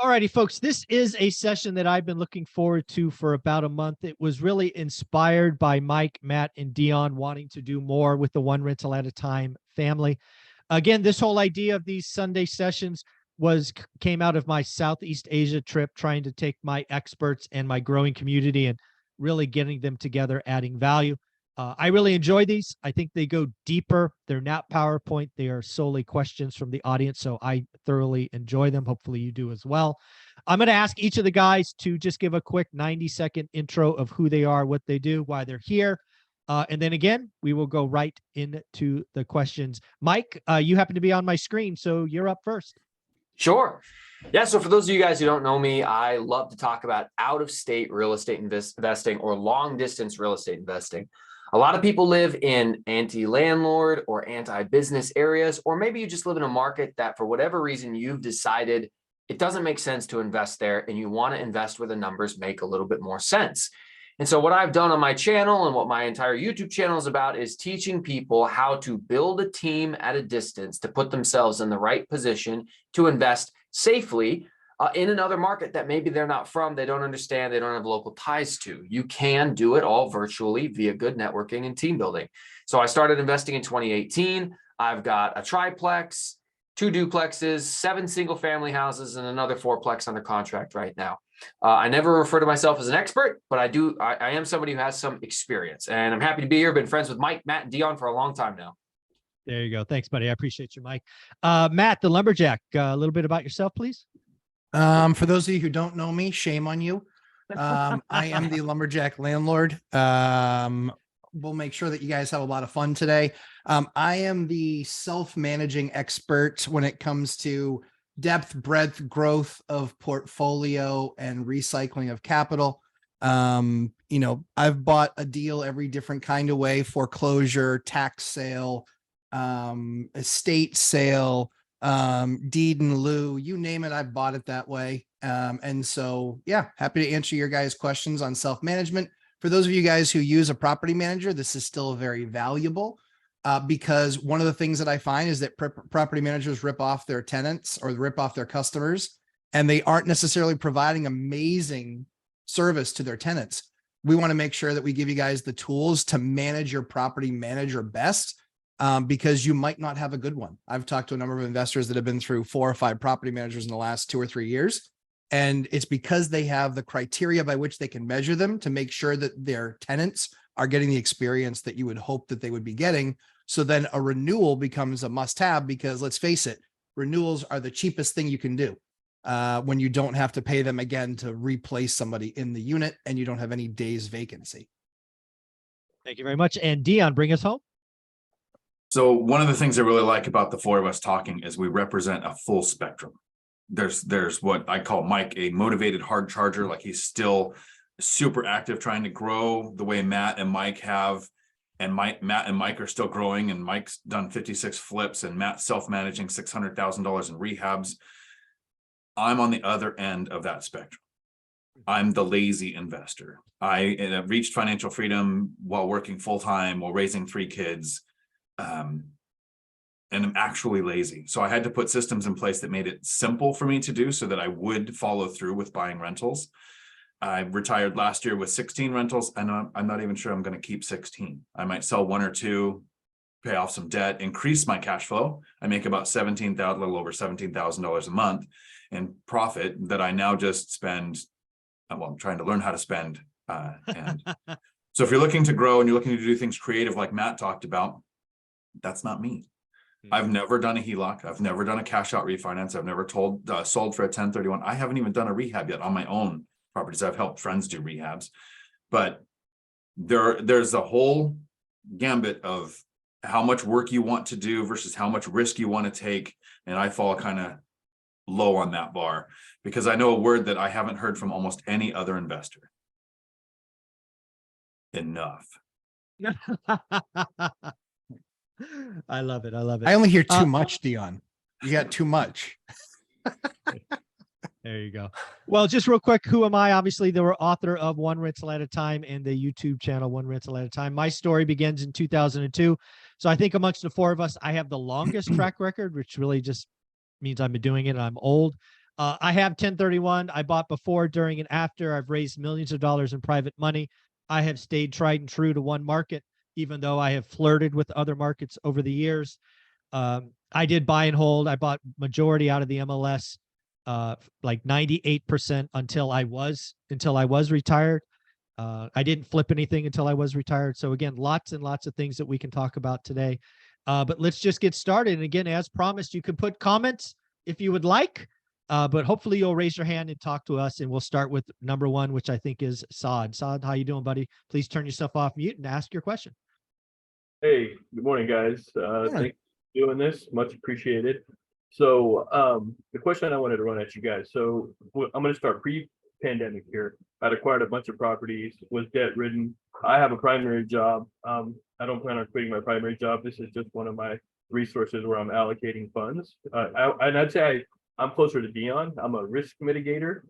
All righty, folks, this is a session that I've been looking forward to for about a month. It was really inspired by Mike, Matt, and Dion wanting to do more with the One Rental at a Time family. Again, this whole idea of these Sunday sessions came out of my Southeast Asia trip, trying to take my experts and my growing community and really getting them together, adding value. I really enjoy these. I think they go deeper. They're not PowerPoint. They are solely questions from the audience. So I thoroughly enjoy them. Hopefully you do as well. I'm going to ask each of the guys to just give a quick 90-second intro of who they are, what they do, why they're here. And then again, we will go right into the questions. Mike, you happen to be on my screen, so you're up first. Sure. Yeah. So for those of you guys who don't know me, I love to talk about out-of-state real estate investing or long-distance real estate investing. A lot of people live in anti-landlord or anti-business areas, or maybe you just live in a market that for whatever reason you've decided it doesn't make sense to invest there and you want to invest where the numbers make a little bit more sense. And so what I've done on my channel and what my entire YouTube channel is about is teaching people how to build a team at a distance to put themselves in the right position to invest safely in another market that maybe they're not from, they don't understand, they don't have local ties to. You can do it all virtually via good networking and team building. So I started investing in 2018. I've got a triplex, 2 duplexes, 7 single family houses, and another 4plex under contract right now. I never refer to myself as an expert, but I am somebody who has some experience, and I'm happy to be here. Been friends with Mike, Matt, and Dion for a long time now. There you go. Thanks, buddy. I appreciate you, Mike. Matt, the lumberjack, a little bit about yourself, please. For those of you who don't know me, shame on you. I am the lumberjack landlord. We'll make sure that you guys have a lot of fun today. I am the self-managing expert when it comes to depth, breadth, growth of portfolio and recycling of capital. You know, I've bought a deal every different kind of way: foreclosure, tax sale, estate sale, deed in lieu, you name it, I've bought it that way. And so, yeah, happy to answer your guys' questions on self-management. For those of you guys who use a property manager, this is still very valuable because one of the things that I find is that property managers rip off their tenants or rip off their customers, and they aren't necessarily providing amazing service to their tenants. We want to make sure that we give you guys the tools to manage your property manager best. Because you might not have a good one. I've talked to a number of investors that have been through 4 or 5 property managers in the last 2 or 3 years. And it's because they have the criteria by which they can measure them to make sure that their tenants are getting the experience that you would hope that they would be getting. So then a renewal becomes a must-have, because let's face it, renewals are the cheapest thing you can do when you don't have to pay them again to replace somebody in the unit and you don't have any days vacancy. Thank you very much. And Dion, bring us home. So one of the things I really like about the 4 of us talking is we represent a full spectrum. There's what I call Mike a motivated hard charger, like he's still super active trying to grow the way Matt and Mike have, and Matt and Mike are still growing, and Mike's done 56 flips and Matt's self-managing $600,000 in rehabs. I'm on the other end of that spectrum. I'm the lazy investor. I reached financial freedom while working full-time, while raising 3 kids. And I'm actually lazy. So I had to put systems in place that made it simple for me to do so that I would follow through with buying rentals. I retired last year with 16 rentals, and I'm not even sure I'm going to keep 16. I might sell 1 or 2, pay off some debt, increase my cash flow. I make about $17,000, a little over $17,000 a month in profit that I now just spend. Well, I'm trying to learn how to spend. And so if you're looking to grow and you're looking to do things creative like Matt talked about, that's not me. I've never done a HELOC. I've never done a cash out refinance. I've never sold for a 1031. I haven't even done a rehab yet on my own properties. I've helped friends do rehabs, but there's a whole gambit of how much work you want to do versus how much risk you want to take. And I fall kind of low on that bar because I know a word that I haven't heard from almost any other investor. Enough. I love it. I love it. I only hear too much, Dion. You got too much. There you go. Well, just real quick, who am I? Obviously, they were author of One Rental at a Time and the YouTube channel One Rental at a Time. My story begins in 2002. So I think amongst the 4 of us, I have the longest track record, which really just means I've been doing it and I'm old. I have 1031. I bought before, during, and after. I've raised millions of dollars in private money. I have stayed tried and true to one market, even though I have flirted with other markets over the years. I did buy and hold. I bought majority out of the MLS, like 98% until I was retired. I didn't flip anything until I was retired. So again, lots and lots of things that we can talk about today. But let's just get started. And again, as promised, you can put comments if you would like, but hopefully you'll raise your hand and talk to us. And we'll start with number one, which I think is Saad. Saad, how you doing, buddy? Please turn yourself off mute and ask your question. Hey, good morning, guys. Thanks for doing this. Much appreciated. So the question I wanted to run at you guys. So I'm going to start pre-pandemic here. I'd acquired a bunch of properties, was debt ridden. I have a primary job. I don't plan on quitting my primary job. This is just one of my resources where I'm allocating funds. And I'd say I'm closer to Dion. I'm a risk mitigator.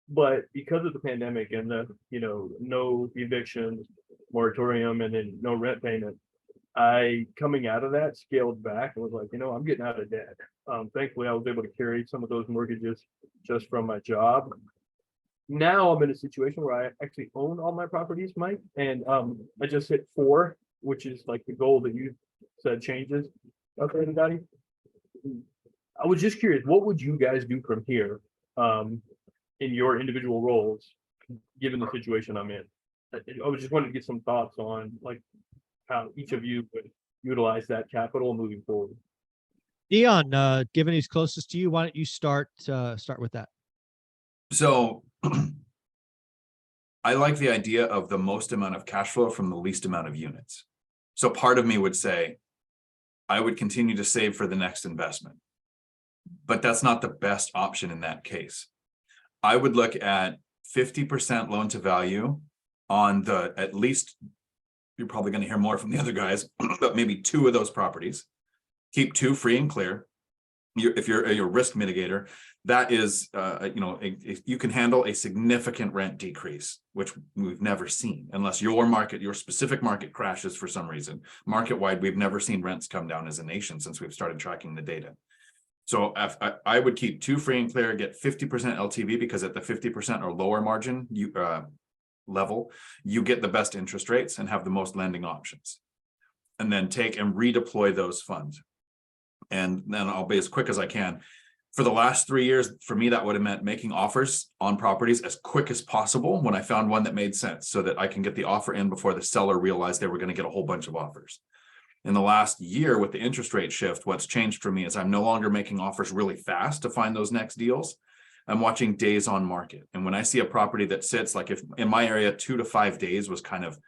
But because of the pandemic and the, no evictions, moratorium, and then no rent payment, I, coming out of that, scaled back and was like, I'm getting out of debt. Thankfully, I was able to carry some of those mortgages just from my job. Now I'm in a situation where I actually own all my properties, Mike, and I just hit 4, which is like the goal that you said changes. Okay, anybody? I was just curious, what would you guys do from here in your individual roles, given the situation I'm in? I was just wanting to get some thoughts on like how each of you would utilize that capital moving forward. Dion, given he's closest to you, why don't you start with that? So I like the idea of the most amount of cash flow from the least amount of units. So part of me would say, I would continue to save for the next investment, but that's not the best option in that case. I would look at 50% loan to value on the, at least, you're probably going to hear more from the other guys, but maybe 2 of those properties. Keep 2 free and clear. If you're a risk mitigator, that is, you can handle a significant rent decrease, which we've never seen unless your specific market crashes for some reason. Market wide, we've never seen rents come down as a nation since we've started tracking the data. So I would keep 2 free and clear, get 50% LTV, because at the 50% or lower margin level, you get the best interest rates and have the most lending options. And then take and redeploy those funds. And then I'll be as quick as I can. For the last 3 years, for me, that would have meant making offers on properties as quick as possible when I found one that made sense, so that I can get the offer in before the seller realized they were going to get a whole bunch of offers. In the last year, with the interest rate shift, what's changed for me is I'm no longer making offers really fast to find those next deals. I'm watching days on market. And when I see a property that sits, like if in my area, 2 to 5 days was kind of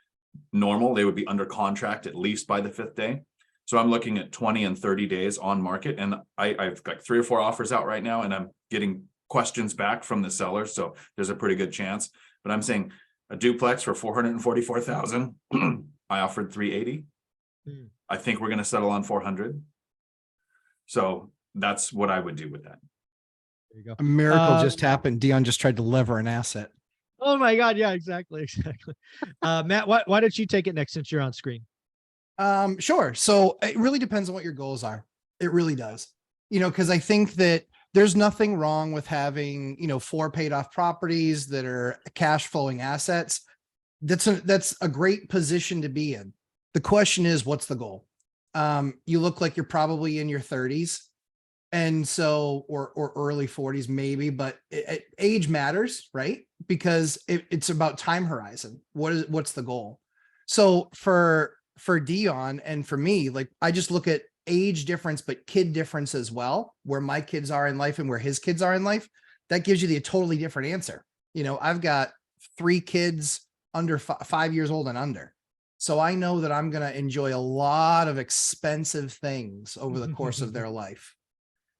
normal, they would be under contract at least by the 5th day. So I'm looking at 20 and 30 days on market, and I've got 3 or 4 offers out right now, and I'm getting questions back from the seller. So there's a pretty good chance, but I'm saying a duplex for $444,000. I offered $380,000. I think we're going to settle on $400,000. So that's what I would do with that. There you go. A miracle just happened. Dion just tried to lever an asset. Oh my God. Yeah, exactly. Matt, why don't you take it next since you're on screen? Sure. So it really depends on what your goals are. It really does, because I think that there's nothing wrong with having, 4 paid off properties that are cash flowing assets. That's a great position to be in. The question is, what's the goal? You look like you're probably in your 30s. And so, or early 40s, maybe, but age matters, right? Because it's about time horizon. What's the goal? So for Dion and for me, like, I just look at age difference, but kid difference as well, where my kids are in life and where his kids are in life. That gives you a totally different answer. I've got 3 kids under 5 years old and under. So I know that I'm going to enjoy a lot of expensive things over the course of their life.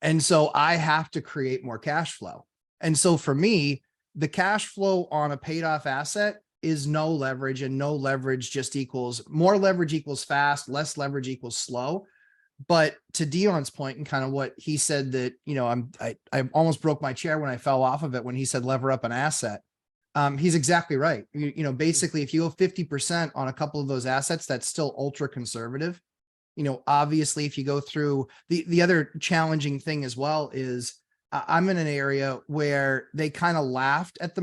And so I have to create more cash flow. And so for me, the cash flow on a paid off asset is no leverage, and no leverage just equals more leverage equals fast, less leverage equals slow. But to Dion's point and kind of what he said, that, I almost broke my chair when I fell off of it when he said lever up an asset. He's exactly right. Basically, if you go 50% on a couple of those assets, that's still ultra conservative. Obviously, if you go through the other challenging thing as well is I'm in an area where they kind of laughed at the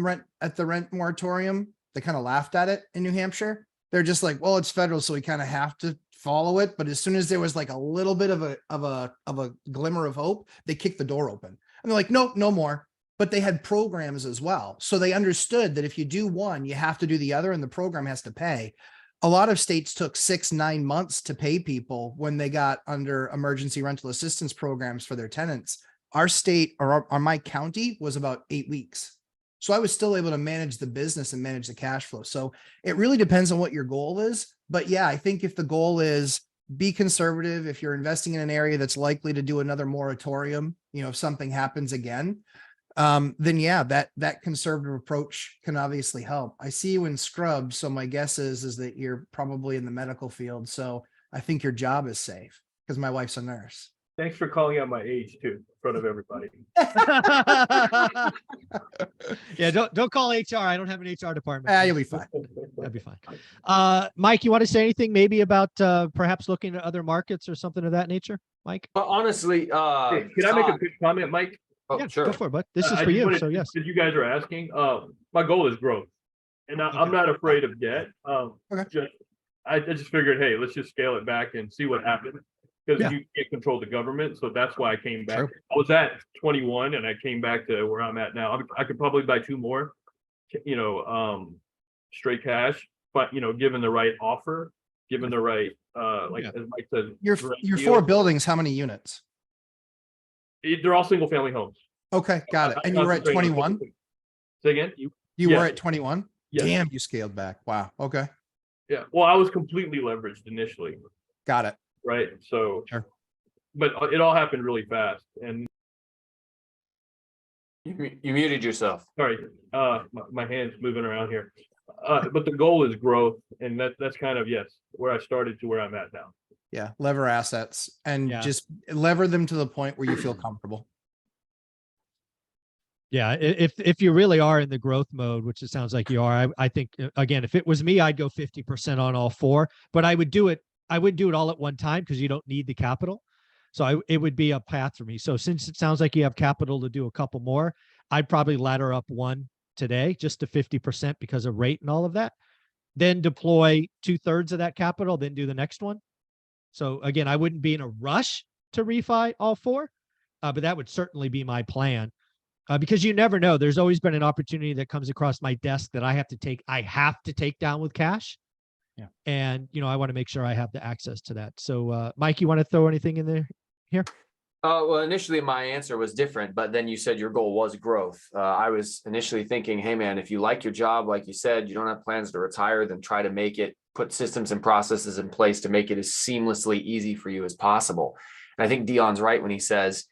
rent moratorium. They kind of laughed at it in New Hampshire. They're just like, well, it's federal, so we kind of have to follow it. But as soon as there was like a little bit of a glimmer of hope, they kicked the door open. And they're like, nope, no more. But they had programs as well. So they understood that if you do one, you have to do the other, and the program has to pay. A lot of states took 6-9 months to pay people when they got under emergency rental assistance programs for their tenants. Our state or my county was about 8 weeks. So I was still able to manage the business and manage the cash flow. So it really depends on what your goal is. But yeah, I think if the goal is be conservative, if you're investing in an area that's likely to do another moratorium, if something happens again, then yeah, that conservative approach can obviously help. I see you in scrubs, so my guess is that you're probably in the medical field. So I think your job is safe because my wife's a nurse. Thanks for calling out my age too, in front of everybody. Yeah, don't call HR. I don't have an HR department. You'll be fine. That'd be fine. Mike, you want to say anything maybe about perhaps looking at other markets or something of that nature, Mike? But honestly, Hey, can I make a quick comment, Mike? Oh, Yeah, sure. go for it, bud. This is I for just you. wanted- So yes. Because you guys are asking, my goal is growth, and I'm not afraid of debt. Okay. I just figured, hey, let's just scale it back and see what happens. Because Yeah. you can't control the government, so that's why I came back. True. I was at 21, and I came back to where I'm at now. I could probably buy 2 more, straight cash, but given the right offer, given the right, Yeah. as Mike said, Your right 4 deal. buildings, how many units? They're all single family homes. Okay, got it. I And you were at concentrate on 21? single- Say again? You Yeah. were at 21? Yes. Damn, you scaled back. Wow. Okay, Yeah. Well, I was completely leveraged initially, got it. right? So, Sure. but it all happened really fast. And You muted yourself. sorry, my hand's moving around here. But the goal is growth, and that's kind of where I started to where I'm at now. Yeah, lever assets and Yeah. just lever them to the point where you feel comfortable. Yeah, if you really are in the growth mode, which it sounds like you are, I think again, if it was me, I'd go 50% on all 4, but I wouldn't do it all at one time because you don't need the capital. So it would be a path for me. So since it sounds like you have capital to do a couple more, I'd probably ladder up one today just to 50% because of rate and all of that. Then deploy 2/3 of that capital, then do the next one. So again, I wouldn't be in a rush to refi all 4, but that would certainly be my plan. Because you never know. There's always been an opportunity that comes across my desk that I have to take down with cash. Yeah. And, I want to make sure I have the access to that. So, Mike, you want to throw anything in there here? Well, initially my answer was different, but then you said your goal was growth. I was initially thinking, hey man, if you like your job, like you said, you don't have plans to retire, then try to put systems and processes in place to make it as seamlessly easy for you as possible. And I think Dion's right when he says,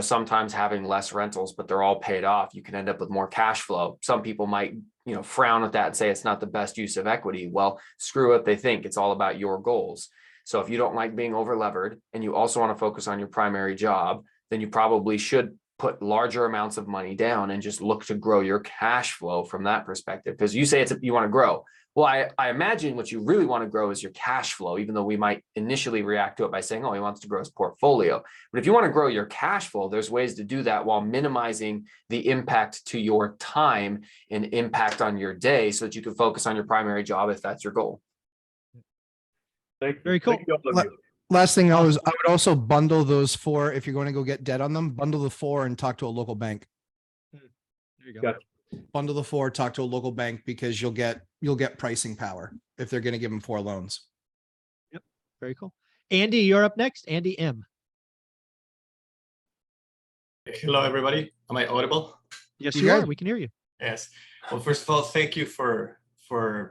sometimes having less rentals, but they're all paid off, you can end up with more cash flow. Some people might, frown at that and say it's not the best use of equity. Well, screw what they think. It's all about your goals. So if you don't like being over levered and you also want to focus on your primary job, then you probably should put larger amounts of money down and just look to grow your cash flow from that perspective. Because you say you want to grow. Well, I imagine what you really want to grow is your cash flow, even though we might initially react to it by saying, oh, he wants to grow his portfolio. But if you want to grow your cash flow, there's ways to do that while minimizing the impact to your time and impact on your day so that you can focus on your primary job if that's your goal. Thank you. Very cool. Thank you, all of you. Last thing I would also bundle those 4 if you're going to go get debt on them, bundle the 4 and talk to a local bank. There you go. Gotcha. Bundle the 4, talk to a local bank because you'll get pricing power if they're going to give them 4 loans. Very cool. Andy, you're up next. Andy M. Hello, everybody. Am I audible? Yes, You you are. good? We can hear you. Yes. Well, first of all, thank you for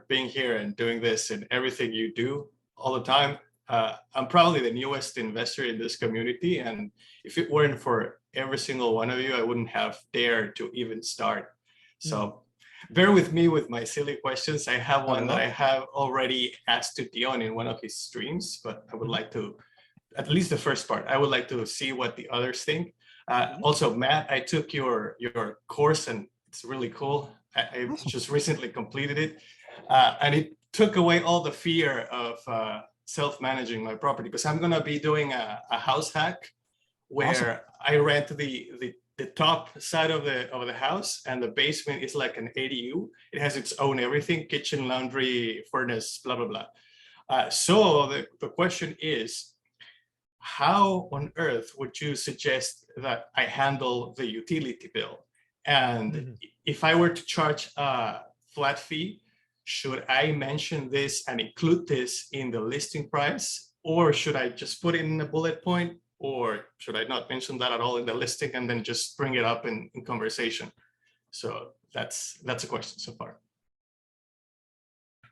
being here and doing this and everything you do all the time. I'm probably the newest investor in this community, and if it weren't for every single one of you, I wouldn't have dared to even start. So bear with me with my silly questions. I have one that I have already asked to Dion in one of his streams, but I would like to, at least the first part, I would like to see what the others think. Also, Matt, I took your course and it's really cool. I just recently completed it, and it took away all the fear of self-managing my property, because I'm going to be doing a house hack where I rent the the top side of the house, and the basement is like an ADU. It has its own everything: kitchen, laundry, furnace, blah blah blah. So the question is, how on earth would you suggest that I handle the utility bill? And if I were to charge a flat fee, should I mention this and include this in the listing price, or should I just put it in a bullet point, or should I not mention that at all in the listing and then just bring it up in conversation? So that's a question so far.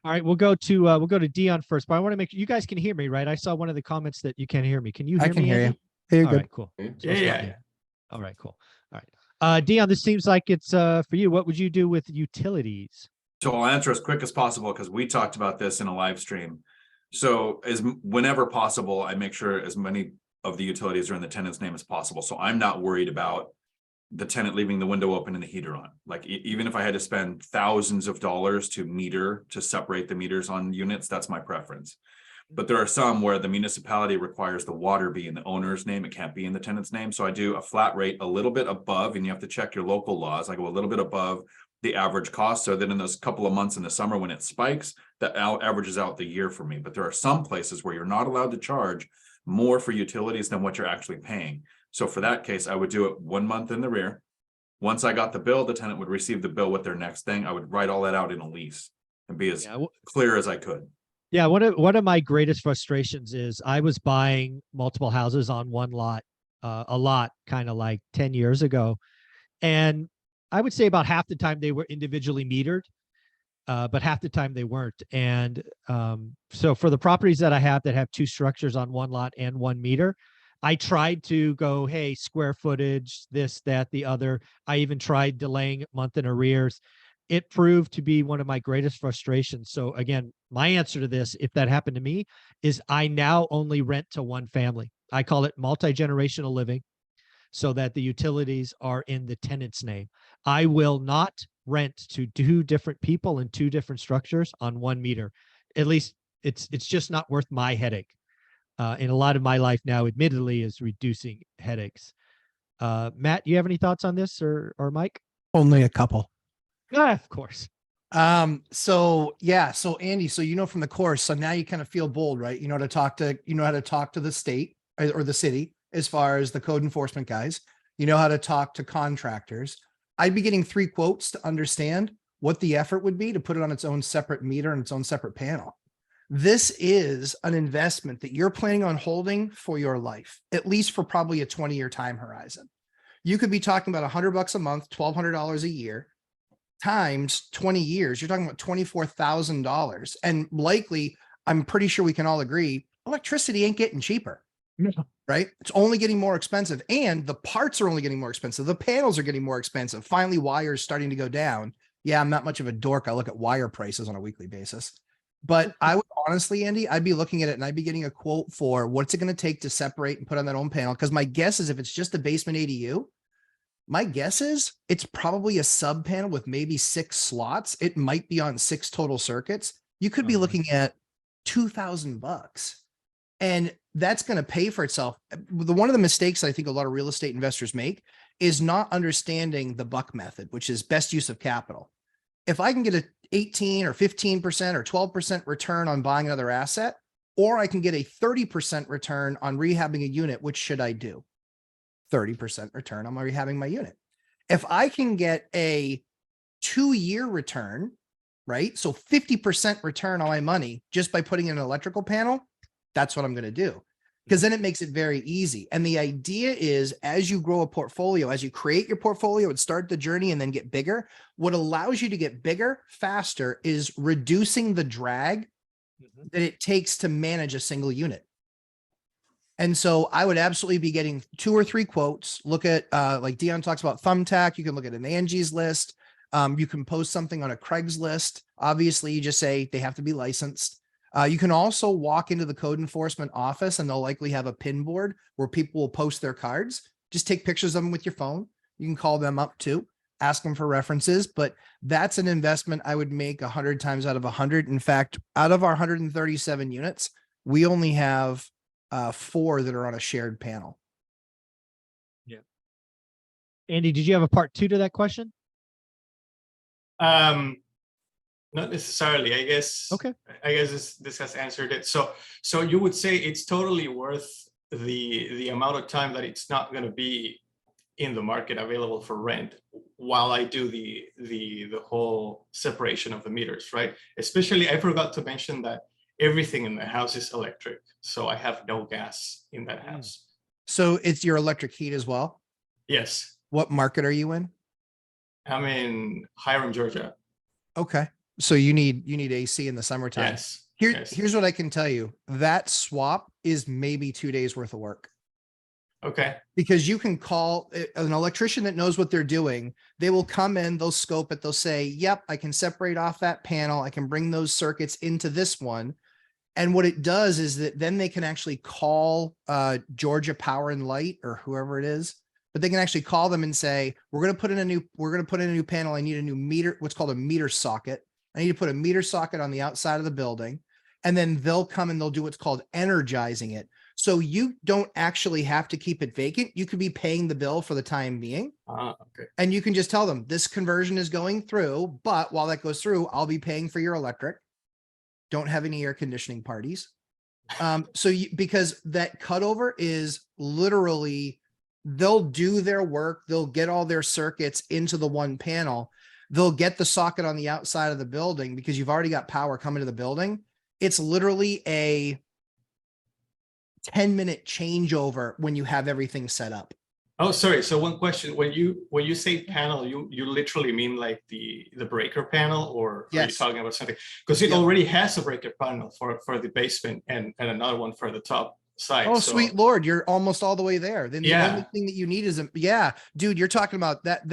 All right, we'll go to Dion first, but I want to make sure you guys can hear me, right? I saw one of the comments that you can't hear me. Can you hear me? I can hear you. Andy? Hey, you're All good. right, cool. Yeah. All right, cool. All right. Dion, this seems like it's for you. What would you do with utilities? So I'll answer as quick as possible because we talked about this in a live stream. So whenever possible, I make sure as many of the utilities are in the tenant's name as possible. So I'm not worried about the tenant leaving the window open and the heater on. Like even if I had to spend thousands of dollars to separate the meters on units, that's my preference. But there are some where the municipality requires the water be in the owner's name. It can't be in the tenant's name. So I do a flat rate a little bit above, and you have to check your local laws. I go a little bit above the average cost, so that in those couple of months in the summer when it spikes, that averages out the year for me. But there are some places where you're not allowed to charge more for utilities than what you're actually paying. So for that case, I would do it 1 month in the rear. Once I got the bill, the tenant would receive the bill with their next thing. I would write all that out in a lease and be as clear as I could. Yeah, one of my greatest frustrations is I was buying multiple houses on one lot, a lot kind of like 10 years ago. And I would say about half the time they were individually metered, but half the time they weren't. And so for the properties that I have that have two structures on one lot and one meter, I tried to go, hey, square footage, this, that, the other. I even tried delaying month in arrears. It proved to be one of my greatest frustrations. So again, my answer to this, if that happened to me, is I now only rent to one family. I call it multi-generational living, so that the utilities are in the tenant's name. I will not rent to two different people in two different structures on one meter. At least it's just not worth my headache. And a lot of my life now, admittedly, is reducing headaches. Matt, you have any thoughts on this, or Mike? Only a couple. Of course. So Andy, so from the course, so now you kind of feel bold, right? You know how to talk to the state or the city as far as the code enforcement guys. You know how to talk to contractors. I'd be getting 3 quotes to understand what the effort would be to put it on its own separate meter and its own separate panel. This is an investment that you're planning on holding for your life, at least for probably a 20-year time horizon. You could be talking about $100 a month, $1,200 a year, times 20 years. You're talking about $24,000. And likely, I'm pretty sure we can all agree, electricity ain't getting cheaper. No. Right? It's only getting more expensive, and the parts are only getting more expensive. The panels are getting more expensive. Finally, wires starting to go down. Yeah, I'm not much of a dork. I look at wire prices on a weekly basis. But I would honestly, Andy, I'd be looking at it and I'd be getting a quote for what's it going to take to separate and put on that own panel. Because my guess is if it's just a basement ADU, my guess is it's probably a sub panel with maybe 6 slots. It might be on 6 total circuits. You could be looking at $2,000, and that's going to pay for itself. One of the mistakes I think a lot of real estate investors make is not understanding the buck method, which is best use of capital. If I can get a 18 or 15% or 12% return on buying another asset, or I can get a 30% return on rehabbing a unit, which should I do? 30% return on my rehabbing my unit. If I can get a 2-year return, right? So 50% return on my money just by putting in an electrical panel, that's what I'm going to do. Because then it makes it very easy. And the idea is, as you grow a portfolio, as you create your portfolio and start the journey and then get bigger, what allows you to get bigger faster is reducing the drag that it takes to manage a single unit. And so I would absolutely be getting 2 or 3 quotes. Look at, like Dion talks about Thumbtack. You can look at an Angie's List. You can post something on a Craigslist. Obviously, you just say they have to be licensed. You can also walk into the code enforcement office and they'll likely have a pin board where people will post their cards. Just take pictures of them with your phone. You can call them up too, ask them for references, but that's an investment I would make 100 times out of 100. In fact, out of our 137 units, we only have 4 that are on a shared panel. Andy, did you have a part 2 to that question? Not necessarily, I guess. Okay. I guess this has answered it. So you would say it's totally worth the amount of time that it's not going to be in the market available for rent while I do the whole separation of the meters, right? Especially, I forgot to mention that everything in the house is electric, so I have no gas in that house. So it's your electric heat as well? Yes, What market are you in? I'm in Hiram, Georgia. Okay. So you need AC in the summertime. Yes. Yes. Here's what I can tell you. That swap is maybe 2 days worth of work. Okay. Because you can call an electrician that knows what they're doing. They will come in, they'll scope it. They'll say, yep, I can separate off that panel. I can bring those circuits into this one. And what it does is that then they can actually call Georgia Power and Light or whoever it is, but they can actually call them and say, we're going to put in a new panel. I need a new meter, what's called a meter socket. I need to put a meter socket on the outside of the building. And then they'll come and they'll do what's called energizing it. So you don't actually have to keep it vacant. You could be paying the bill for the time being. Okay. And you can just tell them this conversion is going through, but while that goes through, I'll be paying for your electric. Don't have any air conditioning parties. Because that cutover is literally, they'll do their work. They'll get all their circuits into the one panel. They'll get the socket on the outside of the building because you've already got power coming to the building. It's literally a 10-minute changeover when you have everything set up. Oh, sorry. So one question: when you say panel, you literally mean like the breaker panel, or are you Yes. talking about something? Because it Yep. already has a breaker panel for the basement and another one for the top side. Oh, so, sweet Lord, you're almost all the way there. Then the Yeah. only thing that you need is dude, you're talking about that.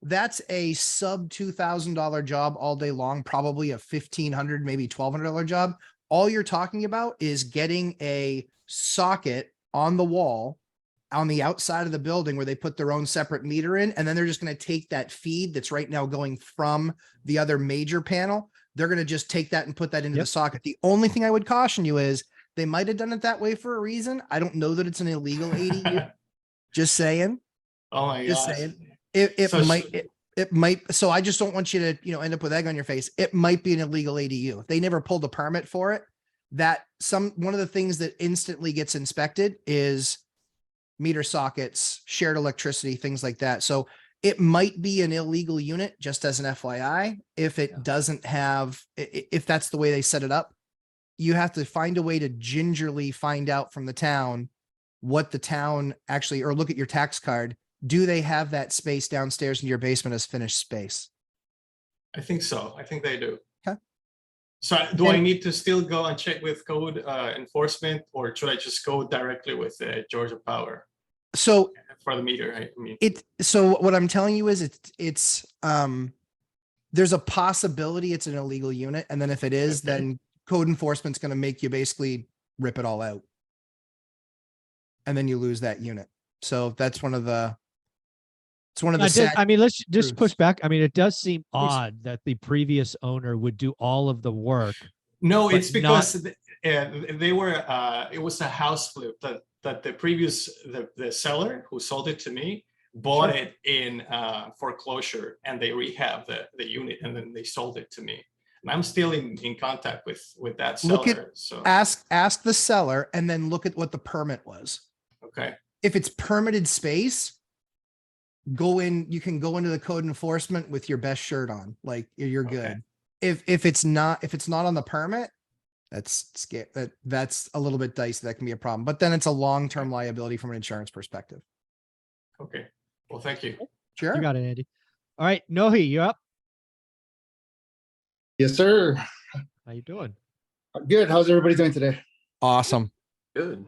That's a sub $2,000 job all day long, probably a $1,500, maybe $1,200 job. All you're talking about is getting a socket on the wall on the outside of the building where they put their own separate meter in. And then they're just going to take that feed that's right now going from the other major panel. They're going to just take that and put that into Yep. the socket. The only thing I would caution you is they might have done it that way for a reason. I don't know that it's an illegal ADU. Just saying. Oh my Just gosh. saying. It So might, it might. So I just don't want you to, end up with egg on your face. It might be an illegal ADU. If they never pulled a permit for it, one of the things that instantly gets inspected is meter sockets, shared electricity, things like that. So it might be an illegal unit, just as an FYI. If it doesn't have, if that's the way they set it up, you have to find a way to gingerly find out from the town what the town actually, or look at your tax card. Do they have that space downstairs in your basement as finished space? I think so. I think they do. Okay. So do I need to still go and check with code enforcement, or should I just go directly with Georgia Power So for the meter? I mean, so what I'm telling you is it's there's a possibility it's an illegal unit. And then if it is, Okay. then code enforcement's going to make you basically rip it all out. And then you lose that unit. So that's one of the, it's one of the sad I mean, let's just truths. push back. I mean, it does seem odd that the previous owner would do all of the work. no, but it's because they were. It was a house flip that the previous the seller who sold it to me bought it in foreclosure, and they rehabbed the unit, and then they sold it to me. And I'm still in contact with that seller. Look at- so ask the seller and then look at what the permit was. okay. If it's permitted space, you can go into the code enforcement with your best shirt on, like you're good. Okay. If it's not on the permit, that's a little bit dicey. That can be a problem, but then it's a long-term liability from an insurance perspective. Okay. Well, thank you. Sure. You got it, Andy. All right, Nohi, you up? Yes, sir. How you doing? Good. How's everybody doing today? Awesome. Good.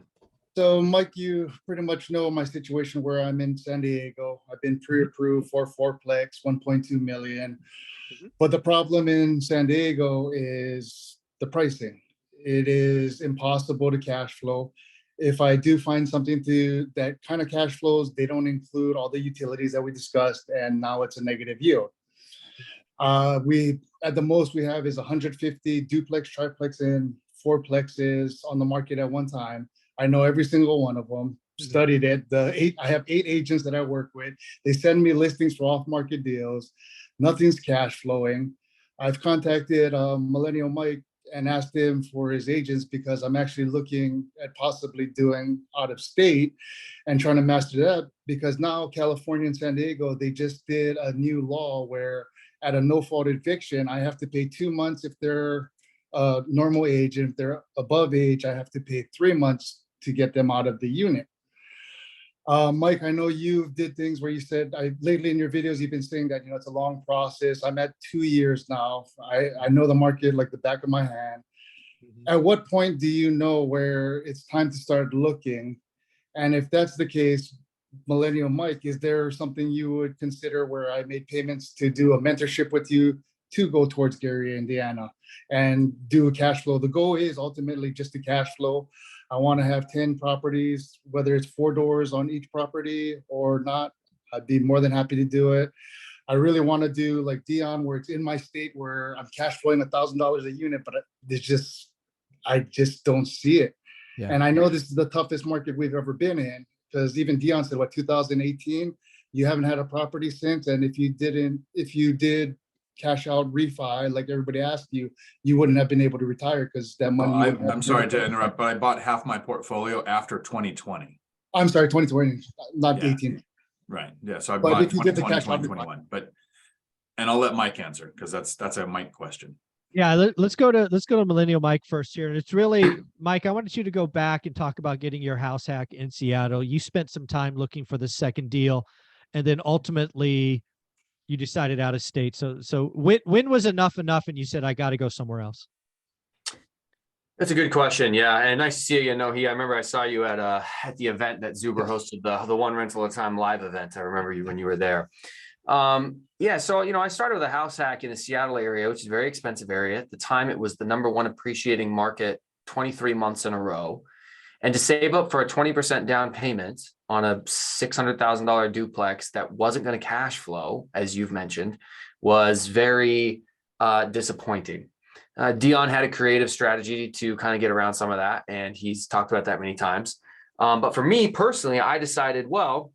So, Mike, you pretty much know my situation where I'm in San Diego. I've been pre-approved for fourplex, 1.2 million. But the problem in San Diego is the pricing. It is impossible to cash flow. If I do find something that kind of cash flows, they don't include all the utilities that we discussed, and now it's a negative yield. We at the most we have is 150 duplex, triplex, and fourplexes on the market at one time. I know every single one of them. studied it. I have 8 agents that I work with. They send me listings for off-market deals. Nothing's cash flowing. I've contacted Millennial Mike and asked him for his agents because I'm actually looking at possibly doing out of state and trying to master that, because now California and San Diego, they just did a new law where at a no-fault eviction, I have to pay 2 months if they're normal age, and if they're above age, I have to pay 3 months to get them out of the unit. Mike, I know you did things where you said, lately in your videos, you've been saying that, it's a long process. I'm at 2 years now. I know the market like the back of my hand. At what point do you know where it's time to start looking? And if that's the case, Millennial Mike, is there something you would consider where I made payments to do a mentorship with you to go towards Gary, Indiana, and do a cash flow? The goal is ultimately just to cash flow. I want to have 10 properties, whether it's 4 doors on each property or not. I'd be more than happy to do it. I really want to do like Dion, where it's in my state where I'm cash flowing $1,000 a unit, but I just don't see it. Yeah. And I know this is the toughest market we've ever been in, because even Dion said, 2018, you haven't had a property since. And if you did cash out refi, like everybody asked you, you wouldn't have been able to retire because that money. I'm sorry to interrupt, but I bought half my portfolio after 2020. I'm sorry, 2020, not Yeah. 18. Right. Yeah. So I But bought if you did the 2020, cash out, 2021, and I'll let Mike answer because that's a Mike question. Yeah, let's go to Millennial Mike first here. And it's really, Mike, I wanted you to go back and talk about getting your house hack in Seattle. You spent some time looking for the second deal, and then ultimately you decided out of state. So when was enough and you said, I got to go somewhere else? That's a good question. Yeah. And nice to see you. I remember I saw you at the event that Zuber hosted, the One Rental at a Time live event. I remember you when you were there. Yeah. So, I started with a house hack in the Seattle area, which is a very expensive area. At the time, it was the #1 appreciating market 23 months in a row. And to save up for a 20% down payment on a $600,000 duplex that wasn't going to cash flow, as you've mentioned, was very disappointing. Dion had a creative strategy to kind of get around some of that, and he's talked about that many times. But for me personally, I decided, well,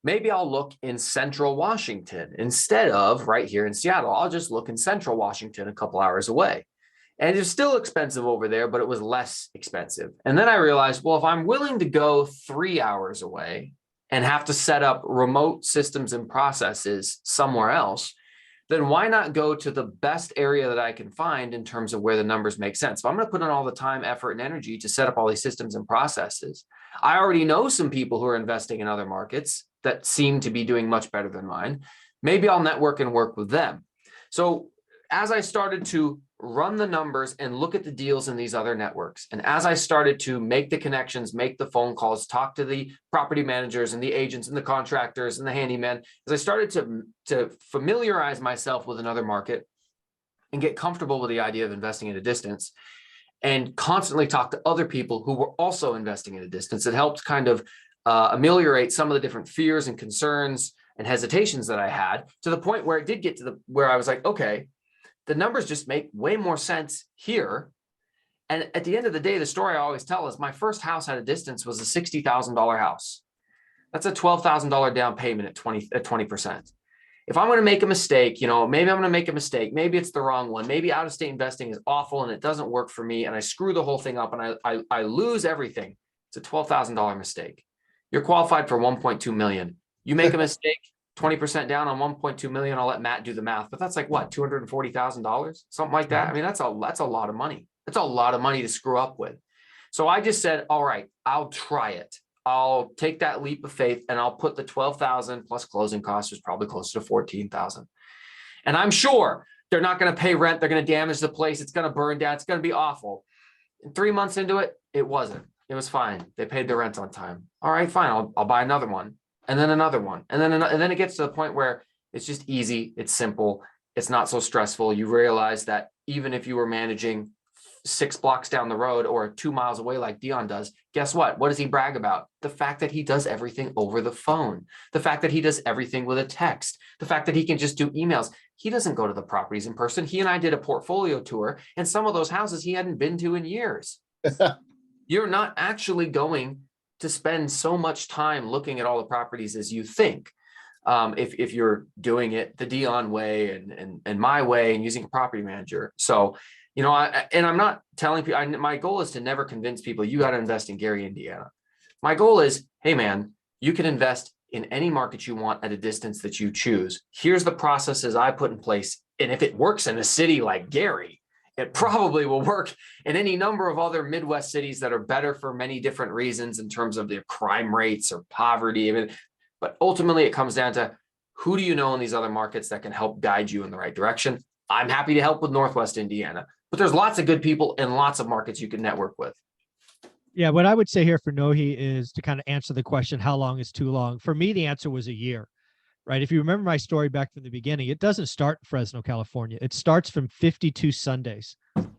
maybe I'll look in Central Washington instead of right here in Seattle. I'll just look in Central Washington, a couple hours away. And it's still expensive over there, but it was less expensive. And then I realized, well, if I'm willing to go 3 hours away and have to set up remote systems and processes somewhere else, then why not go to the best area that I can find in terms of where the numbers make sense? If I'm going to put in all the time, effort, and energy to set up all these systems and processes, I already know some people who are investing in other markets that seem to be doing much better than mine. Maybe I'll network and work with them. So as I started to run the numbers and look at the deals in these other networks, and as I started to make the connections, make the phone calls, talk to the property managers and the agents and the contractors and the handyman, as I started to familiarize myself with another market and get comfortable with the idea of investing at a distance, and constantly talk to other people who were also investing at a distance, it helped kind of ameliorate some of the different fears and concerns and hesitations that I had, to the point where it did get to where I was like, okay, the numbers just make way more sense here. And at the end of the day, the story I always tell is my first house at a distance was a $60,000 house. That's a $12,000 down payment at 20%. If I'm going to make a mistake, maybe I'm going to make a mistake. Maybe it's the wrong one. Maybe out of state investing is awful and it doesn't work for me, and I screw the whole thing up and I lose everything. It's a $12,000 mistake. You're qualified for 1.2 million. You make a mistake, 20% down on 1.2 million. I'll let Matt do the math, but that's like what, $240,000, something like that. I mean, that's a lot of money. That's a lot of money to screw up with. So I just said, all right, I'll try it. I'll take that leap of faith and I'll put the 12,000 plus closing costs, was probably closer to 14,000. And I'm sure they're not going to pay rent. They're going to damage the place. It's going to burn down. It's going to be awful. And 3 months into it, it wasn't. It was fine. They paid their rent on time. All right, fine. I'll buy another one, and then another one, and then it gets to the point where it's just easy. It's simple. It's not so stressful. You realize that even if you were managing 6 blocks down the road or 2 miles away, like Dion does, guess what? What does he brag about? The fact that he does everything over the phone, the fact that he does everything with a text, the fact that he can just do emails. He doesn't go to the properties in person. He and I did a portfolio tour, and some of those houses he hadn't been to in years. You're not actually going to spend so much time looking at all the properties as you think. If you're doing it the Dion way and my way and using a property manager. So, you know, I'm not telling people, my goal is to never convince people you got to invest in Gary, Indiana. My goal is, hey man, you can invest in any market you want at a distance that you choose. Here's the processes I put in place. And if it works in a city like Gary, it probably will work in any number of other Midwest cities that are better for many different reasons in terms of their crime rates or poverty. But ultimately, it comes down to who do you know in these other markets that can help guide you in the right direction? I'm happy to help with Northwest Indiana, but there's lots of good people in lots of markets you can network with. Yeah, what I would say here for Nohi is to kind of answer the question, how long is too long? For me, the answer was a year, right? If you remember my story back from the beginning, it doesn't start in Fresno, California. It starts from 52 Sundays,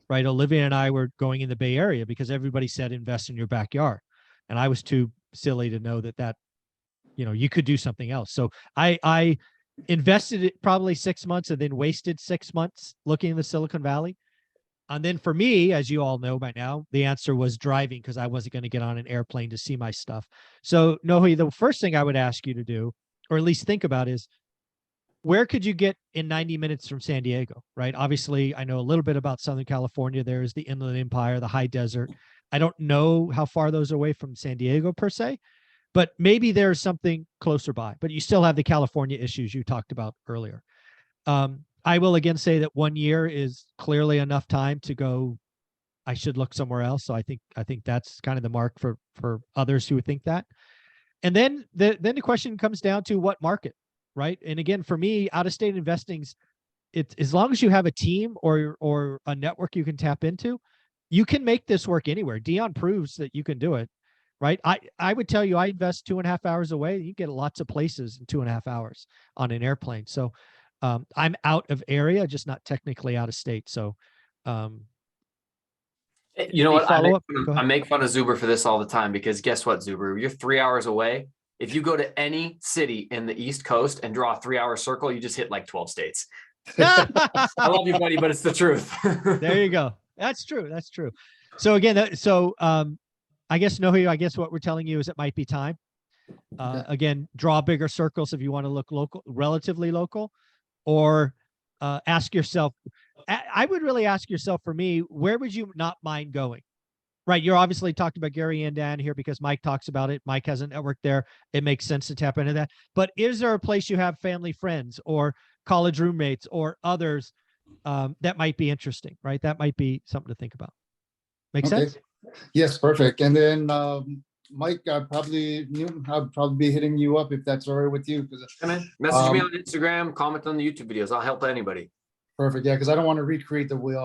right? Olivia and I were going in the Bay Area because everybody said invest in your backyard. And I was too silly to know that, you know, you could do something else. So I invested it probably 6 months and then wasted 6 months looking in the Silicon Valley. And then for me, as you all know by now, the answer was driving because I wasn't going to get on an airplane to see my stuff. So Nohi, the first thing I would ask you to do, or at least think about, is where could you get in 90 minutes from San Diego, right? Obviously, I know a little bit about Southern California. There's the Inland Empire, the high desert. I don't know how far those are away from San Diego per se, but maybe there's something closer by, but you still have the California issues you talked about earlier. I will again say that 1 year is clearly enough time to go, I should look somewhere else. So I think that's kind of the mark for others who would think that. And then the question comes down to what market, right? And again, for me, out-of-state investing's, it's as long as you have a team or a network you can tap into, you can make this work anywhere. Dion proves that you can do it, right? I would tell you, I invest 2.5 hours away. You get lots of places in 2.5 hours on an airplane. So I'm out of area, just not technically out of state. So, you know what? I I make fun of Zuber for this all the time because guess what, Zuber? You're 3 hours away. If you go to any city in the East Coast and draw a 3-hour circle, you just hit like 12 states. I love you, buddy, but it's the truth. There you go. That's true. That's true. So again, I guess Nohi, I guess what we're telling you is it might be time. Again, draw bigger circles if you want to look local, relatively local, or ask yourself. I would really ask yourself, for me, where would you not mind going? Right. You're obviously talking about Gary and Dan here because Mike talks about it. Mike has a network there. It makes sense to tap into that. But is there a place you have family friends or college roommates or others that might be interesting, right? That might be something to think about. Make sense? Yes, perfect. And then Mike, I'll probably be hitting you up if that's all right with you. Message me on Instagram, comment on the YouTube videos. I'll help anybody. Perfect. Yeah, because I don't want to recreate the wheel.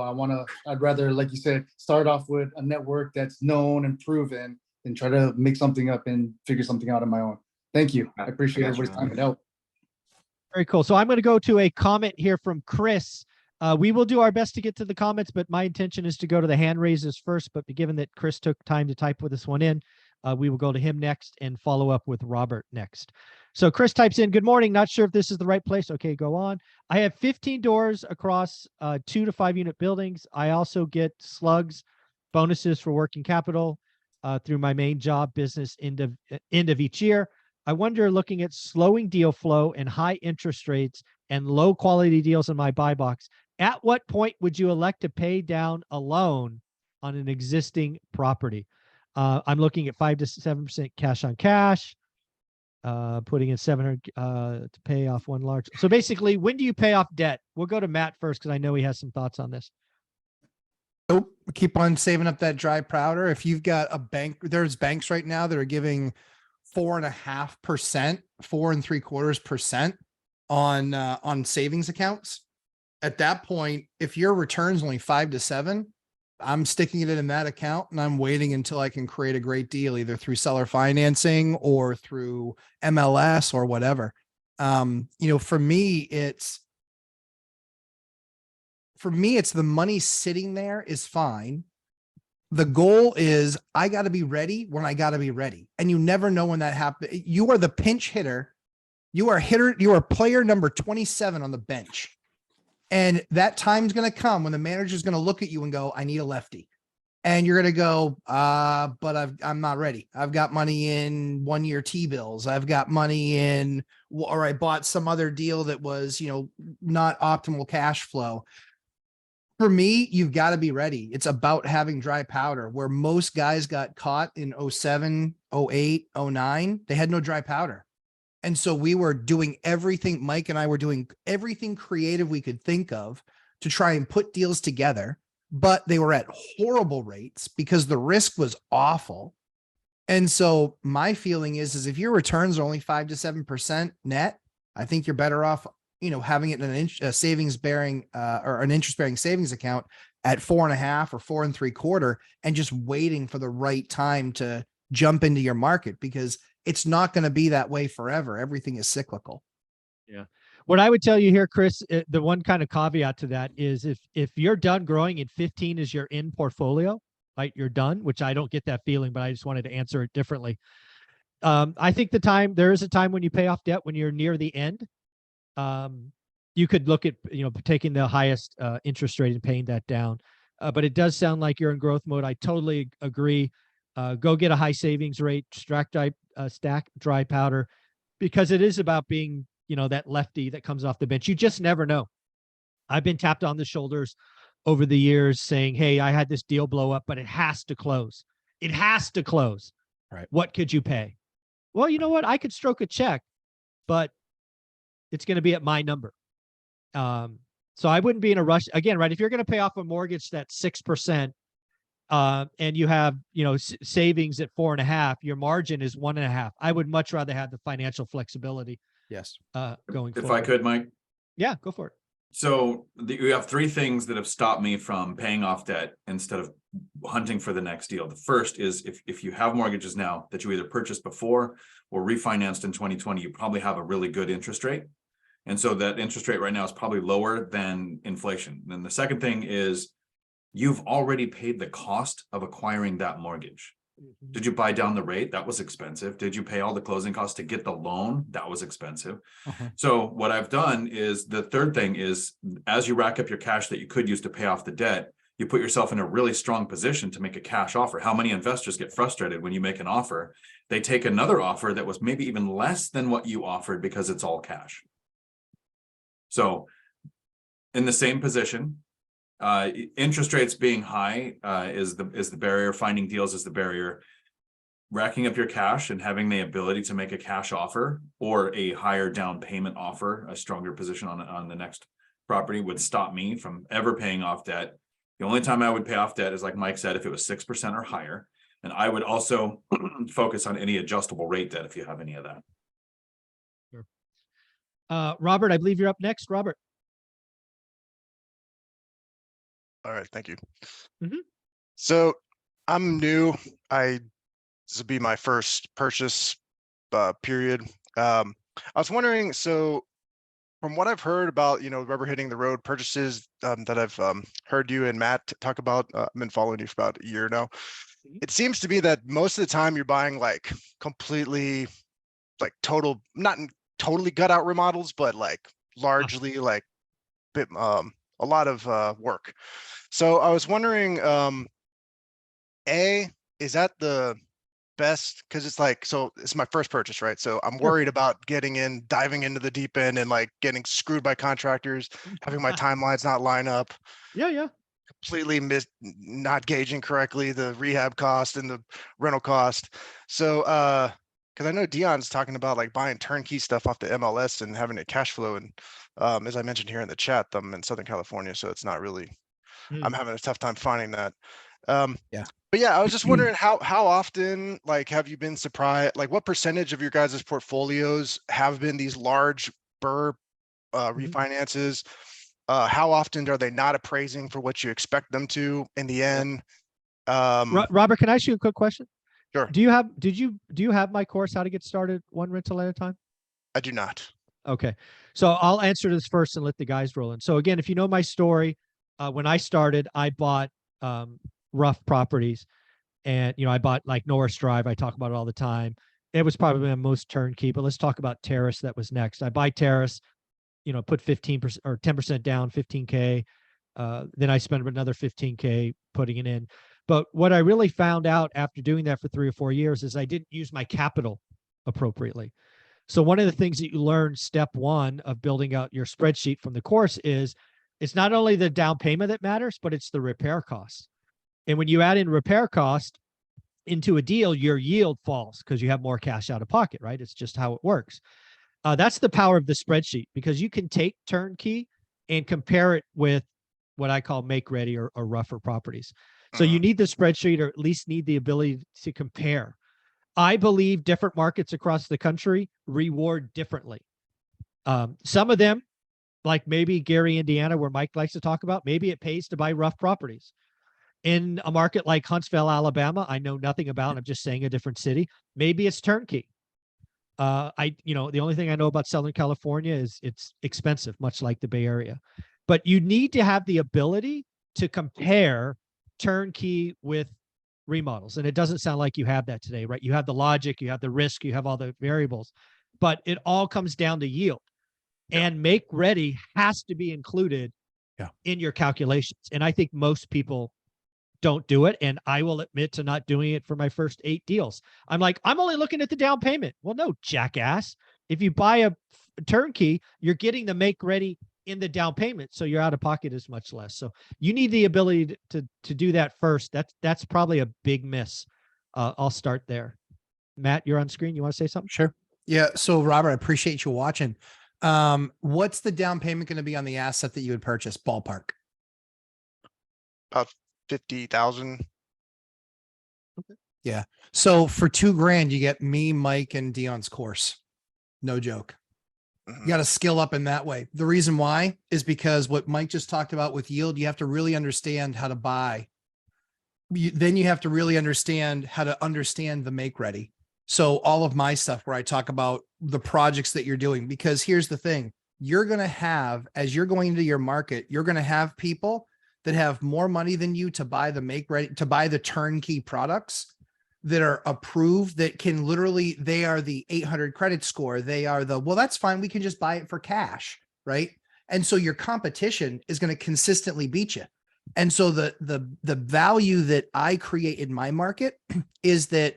I'd rather, like you said, start off with a network that's known and proven and try to make something up and figure something out on my own. Thank you. I appreciate everybody's time and help. Very cool. So I'm going to go to a comment here from Chris. We will do our best to get to the comments, but my intention is to go to the hand raises first. But given that Chris took time to type with this one in, we will go to him next and follow up with Robert next. So Chris types in, good morning. Not sure if this is the right place. Okay, go on. I have 15 doors across 2 to 5 unit buildings. I also get slugs, bonuses for working capital through my main job business end of each year. I wonder, looking at slowing deal flow and high interest rates and low quality deals in my buy box, at what point would you elect to pay down a loan on an existing property? I'm looking at 5 to 7% cash on cash, putting in 700 to pay off one large. So basically, when do you pay off debt? We'll go to Matt first because I know he has some thoughts on this. So keep on saving up that dry powder. If you've got a bank, there's banks right now that are giving 4.5%, 4.75% on savings accounts. At that point, if your return's only 5 to 7, I'm sticking it in that account and I'm waiting until I can create a great deal, either through seller financing or through MLS or whatever. For me, it's the money sitting there is fine. The goal is I got to be ready when I got to be ready. And you never know when that happens. You are the pinch hitter. You are player number 27 on the bench. And that time's going to come when the manager's going to look at you and go, I need a lefty. and you're going to go, but I'm not ready. I've got money in 1-year T-bills. I've got money in, or I bought some other deal that was, not optimal cash flow. For me, you've got to be ready. It's about having dry powder. Where most guys got caught in 07, 08, 09, they had no dry powder. And so we were doing everything, Mike and I were doing everything creative we could think of to try and put deals together, but they were at horrible rates because the risk was awful. And so my feeling is if your returns are only 5 to 7% net, I think you're better off, having it in a savings bearing or an interest bearing savings account at 4.5 or 4 3/4, and just waiting for the right time to jump into your market, because it's not going to be that way forever. Everything is cyclical. Yeah. What I would tell you here, Chris, the one kind of caveat to that is if you're done growing and 15 is your in portfolio, right? You're done, which I don't get that feeling, but I just wanted to answer it differently. I think there is a time when you pay off debt when you're near the end. You could look at, taking the highest interest rate and paying that down. But it does sound like you're in growth mode. I totally agree. Go get a high savings rate, stack dry powder, because it is about being, that lefty that comes off the bench. You just never know. I've been tapped on the shoulders over the years saying, hey, I had this deal blow up, but it has to close. It has to close. Right. What could you pay? Well, you know what? I could stroke a check, but it's going to be at my number. So I wouldn't be in a rush again, right? If you're going to pay off a mortgage that's 6%, and you have, savings at 4.5, your margin is 1.5. I would much rather have the financial flexibility. Yes. Going If forward. I could, Mike. Yeah, go for it. So you have 3 things that have stopped me from paying off debt instead of hunting for the next deal. The first is if you have mortgages now that you either purchased before or refinanced in 2020, you probably have a really good interest rate. And so that interest rate right now is probably lower than inflation. Then the second thing is you've already paid the cost of acquiring that mortgage. Did you buy down the rate? That was expensive. Did you pay all the closing costs to get the loan? That was expensive. So what I've done is the third thing is, as you rack up your cash that you could use to pay off the debt, you put yourself in a really strong position to make a cash offer. How many investors get frustrated when you make an offer? They take another offer that was maybe even less than what you offered because it's all cash. So in the same position, interest rates being high is the barrier. Finding deals is the barrier. Racking up your cash and having the ability to make a cash offer or a higher down payment offer, a stronger position on the next property, would stop me from ever paying off debt. The only time I would pay off debt is, like Mike said, if it was 6% or higher. And I would also focus on any adjustable rate debt if you have any of that. Sure. Robert, I believe you're up next. Robert. All right, thank you. Mhm. So I'm new. This will be my first purchase period. I was wondering, so from what I've heard about, rubber hitting the road purchases that I've heard you and Matt talk about, I've been following you for about a year now. It seems to be that most of the time you're buying like completely, like not totally gut out remodels, but like largely like a lot of work. So I was wondering, is that the best? Because it's like, so it's my first purchase, right? So I'm worried about diving into the deep end and like getting screwed by contractors, having my timelines not line up. Yeah. Completely not gauging correctly the rehab cost and the rental cost. So because I know Dion's talking about like buying turnkey stuff off the MLS and having it cash flow. And as I mentioned here in the chat, I'm in Southern California, so it's not really, I'm having a tough time finding that. Yeah. But yeah, I was just wondering how often, like, have you been surprised? Like, what percentage of your guys' portfolios have been these large BRRRR refinances? How often are they not appraising for what you expect them to in the end? Robert, can I ask you a quick question? Sure. Do you have my course, How to Get Started One Rental at a Time? I do not. Okay. So I'll answer this first and let the guys roll in. So again, if you know my story, when I started, I bought rough properties, and I bought like Norris Drive. I talk about it all the time. It was probably my most turnkey, but let's talk about Terrace. That was next. I buy Terrace, put 15% or 10% down, 15K. Then I spend another 15K putting it in. But what I really found out after doing that for 3 or 4 years is I didn't use my capital appropriately. So one of the things that you learn step one of building out your spreadsheet from the course is it's not only the down payment that matters, but it's the repair costs. And when you add in repair cost into a deal, your yield falls because you have more cash out of pocket, right? It's just how it works. That's the power of the spreadsheet, because you can take turnkey and compare it with what I call make ready or rougher properties. So you need the spreadsheet, or at least need the ability to compare. I believe different markets across the country reward differently. Some of them, like maybe Gary, Indiana, where Mike likes to talk about, maybe it pays to buy rough properties. In a market like Huntsville, Alabama, I know nothing about, I'm just saying a different city. Maybe it's turnkey. The only thing I know about Southern California is it's expensive, much like the Bay Area. But you need to have the ability to compare turnkey with remodels. And it doesn't sound like you have that today, right? You have the logic, you have the risk, you have all the variables, but it all comes down to yield. And make ready has to be included in your calculations. And I think most people don't do it. And I will admit to not doing it for my first 8 deals. I'm like, I'm only looking at the down payment. Well, no, jackass. If you buy a turnkey, you're getting the make ready in the down payment. So your out of pocket is much less. So you need the ability to do that first. That's probably a big miss. I'll start there. Matt, you're on screen. You want to say something? Sure. Yeah. So Robert, I appreciate you watching. What's the down payment going to be on the asset that you would purchase? Ballpark. About 50,000. Yeah. So for $2,000, you get me, Mike, and Dion's course. No joke. You got to skill up in that way. The reason why is because what Mike just talked about with yield, you have to really understand how to buy. Then you have to really understand how to understand the make ready. So all of my stuff where I talk about the projects that you're doing, because here's the thing, you're going to have, as you're going into your market, you're going to have people that have more money than you to buy the make ready, to buy the turnkey products that are approved, that can literally, they are the 800 credit score. They are the, well, that's fine. We can just buy it for cash. Right. And so your competition is going to consistently beat you. And so the value that I create in my market is that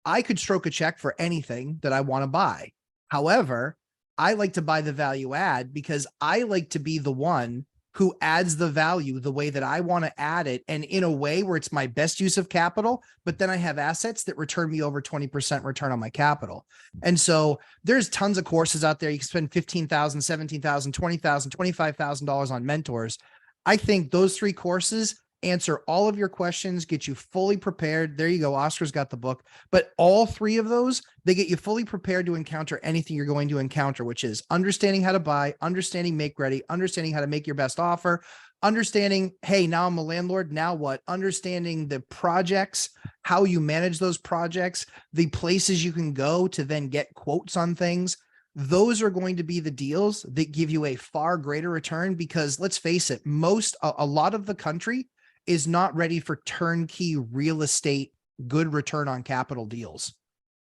I could stroke a check for anything that I want to buy. However, I like to buy the value add because I like to be the one who adds the value the way that I want to add it, and in a way where it's my best use of capital, but then I have assets that return me over 20% return on my capital. And so there's tons of courses out there. You can spend $15,000, $17,000, $20,000, $25,000 on mentors. I think those 3 courses answer all of your questions, get you fully prepared. There you go. Oscar's got the book, but all 3 of those, they get you fully prepared to encounter anything you're going to encounter, which is understanding how to buy, understanding make ready, understanding how to make your best offer, understanding, hey, now I'm a landlord. Now what? Understanding the projects, how you manage those projects, the places you can go to then get quotes on things. Those are going to be the deals that give you a far greater return, because let's face it, a lot of the country is not ready for turnkey real estate, good return on capital deals.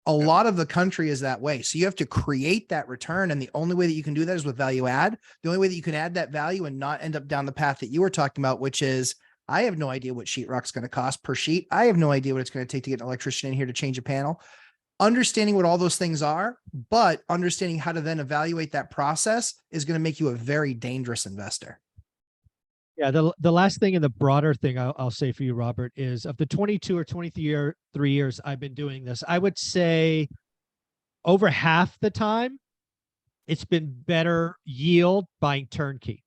A lot of the country is that way. So you have to create that return. And the only way that you can do that is with value add. The only way that you can add that value and not end up down the path that you were talking about, which is, I have no idea what sheetrock's going to cost per sheet. I have no idea what it's going to take to get an electrician in here to change a panel. Understanding what all those things are, but understanding how to then evaluate that process is going to make you a very dangerous investor. Yeah, the last thing and the broader thing I'll say for you, Robert, is of the 22 or 23 years I've been doing this, I would say over half the time it's been better yield buying turnkey.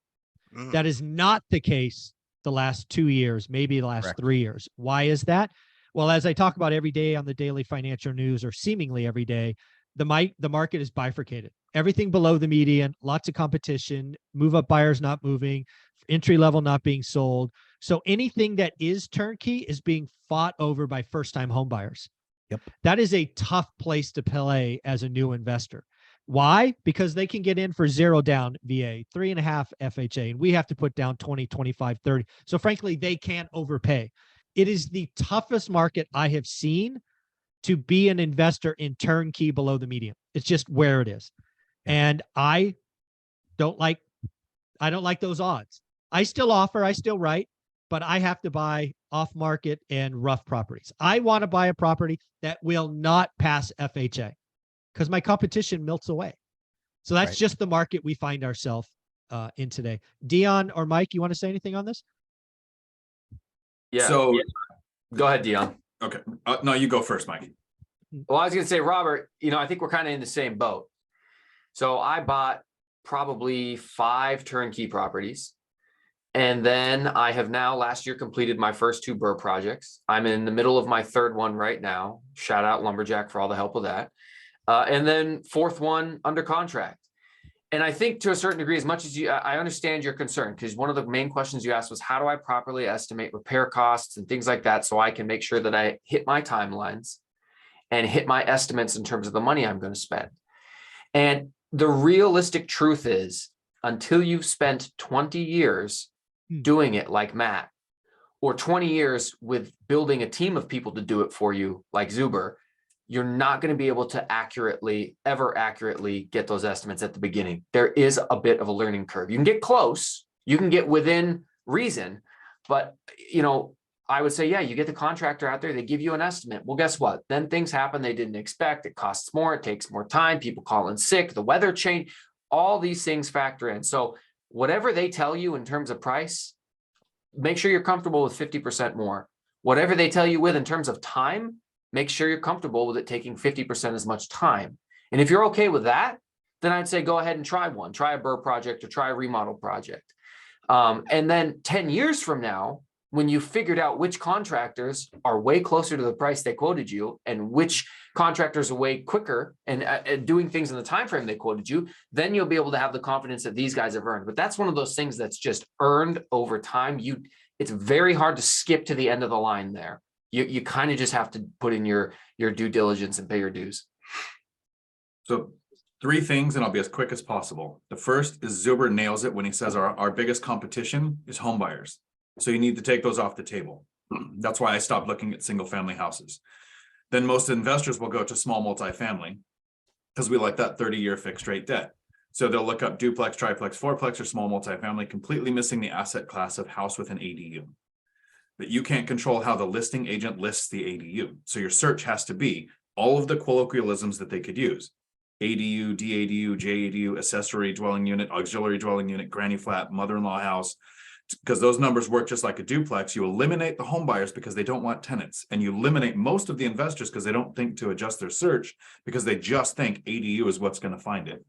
That is not the case the last 2 years, maybe the last Correct. 3 years. Why is that? Well, as I talk about every day on the daily financial news, or seemingly every day, the market is bifurcated. Everything below the median, lots of competition, move up buyers not moving, entry level not being sold. So anything that is turnkey is being fought over by first-time home buyers. Yep. That is a tough place to play as a new investor. Why? Because they can get in for 0 down VA, 3.5 FHA, and we have to put down 20, 25, 30. So frankly, they can't overpay. It is the toughest market I have seen to be an investor in turnkey below the median. It's just where it is. Yeah. And I don't like those odds. I still offer, I still write, but I have to buy off market and rough properties. I want to buy a property that will not pass FHA because my competition melts away. So that's Right. just the market we find ourselves in today. Dion or Mike, you want to say anything on this? Yeah. So, Go ahead, Dion. okay, no, you go first, Mike. Well, I was going to say, Robert, I think we're kind of in the same boat. So I bought probably 5 turnkey properties. And then I have now last year completed my first 2 burr projects. I'm in the middle of my 3rd one right now. Shout out Lumberjack for all the help with that. And then 4th one under contract. And I think to a certain degree, as much as I understand your concern, because one of the main questions you asked was, how do I properly estimate repair costs and things like that so I can make sure that I hit my timelines and hit my estimates in terms of the money I'm going to spend. And the realistic truth is, until you've spent 20 years doing it like Matt, or 20 years with building a team of people to do it for you like Zuber, you're not going to be able to ever accurately get those estimates at the beginning. There is a bit of a learning curve. You can get close, you can get within reason, but I would say, yeah, you get the contractor out there, they give you an estimate. Well, guess what? Then things happen they didn't expect. It costs more, it takes more time, people call in sick, the weather change, all these things factor in. So whatever they tell you in terms of price, make sure you're comfortable with 50% more. Whatever they tell you with in terms of time, make sure you're comfortable with it taking 50% as much time. And if you're okay with that, then I'd say go ahead and try a burr project or try a remodel project. And then 10 years from now, when you figured out which contractors are way closer to the price they quoted you and which contractors are way quicker and doing things in the time frame they quoted you, then you'll be able to have the confidence that these guys have earned. But that's one of those things that's just earned over time. It's very hard to skip to the end of the line there. You kind of just have to put in your due diligence and pay your dues. So 3 things, and I'll be as quick as possible. The first is Zuber nails it when he says our biggest competition is home buyers. So you need to take those off the table. That's why I stopped looking at single family houses. Then most investors will go to small multifamily because we like that 30-year fixed rate debt. So they'll look up duplex, triplex, fourplex, or small multifamily, completely missing the asset class of house with an ADU. But you can't control how the listing agent lists the ADU. So your search has to be all of the colloquialisms that they could use. ADU, DADU, JADU, accessory dwelling unit, auxiliary dwelling unit, granny flat, mother-in-law house, because those numbers work just like a duplex. You eliminate the home buyers because they don't want tenants, and you eliminate most of the investors because they don't think to adjust their search because they just think ADU is what's going to find it.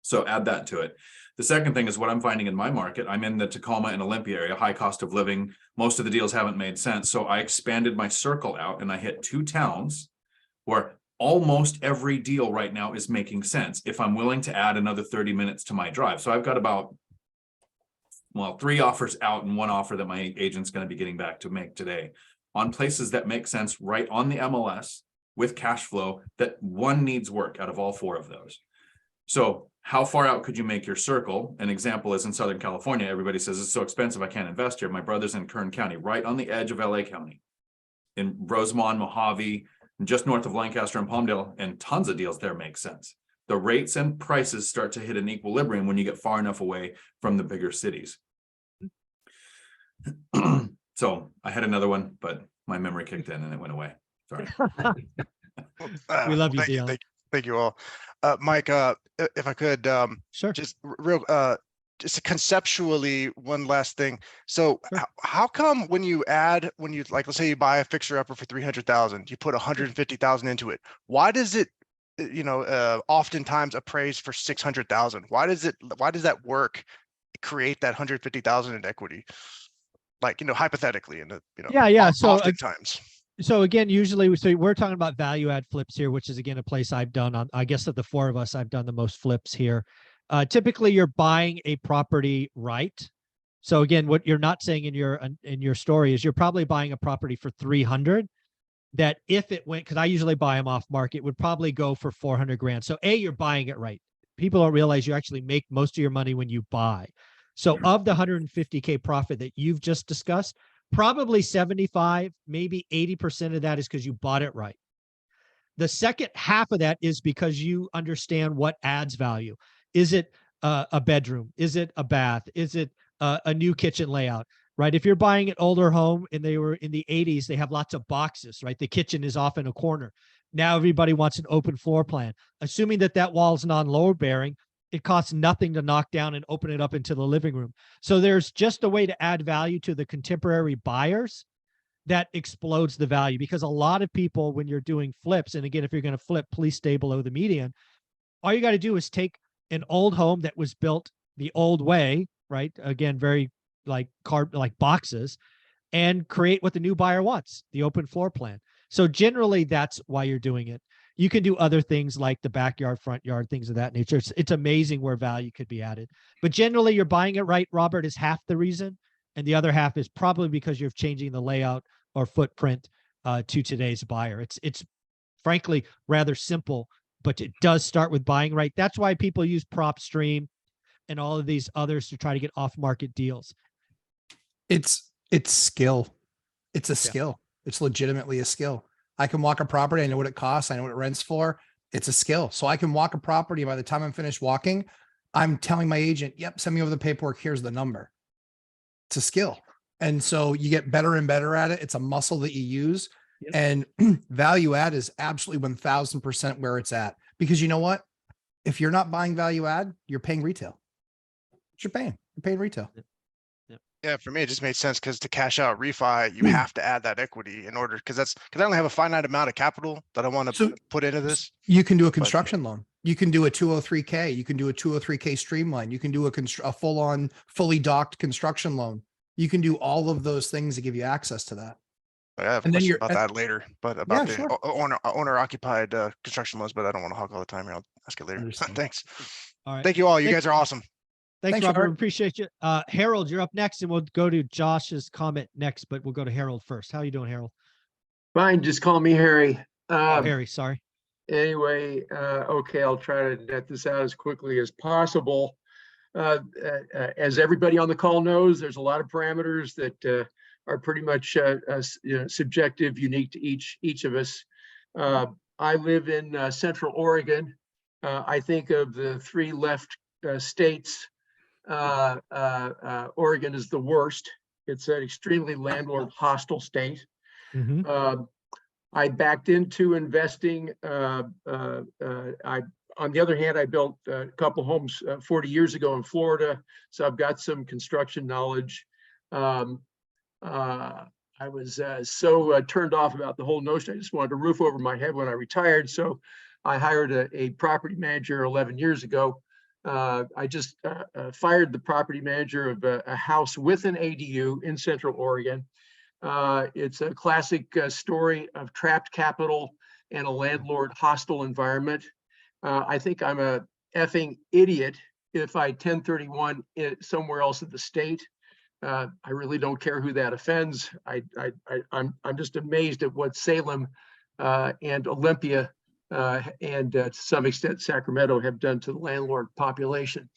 So add that to it. The second thing is what I'm finding in my market. I'm in the Tacoma and Olympia area, high cost of living. Most of the deals haven't made sense. So I expanded my circle out and I hit 2 towns where almost every deal right now is making sense if I'm willing to add another 30 minutes to my drive. So I've got about 3 offers out and 1 offer that my agent's going to be getting back to make today on places that make sense right on the MLS with cash flow, that one needs work out of all 4 of those. So how far out could you make your circle? An example is in Southern California. Everybody says it's so expensive, I can't invest here. My brother's in Kern County, right on the edge of LA County, in Rosemont, Mojave, just north of Lancaster and Palmdale, and tons of deals there make sense. The rates and prices start to hit an equilibrium when you get far enough away from the bigger cities. So I had another one, but my memory kicked in and it went away. Sorry. We love you, Thank you, Dion. thank you all. Mike, if I could, Sure. just just conceptually, one last thing. So Sure. how come when you like, let's say you buy a fixer upper for 300,000, you put 150,000 into it. Why does it, oftentimes appraise for 600,000? Why does that work create that 150,000 in equity? Like, hypothetically, Yeah. So oftentimes. So again, usually we're talking about value add flips here, which is again a place I've done on, I guess of the 4 of us, I've done the most flips here. Typically you're buying a property right. So again, what you're not saying in your story is you're probably buying a property for 300 that if it went, because I usually buy them off market, would probably go for 400 grand. So you're buying it right. People don't realize you actually make most of your money when you buy. So of the 150K profit that you've just discussed, probably 75, maybe 80% of that is because you bought it right. The second half of that is because you understand what adds value. Is it a bedroom? Is it a bath? Is it a new kitchen layout? right? If you're buying an older home and they were in the 80s, they have lots of boxes, right? The kitchen is off in a corner. Now everybody wants an open floor plan. Assuming that that wall is non-load bearing, it costs nothing to knock down and open it up into the living room. So there's just a way to add value to the contemporary buyers that explodes the value, because a lot of people, when you're doing flips, and again, if you're going to flip, please stay below the median. All you got to do is take an old home that was built the old way, right? Again, very like boxes, and create what the new buyer wants, the open floor plan. So generally that's why you're doing it. You can do other things like the backyard, front yard, things of that nature. It's amazing where value could be added. But generally you're buying it right, Robert, is half the reason. And the other half is probably because you're changing the layout or footprint to today's buyer. It's frankly rather simple, but it does start with buying right. That's why people use PropStream and all of these others to try to get off-market deals. It's skill. It's a skill. It's legitimately a skill. I can walk a property. I know what it costs. I know what it rents for. It's a skill. So I can walk a property. By the time I'm finished walking, I'm telling my agent, yep, send me over the paperwork. Here's the number. It's a skill. And so you get better and better at it. It's a muscle that you use. Yep. And value add is absolutely 1000% where it's at, because you know what? If you're not buying value add, you're paying retail. You're paying retail. Yeah, for me, it just made sense because to cash out refi, you have to add that equity in order, because I only have a finite amount of capital that I want to put into this. You can do a construction loan. You can do a 203K. You can do a 203K streamline. You can do a full-on, fully docked construction loan. You can do all of those things to give you access to that. I have And then questions about that later, but about Yeah, the sure. owner occupied construction loans, but I don't want to hog all the time here. I'll ask it later. Understand. Thanks. All right. Thank you all. You guys are awesome. Thanks, Thanks, Robert. Robert. Appreciate you. Harold, you're up next, and we'll go to Josh's comment next, but we'll go to Harold first. How are you doing, Harold? Fine, just call me Harry. Harry, sorry. Anyway, okay, I'll try to net this out as quickly as possible. As everybody on the call knows, there's a lot of parameters that are pretty much subjective, unique to each of us. I live in Central Oregon. I think of the three left states, Oregon is the worst. It's an extremely landlord hostile state. I backed into investing. On the other hand, I built a couple homes 40 years ago in Florida, so I've got some construction knowledge. I was so turned off about the whole notion. I just wanted a roof over my head when I retired, so I hired a property manager 11 years ago. I just fired the property manager of a house with an ADU in Central Oregon. It's a classic story of trapped capital and a landlord hostile environment. I think I'm a effing idiot if I 1031 it somewhere else in the state. I really don't care who that offends. I'm just amazed at what Salem and Olympia and to some extent Sacramento have done to the landlord population.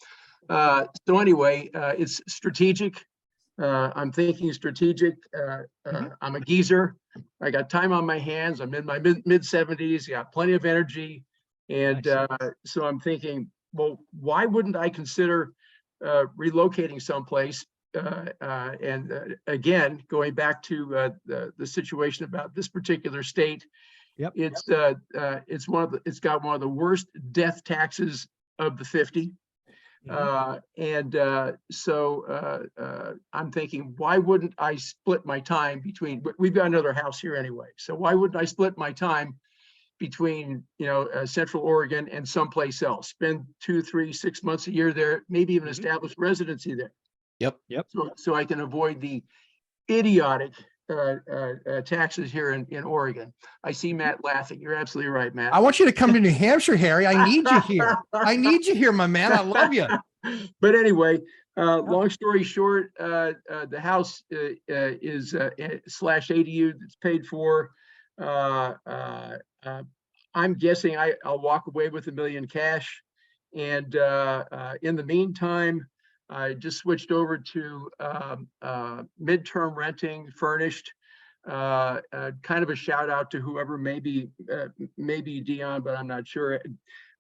So anyway, it's strategic. I'm thinking strategic. I'm a geezer. I got time on my hands. I'm in my mid 70s, got plenty of energy. And so I'm thinking, well, why wouldn't I consider relocating someplace? And again, going back to the situation about this particular state, it's got one of the worst death taxes of the 50. So I'm thinking, why wouldn't I split my time between, we've got another house here anyway, so why wouldn't I split my time between, Central Oregon and someplace else, spend 2, 3, 6 months a year there, maybe even establish residency there. Yep. So I can avoid the idiotic taxes here in Oregon. I see Matt laughing. You're absolutely right, Matt. I want you to come to New Hampshire, Harry. I need you here. I need you here, my man. I love you. But anyway, long story short, the house is slash ADU that's paid for. I'm guessing I'll walk away with $1 million cash. And in the meantime, I just switched over to midterm renting, furnished. Kind of a shout out to whoever, maybe Dion, but I'm not sure.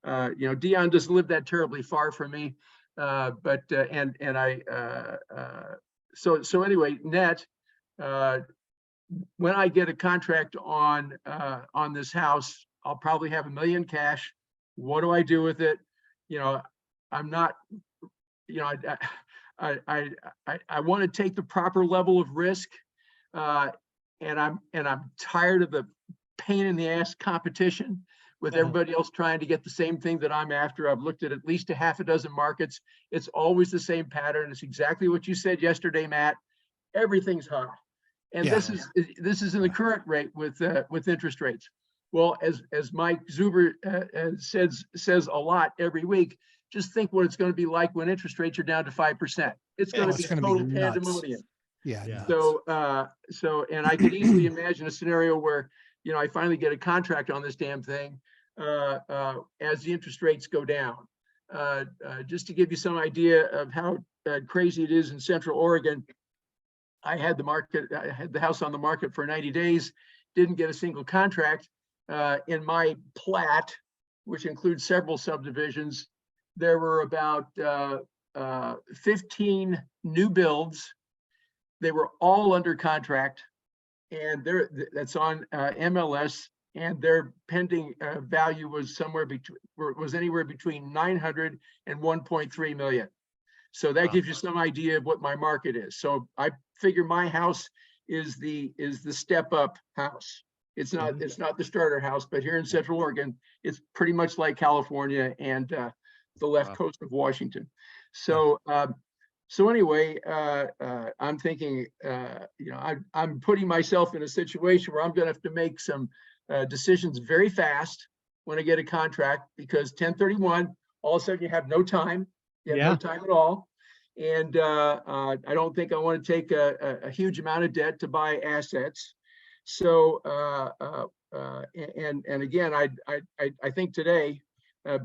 Dion doesn't live that terribly far from me, but I so anyway, net, when I get a contract on this house, I'll probably have $1 million cash. What do I do with it? You know, I'm not, you know, I want to take the proper level of risk, and I'm tired of the pain in the ass competition with everybody else trying to get the same thing that I'm after. I've looked at least a half a dozen markets. It's always the same pattern. It's exactly what you said yesterday, Matt. Everything's high, and Yeah. this is in the current rate with interest rates. Well, as Mike Zuber says a lot every week, just think what it's going to be like when interest rates are down to 5%. It's going to be total pandemonium. Yeah. Yeah. So, and I could easily imagine a scenario where, you know, I finally get a contract on this damn thing as the interest rates go down. Just to give you some idea of how crazy it is in Central Oregon, I had the house on the market for 90 days, didn't get a single contract. In my plat, which includes several subdivisions, there were about 15 new builds. They were all under contract, and that's on MLS, and their pending value was anywhere between 900 and 1.3 million. So that gives you some idea of what my market is. So I figure my house is the step up house. It's not the starter house, but here in Central Oregon, it's pretty much like California and the left coast of Washington. So so anyway, I'm thinking, you know, I'm putting myself in a situation where I'm going to have to make some decisions very fast when I get a contract, because 1031, all of a sudden you have no time. You have no time at all. And I don't think I want to take a huge amount of debt to buy assets. So, and again, I think today,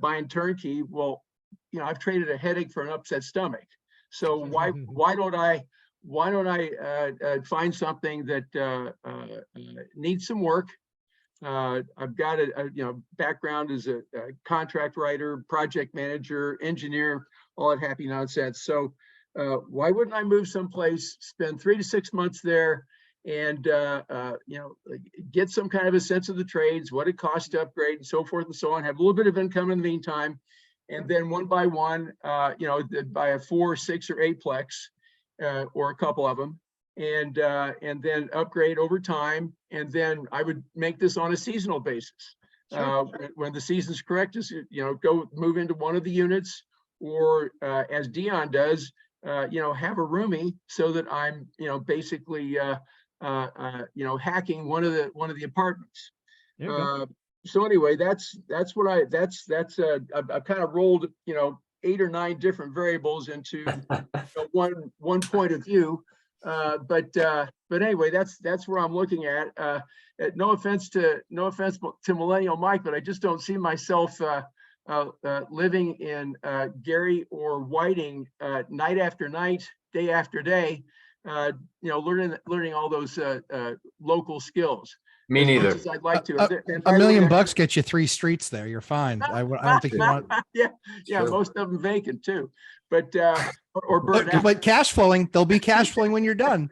buying turnkey, well, you know, I've traded a headache for an upset stomach. So why don't I find something that needs some work? I've got a background as a contract writer, project manager, engineer, all that happy nonsense. So why wouldn't I move someplace, spend 3 to 6 months there, and get some kind of a sense of the trades, what it costs to upgrade, and so forth and so on. Have a little bit of income in the meantime, and then one by one, buy a 4, 6, or 8-plex, or a couple of them, and then upgrade over time. And then I would make this on a seasonal basis. When the season's correct, is go move into one of the units, or as Dion does, have a roomie, so that I'm basically hacking one of the apartments. So anyway, that's what I've kind of rolled 8 or 9 different variables into one point of view. But anyway, that's where I'm looking at. No offense to Millennial Mike, but I just don't see myself living in Gary or Whiting night after night, day after day, learning all those local skills. Me neither. As I'd like to. $1 million bucks gets you 3 streets there. You're fine. I don't think you want. Yeah, sure. Most of them vacant too, but or burned out. But cash flowing, they'll be cash flowing when you're done.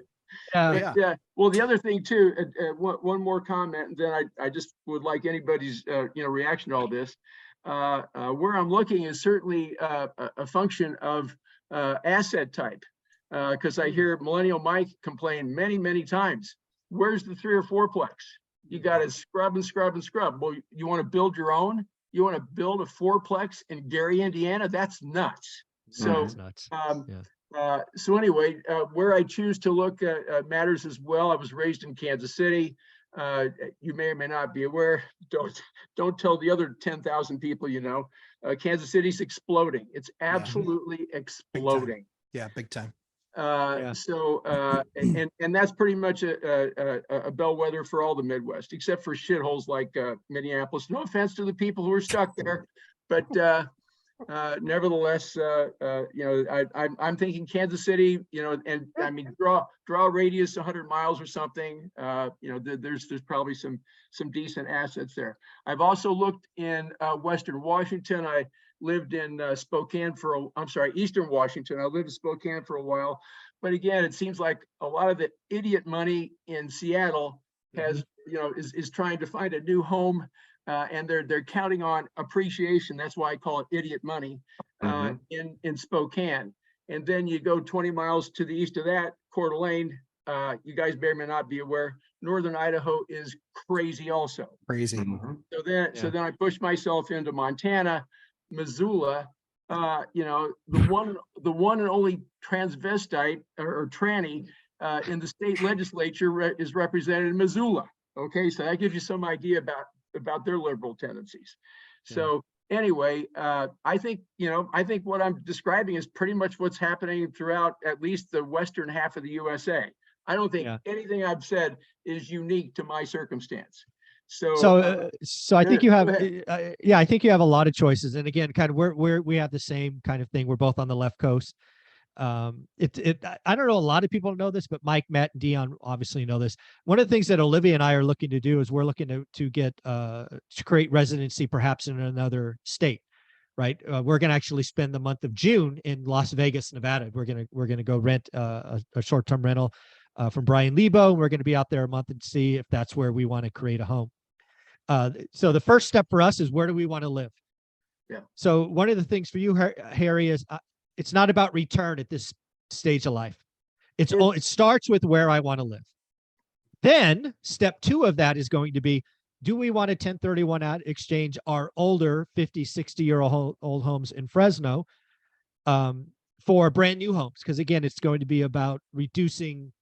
Well, the other thing too, one more comment, and then I just would like anybody's reaction to all this. Where I'm looking is certainly a function of asset type, because I hear Millennial Mike complain many times. Where's the 3 or 4-plex? You got to scrub and scrub and scrub. Well, you want to build your own? You want to build a 4-plex in Gary, Indiana? That's nuts. So, so anyway, where I choose to look matters as well. I was raised in Kansas City. You may or may not be aware. Don't tell the other 10,000 people Kansas City's exploding. It's absolutely exploding. Big time. So and that's pretty much a bellwether for all the Midwest, except for shitholes like Minneapolis. No offense to the people who are stuck there, but nevertheless, I'm thinking Kansas City, and I mean draw a radius 100 miles or something. There's probably some decent assets there. I've also looked in Western Washington. lived in Spokane Eastern Washington. I lived in Spokane for a while. But again, it seems like a lot of the idiot money in Seattle has, is trying to find a new home, and they're counting on appreciation. That's why I call it idiot money in Spokane. And then you go 20 miles to the east of that, Coeur d'Alene. You guys may or may not be aware, Northern Idaho is crazy also. Crazy. So then I pushed myself into Montana, Missoula. The one and only transvestite or tranny in the state legislature is represented in Missoula. Okay, so that gives you some idea about their liberal tendencies. So anyway, I think what I'm describing is pretty much what's happening throughout at least the western half of the USA. I don't think anything I've said is unique to my circumstance. So I think you have, I think you have a lot of choices. And again, kind of we have the same kind of thing. We're both on the left coast. I don't know, a lot of people know this, but Mike, Matt, and Dion obviously know this. One of the things that Olivia and I are looking to do is we're looking to get to create residency perhaps in another state, right? We're going to actually spend the month of June in Las Vegas, Nevada. We're going to go rent a short-term rental from Brian Lebo, and we're going to be out there a month and see if that's where we want to create a home. So the first step for us is, where do we want to live? Yeah. So one of the things for you, Harry, is it's not about return at this stage of life. It starts with where I want to live. Then step 2 of that is going to be, do we want to 1031 out exchange our older 50, 60-year-old homes in Fresno for brand new homes? Because again, it's going to be about reducing,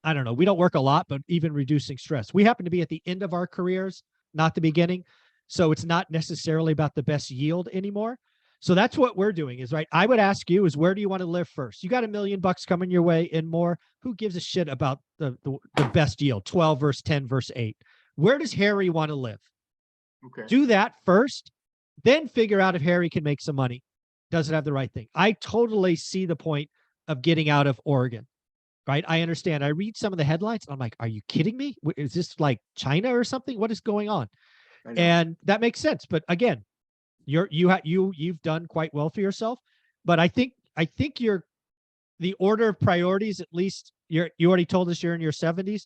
I don't know, we don't work a lot, but even reducing stress. We happen to be at the end of our careers, not the beginning. So it's not necessarily about the best yield anymore. So that's what we're doing is, right, I would ask you is, where do you want to live first? You got $1 million coming your way and more. Who gives a shit about the best yield, 12 versus 10 versus 8? Where does Harry want to live? Okay. Do that first, then figure out if Harry can make some money. Does it have the right thing? I totally see the point of getting out of Oregon. Right. I understand. I read some of the headlines. I'm like, are you kidding me? Is this like China or something? What is going on? And that makes sense. But again, you've done quite well for yourself. But I think the order of priorities, at least you already told us you're in your 70s,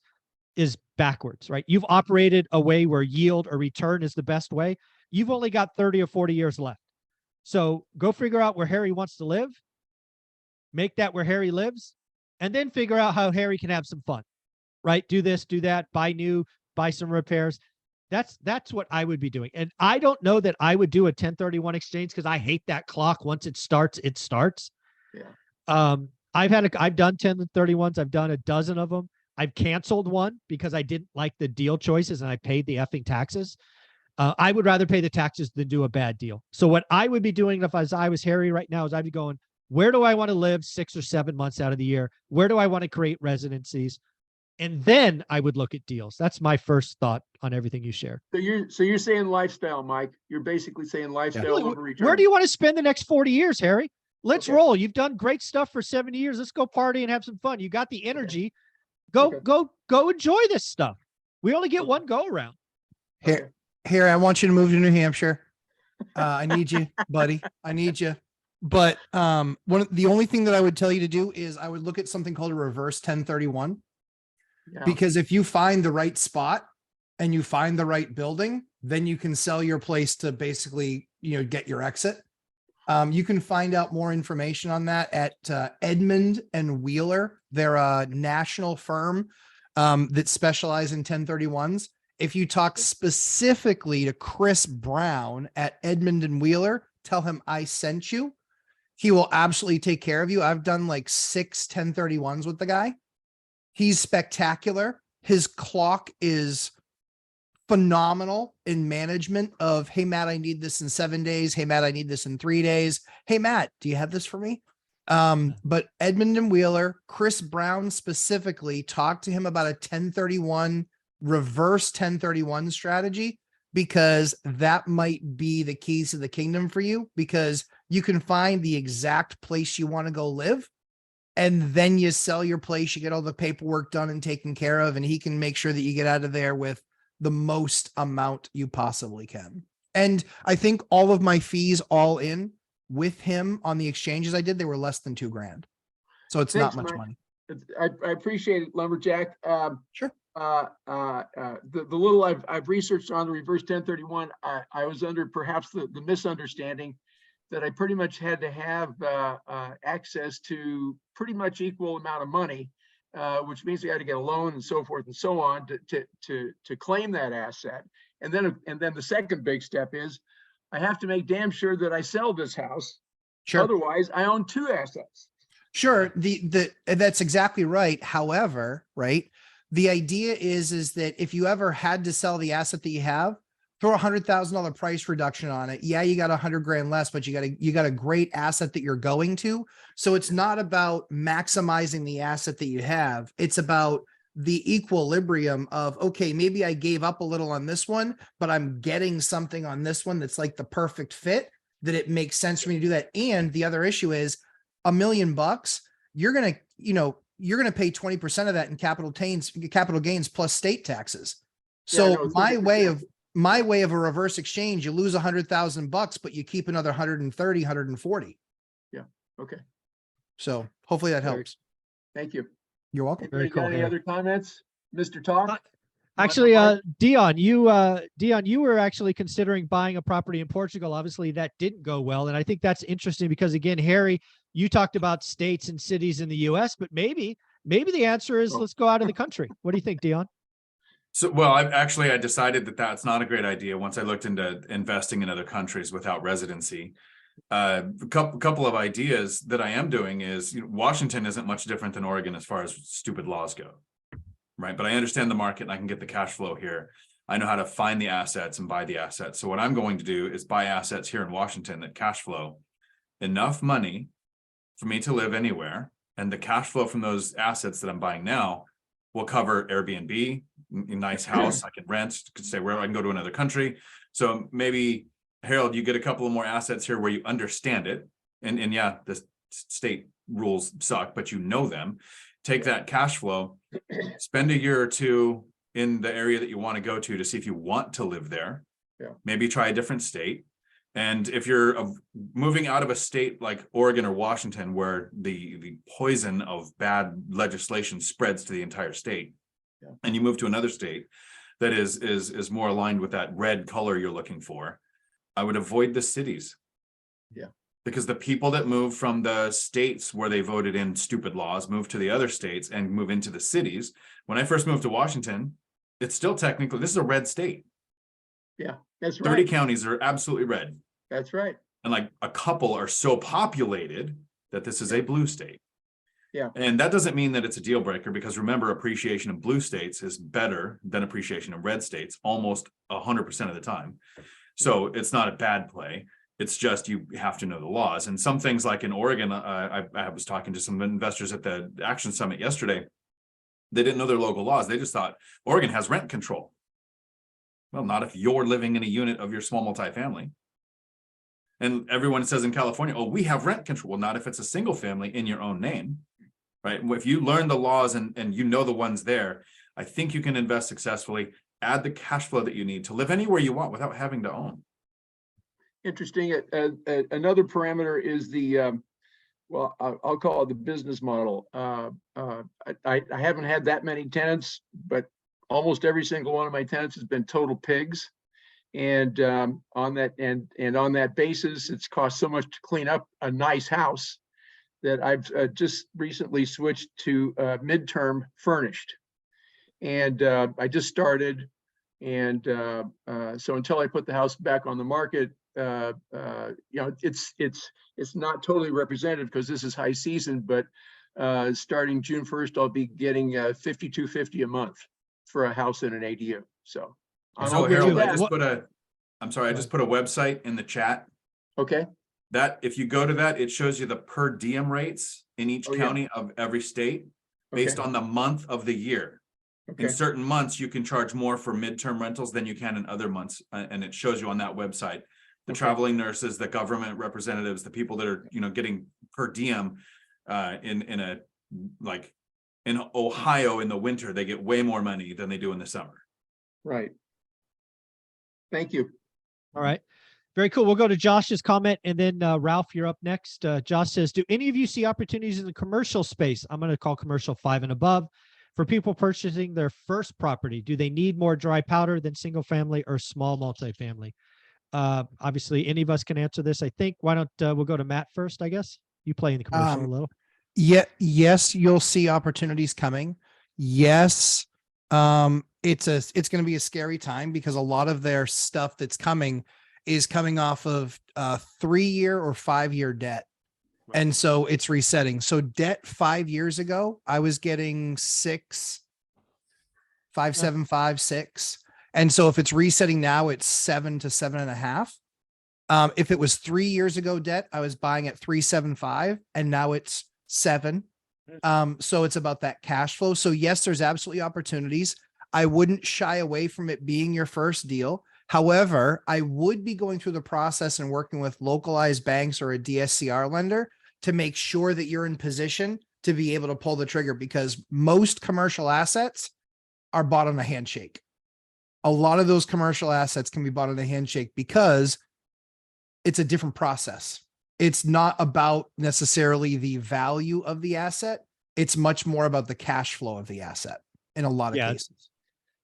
is backwards, right? You've operated a way where yield or return is the best way. You've only got 30 or 40 years left. So go figure out where Harry wants to live. Make that where Harry lives. And then figure out how Harry can have some fun, right? Do this, do that, buy some repairs. That's what I would be doing. And I don't know that I would do a 1031 exchange because I hate that clock. Once it starts, it starts. Yeah. I've done 1031s. I've done a dozen of them. I've canceled one because I didn't like the deal choices and I paid the effing taxes. I would rather pay the taxes than do a bad deal. So what I would be doing if I was Harry right now is I'd be going, where do I want to live 6 or 7 months out of the year? Where do I want to create residencies? And then I would look at deals. That's my first thought on everything you share. So you're saying lifestyle, Mike. You're basically saying lifestyle over return. Where do you want to spend the next 40 years, Harry? Let's roll. You've done great stuff for 70 years. Let's go party and have some fun. You got the energy. Go enjoy this stuff. We only get one go around. Here, I want you to move to New Hampshire. I need you, buddy. I need you. But the only thing that I would tell you to do is I would look at something called a reverse 1031. Yeah. Because if you find the right spot and you find the right building, then you can sell your place to basically, get your exit. You can find out more information on that at Edmund and Wheeler. They're a national firm that specialize in 1031s. If you talk specifically to Chris Brown at Edmund and Wheeler, tell him I sent you. He will absolutely take care of you. I've done like 6 1031s with the guy. He's spectacular. His clock is phenomenal in management of, hey, Matt, I need this in 7 days. Hey, Matt, I need this in 3 days. Hey, Matt, do you have this for me? But Edmund and Wheeler, Chris Brown specifically, talked to him about a 1031, reverse 1031 strategy, because that might be the keys to the kingdom for you, because you can find the exact place you want to go live. And then you sell your place, you get all the paperwork done and taken care of, and he can make sure that you get out of there with the most amount you possibly can. And I think all of my fees all in with him on the exchanges I did, they were less than $2,000. So it's Thanks, not much Mike. money. I appreciate it, Lumberjack. Sure. The little I've researched on the reverse 1031, I was under perhaps the misunderstanding that I pretty much had to have access to pretty much equal amount of money, which means I had to get a loan and so forth and so on to claim that asset. And then the second big step is I have to make damn sure that I sell this house. Sure. Otherwise, I own two assets. Sure. That's exactly right. However, right. The idea is that if you ever had to sell the asset that you have, throw $100,000 price reduction on it. Yeah, you got $100,000 less, but you got a great asset that you're going to. So it's not about maximizing the asset that you have. It's about the equilibrium of, okay, maybe I gave up a little on this one, but I'm getting something on this one that's like the perfect fit, that it makes sense for me to do that. And the other issue is $1 million, you're going to pay 20% of that in capital gains plus state taxes. So Yeah, no, my way of a reverse exchange, you lose $100,000, but you keep another 130, 140. Yeah. Okay. So hopefully that Very- helps. Thank you. You're welcome. Very Anybody got cool, any Harry. other comments? Mr. Talk? Actually, Mike? Dion, you were actually considering buying a property in Portugal. Obviously, that didn't go well, and I think that's interesting because, again, Harry, you talked about states and cities in the U.S., but maybe the answer is let's go out of the country. What do you think, Dion? So, well, I decided that that's not a great idea once I looked into investing in other countries without residency. A couple of ideas that I am doing is, Washington isn't much different than Oregon as far as stupid laws go, right? But I understand the market and I can get the cash flow here. I know how to find the assets and buy the assets. So what I'm going to do is buy assets here in Washington that cash flow enough money for me to live anywhere. And the cash flow from those assets that I'm buying now will cover Airbnb, a nice house I can rent, could say where I can go to another country. So maybe, Harold, you get a couple of more assets here where you understand it. And yeah, the state rules suck, but you know them. Take that cash flow, spend a year or two in the area that you want to go to see if you want to live there. Yeah. Maybe try a different state. And if you're moving out of a state like Oregon or Washington, where the poison of bad legislation spreads to the entire state, and you move to another state that is more aligned with that red color you're looking for, I would avoid the cities. Yeah. Because the people that move from the states where they voted in stupid laws move to the other states and move into the cities. When I first moved to Washington, it's still technically, this is a red state. Yeah, that's 30 right. counties are absolutely red. That's right. And like a couple are so populated that this is a blue state. Yeah. And that doesn't mean that it's a deal breaker, because remember, appreciation in blue states is better than appreciation in red states almost 100% of the time. So it's not a bad play. It's just you have to know the laws. And some things like in Oregon, I was talking to some investors at the Action Summit yesterday. They didn't know their local laws. They just thought Oregon has rent control. Well, not if you're living in a unit of your small multifamily. And everyone says in California, oh, we have rent control. Well, not if it's a single family in your own name, right? If you learn the laws and you know the ones there, I think you can invest successfully, add the cash flow that you need to live anywhere you want without having to own. Interesting. Another parameter is the, well, I'll call it the business model. I haven't had that many tenants, but almost every single one of my tenants has been total pigs. And on that basis, it's cost so much to clean up a nice house that I've just recently switched to midterm furnished. And I just started. And so until I put the house back on the market, it's not totally representative because this is high season, but starting June 1st, I'll be getting $5,250 a month for a house in an ADU. So So Harold, I just put a website in the chat. Okay. That if you go to that, it shows you the per diem rates in each county of every state based on the month of the year. In certain months, you can charge more for midterm rentals than you can in other months. And it shows you on that website, the traveling nurses, the government representatives, the people that are, getting per diem in Ohio in the winter, they get way more money than they do in the summer. Right. Thank you. All right. Very cool. We'll go to Josh's comment and then Ralph, you're up next. Josh says, do any of you see opportunities in the commercial space? I'm going to call commercial 5 and above for people purchasing their first property. Do they need more dry powder than single family or small multifamily? Obviously, any of us can answer this. I think. Why don't we'll go to Matt first? I guess you play in the commercial a little. Yeah, yes, you'll see opportunities coming. Yes, it's going to be a scary time because a lot of their stuff that's coming is coming off of 3-year or 5-year debt. And so it's resetting. So debt 5 years ago, I was getting 5.75, 6. And so if it's resetting now, it's 7 to 7.5. If it was 3 years ago debt, I was buying at 3.75 and now it's 7. So it's about that cash flow. So yes, there's absolutely opportunities. I wouldn't shy away from it being your first deal. However, I would be going through the process and working with localized banks or a DSCR lender to make sure that you're in position to be able to pull the trigger, because most commercial assets are bought on a handshake. A lot of those commercial assets can be bought on a handshake because it's a different process. It's not about necessarily the value of the asset. It's much more about the cash flow of the asset in a lot of cases.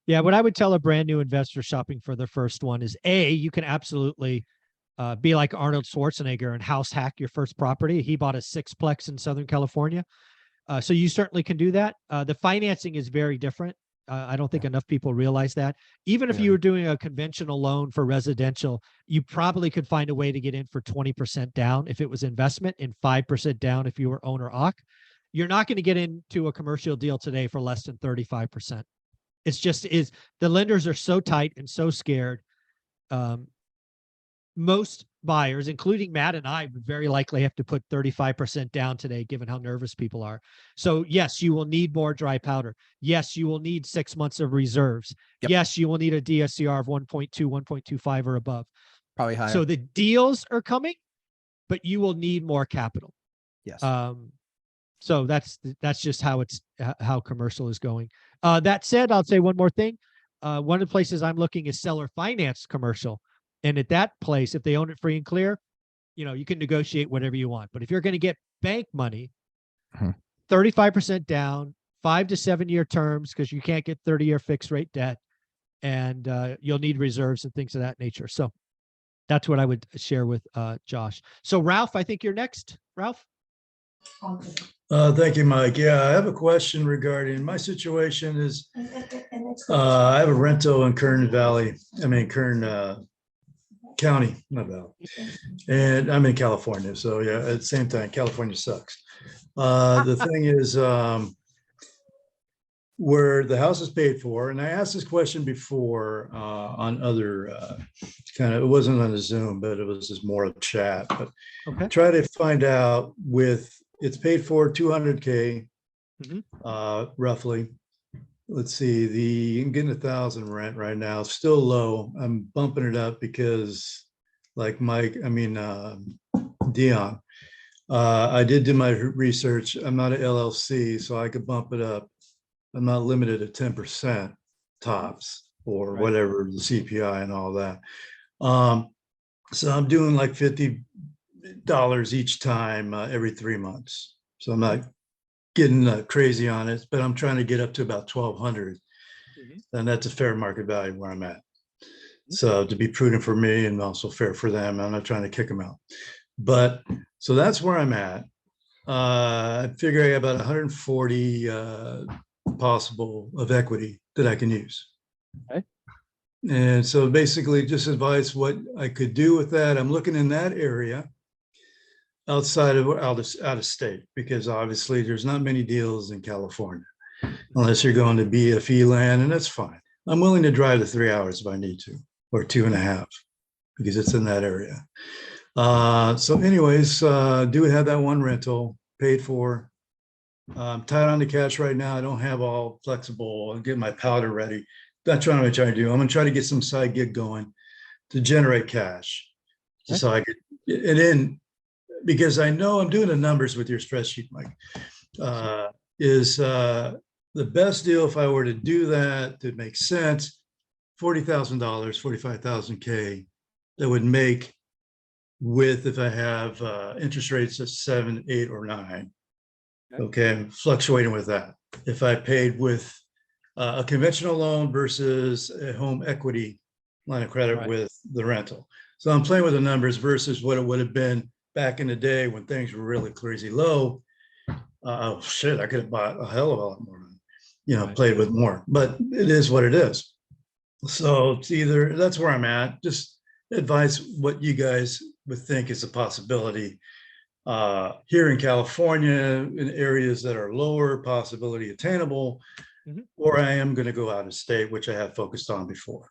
Yeah, what I would tell a brand new investor shopping for their first one is you can absolutely be like Arnold Schwarzenegger and house hack your first property. He bought a 6-plex in Southern California. So you certainly can do that. The financing is very different. I don't think enough people realize that. Even if you were doing a conventional loan for residential, you probably could find a way to get in for 20% down if it was investment and 5% down if you were owner occ. You're not going to get into a commercial deal today for less than 35%. It's just the lenders are so tight and so scared. Most buyers, including Matt and I, would very likely have to put 35% down today, given how nervous people are. So yes, you will need more dry powder. Yes, you will need 6 months of reserves. Yep. Yes, you will need a DSCR of 1.2, 1.25 or above. Probably higher. So the deals are coming, but you will need more capital. Yes. So that's just how commercial is going. That said, I'll say one more thing. One of the places I'm looking is seller finance commercial. And at that place, if they own it free and clear, you can negotiate whatever you want. But if you're going to get bank money, 35% down, 5 to 7 year terms, because you can't get 30-year fixed rate debt, and you'll need reserves and things of that nature. So that's what I would share with Josh. So Ralph, I think you're next. Ralph? Thank you, Mike. Yeah, I have a question regarding my situation is I have a rental in Kern County, not Valley, and I'm in California. So yeah, at the same time, California sucks. The thing is, where the house is paid for, and I asked this question before on other it wasn't on a Zoom, but it was just more of chat. But try to find out it's paid for 200K, roughly. Let's see, I'm getting 1,000 rent right now, still low. I'm bumping it up because like Dion, I did do my research. I'm not an LLC, so I could bump it up. I'm not limited to 10% tops or whatever, the CPI and all that. So I'm doing like $50 each time every 3 months. So I'm not getting crazy on it, but I'm trying to get up to about 1,200. And that's a fair market value where I'm at. So to be prudent for me and also fair for them, I'm not trying to kick them out. But so that's where I'm at. I figure I got about 140 possible of equity that I can use. And so basically just advise what I could do with that. I'm looking in that area outside of out of state, because obviously there's not many deals in California unless you're going to BFE land, and that's fine. I'm willing to drive the 3 hours if I need to, or 2.5, because it's in that area. So anyways, do have that one rental paid for. I'm tight on the cash right now. I don't have all flexible. I'll get my powder ready. That's what I'm trying to do. I'm gonna try to get some side gig going to generate cash. So I could, and then, because I know I'm doing the numbers with your spreadsheet, Mike, is the best deal if I were to do that to make sense, $40,000, 45,000 K that would make with if I have interest rates at 7, 8, or 9. Okay, I'm fluctuating with that. If I paid with a conventional loan versus a home equity line of credit Right. with the rental. So I'm playing with the numbers versus what it would have been back in the day when things were really crazy low. Oh shit, I could have bought a hell of a lot more, Right. played with more, but it is what it is. So it's either, that's where I'm at. Just advise what you guys would think is a possibility. Here in California, in areas that are lower possibility attainable, or I am going to go out of state, which I have focused on before.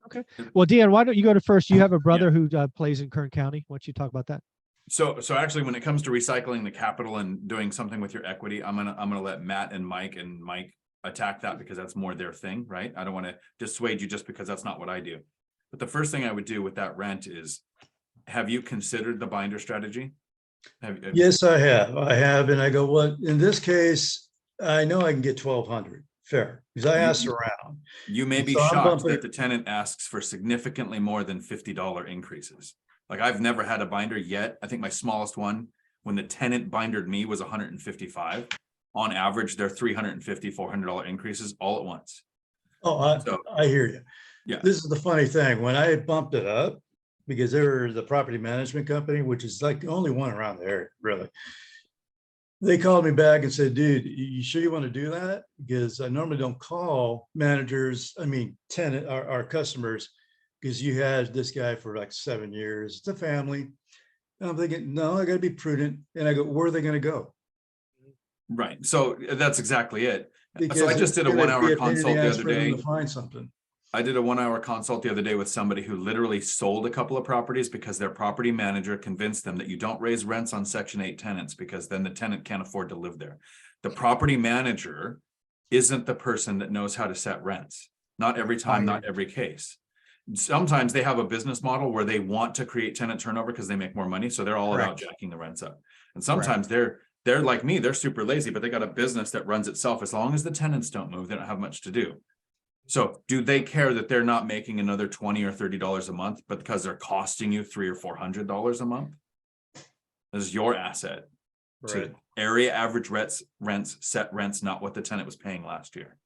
Okay. Well, Deanne, why don't you go to first? You have a brother who plays in Kern County. Why don't you talk about that? So actually, when it comes to recycling the capital and doing something with your equity, I'm gonna let Matt and Mike attack that because that's more their thing, right? I don't want to dissuade you just because that's not what I do. But the first thing I would do with that rent is, have you considered the binder strategy? Yes, I have. And I go, what, in this case, I know I can get 1,200, fair, because I asked around. You may And be so I'm shocked bumping- that the tenant asks for significantly more than $50 increases. Like I've never had a binder yet. I think my smallest one, when the tenant bindered me, was 155. On average, they're $350, $400 increases all at once. Oh, I hear you. Yeah. This is the funny thing. When I bumped it up, because they were the property management company, which is like the only one around the area, really. They called me back and said, dude, you sure you want to do that? Because I normally don't call managers, our customers, because you had this guy for like 7 years. It's a family. And I'm thinking, no, I got to be prudent. And I go, where are they going to go? Right. So that's exactly it. Because So I just did a it's gonna be 1 hour a pain in consult the ass other for them day. to find something. I did a 1 hour consult the other day with somebody who literally sold a couple of properties because their property manager convinced them that you don't raise rents on Section 8 tenants because then the tenant can't afford to live there. The property manager isn't the person that knows how to set rents. Not every time, not every case. Sometimes they have a business model where they want to create tenant turnover because they make more money. So they're all about jacking the rents up. And sometimes they're like me, they're super lazy, but they got a business that runs itself. As long as the tenants don't move, they don't have much to do. So do they care that they're not making another $20 or $30 a month, but because they're costing you $300 or $400 a month? This is your asset. Right. To area average rents, set rents, not what the tenant was paying last year.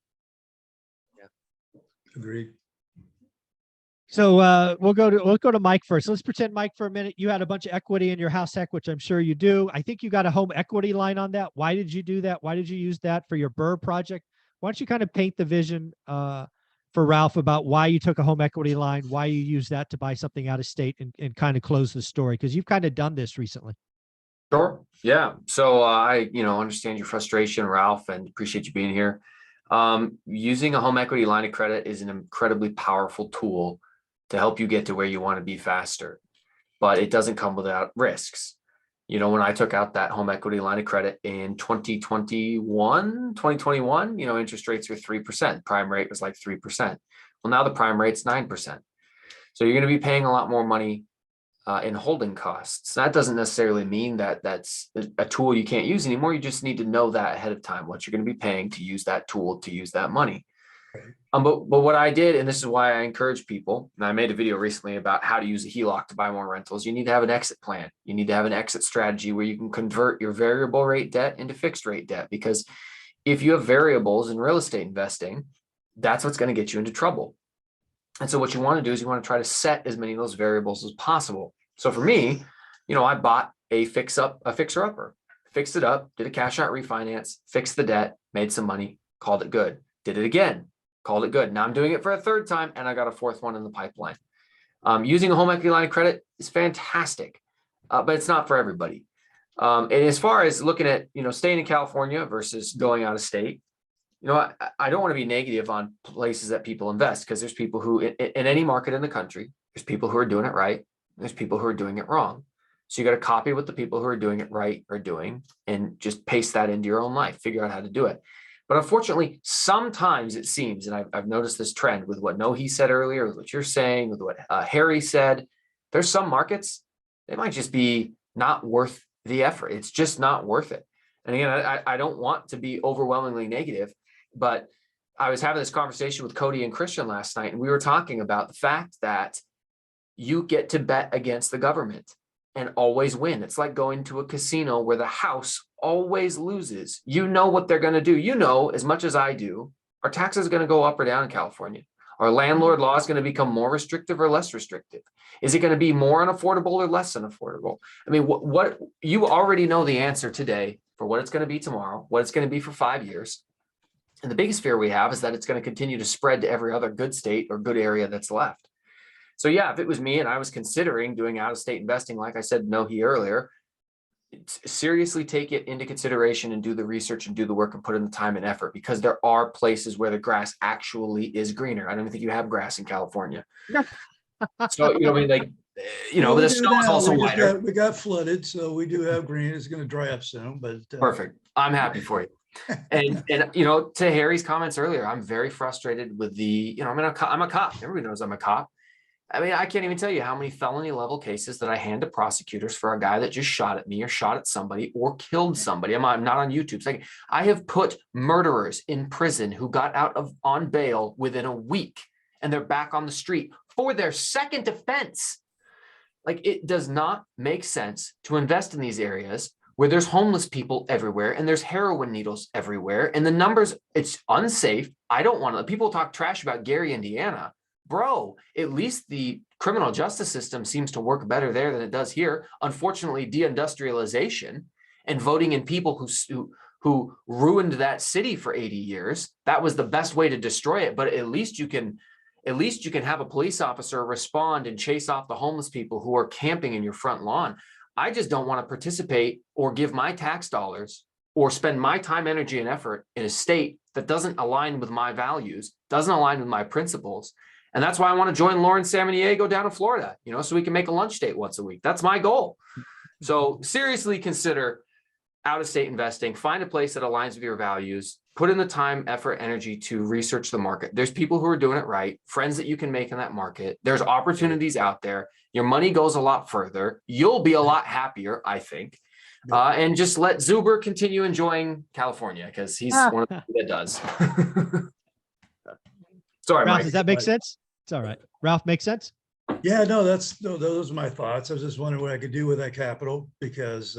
Agreed. So we'll go to Mike first. Let's pretend, Mike, for a minute, you had a bunch of equity in your house tech, which I'm sure you do. I think you got a home equity line on that. Why did you do that? Why did you use that for your Burr project? Why don't you kind of paint the vision for Ralph about why you took a home equity line, why you use that to buy something out of state, and kind of close the story, because you've kind of done this recently. Sure. Yeah. So I, understand your frustration, Ralph, and appreciate you being here. Using a home equity line of credit is an incredibly powerful tool to help you get to where you want to be faster, but it doesn't come without risks. When I took out that home equity line of credit in 2021, interest rates were 3%. Prime rate was like 3%. Well, now the prime rate's 9%. So you're going to be paying a lot more money in holding costs. That doesn't necessarily mean that that's a tool you can't use anymore. You just need to know that ahead of time, what you're going to be paying to use that tool, to use that money. But what I did, and this is why I encourage people, and I made a video recently about how to use a HELOC to buy more rentals. You need to have an exit plan. You need to have an exit strategy where you can convert your variable rate debt into fixed rate debt. Because if you have variables in real estate investing, that's what's going to get you into trouble. And so what you want to do is you want to try to set as many of those variables as possible. So for me, I bought a fixer upper, fixed it up, did a cash out refinance, fixed the debt, made some money, called it good, did it again, called it good. Now I'm doing it for a third time and I got a fourth one in the pipeline. Using a home equity line of credit is fantastic, but it's not for everybody. And as far as looking at, staying in California versus going out of state, I don't want to be negative on places that people invest, because there's people who in any market in the country, there's people who are doing it right. There's people who are doing it wrong. So you got to copy what the people who are doing it right are doing and just paste that into your own life, figure out how to do it. But unfortunately, sometimes it seems, and I've noticed this trend with what Nohe said earlier, with what you're saying, with what Harry said, there's some markets, they might just be not worth the effort. It's just not worth it. And again, I don't want to be overwhelmingly negative, but I was having this conversation with Cody and Christian last night, and we were talking about the fact that you get to bet against the government and always win. It's like going to a casino where the house always loses. You know what they're going to do. You know, as much as I do, our taxes are going to go up or down in California. Our landlord law is going to become more restrictive or less restrictive. Is it going to be more unaffordable or less unaffordable? I mean, what you already know the answer today for what it's going to be tomorrow, what it's going to be for 5 years. And the biggest fear we have is that it's going to continue to spread to every other good state or good area that's left. So yeah, if it was me and I was considering doing out-of-state investing, like I said, no he earlier, seriously take it into consideration and do the research and do the work and put in the time and effort, because there are places where the grass actually is greener. I don't think you have grass in California. So, I mean, like, Well, but we the do snow is now. also We just wider. we got flooded, so we do have green. It's gonna dry up soon, but. Perfect. I'm happy for you. And to Harry's comments earlier, I'm very frustrated with I'm a cop. Everybody knows I'm a cop. I mean, I can't even tell you how many felony level cases that I hand to prosecutors for a guy that just shot at me or shot at somebody or killed somebody. I'm not on YouTube. It's like, I have put murderers in prison who got out on bail within a week and they're back on the street for their second offense. Like, it does not make sense to invest in these areas where there's homeless people everywhere and there's heroin needles everywhere. And the numbers, it's unsafe. I don't want to, people talk trash about Gary, Indiana. Bro, at least the criminal justice system seems to work better there than it does here. Unfortunately, deindustrialization and voting in people who ruined that city for 80 years, that was the best way to destroy it. But at least you can have a police officer respond and chase off the homeless people who are camping in your front lawn. I just don't want to participate or give my tax dollars or spend my time, energy, and effort in a state that doesn't align with my values, doesn't align with my principles. And that's why I want to join Lauren Samaniego down in Florida, so we can make a lunch date once a week. That's my goal. So seriously consider out-of-state investing. Find a place that aligns with your values. Put in the time, effort, energy to research the market. There's people who are doing it right, friends that you can make in that market. There's opportunities out there. Your money goes a lot further. You'll be a lot happier, I think. And just let Zuber continue enjoying California, because he's one of the people that does. Sorry, Ralph, Mike. does that make sense? It's all right. Ralph, makes sense? Yeah, no, those are my thoughts. I was just wondering what I could do with that capital, because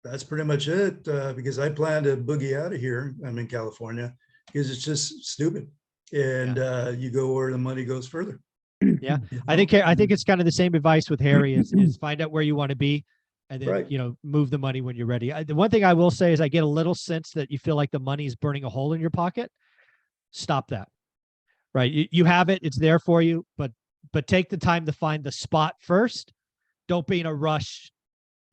that's pretty much it. Because I plan to boogie out of here. I'm in California because it's just stupid. And you go where the money goes further. Yeah, I think it's kind of the same advice with Harry is find out where you want to be, and then Right. move the money when you're ready. The one thing I will say is I get a little sense that you feel like the money is burning a hole in your pocket. Stop that. Right, you have it; it's there for you, but take the time to find the spot first. Don't be in a rush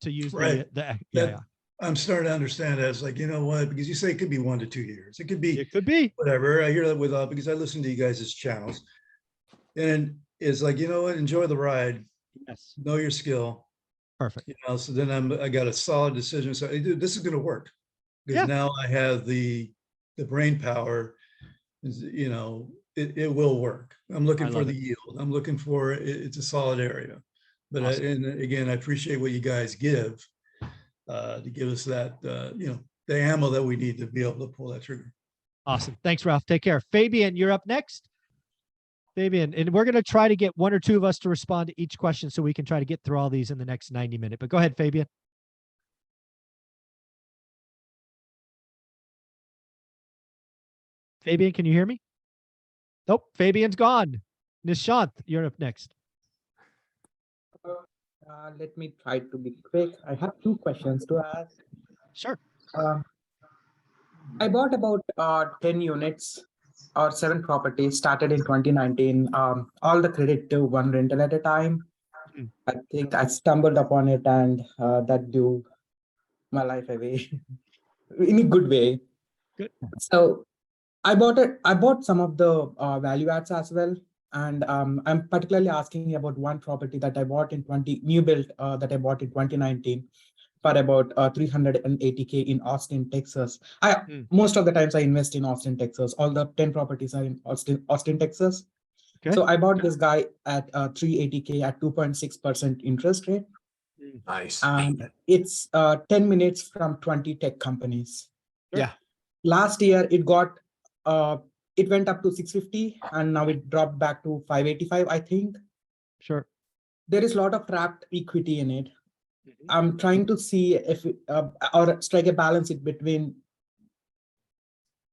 to use Right. yeah. I'm starting to understand that. It's like, you know what, because you say it could be 1 to 2 years. It could be whatever. I hear that with because I listen to you guys' channels. And it's like, you know what, enjoy the ride. Yes. Know your skill. Perfect. So then I got a solid decision. So hey, dude, this is gonna work. Because now I have the brain power, it will work. I'm looking for the yield. I'm looking for it's a solid area. But Awesome. and again, I appreciate what you guys give to give us that the ammo that we need to be able to pull that trigger. Awesome. Thanks, Ralph. Take care. Fabian, you're up next. Fabian, and we're going to try to get 1 or 2 of us to respond to each question so we can try to get through all these in the next 90 minutes. But go ahead, Fabian. Fabian, can you hear me? Nope, Fabian's gone. Nishant, you're up next. Let me try to be quick. I have 2 questions to ask. Sure. I bought about 10 units or 7 properties started in 2019. All the credit to One Rental at a Time. I think I stumbled upon it and that blew my life away in a good way. Good. So I bought some of the value adds as well. And I'm particularly asking about one property that I bought in new build that I bought in 2019 for about 380K in Austin, Texas. Most of the times I invest in Austin, Texas. All the 10 properties are in Austin, Texas. Okay. So I bought this guy at 380K at 2.6% interest rate. Nice. And it's 10 minutes from 20 tech companies. Yeah. Last year it went up to 650 and now it dropped back to 585, I think. Sure. there is a lot of trapped equity in it. I'm trying to see if or strike a balance in between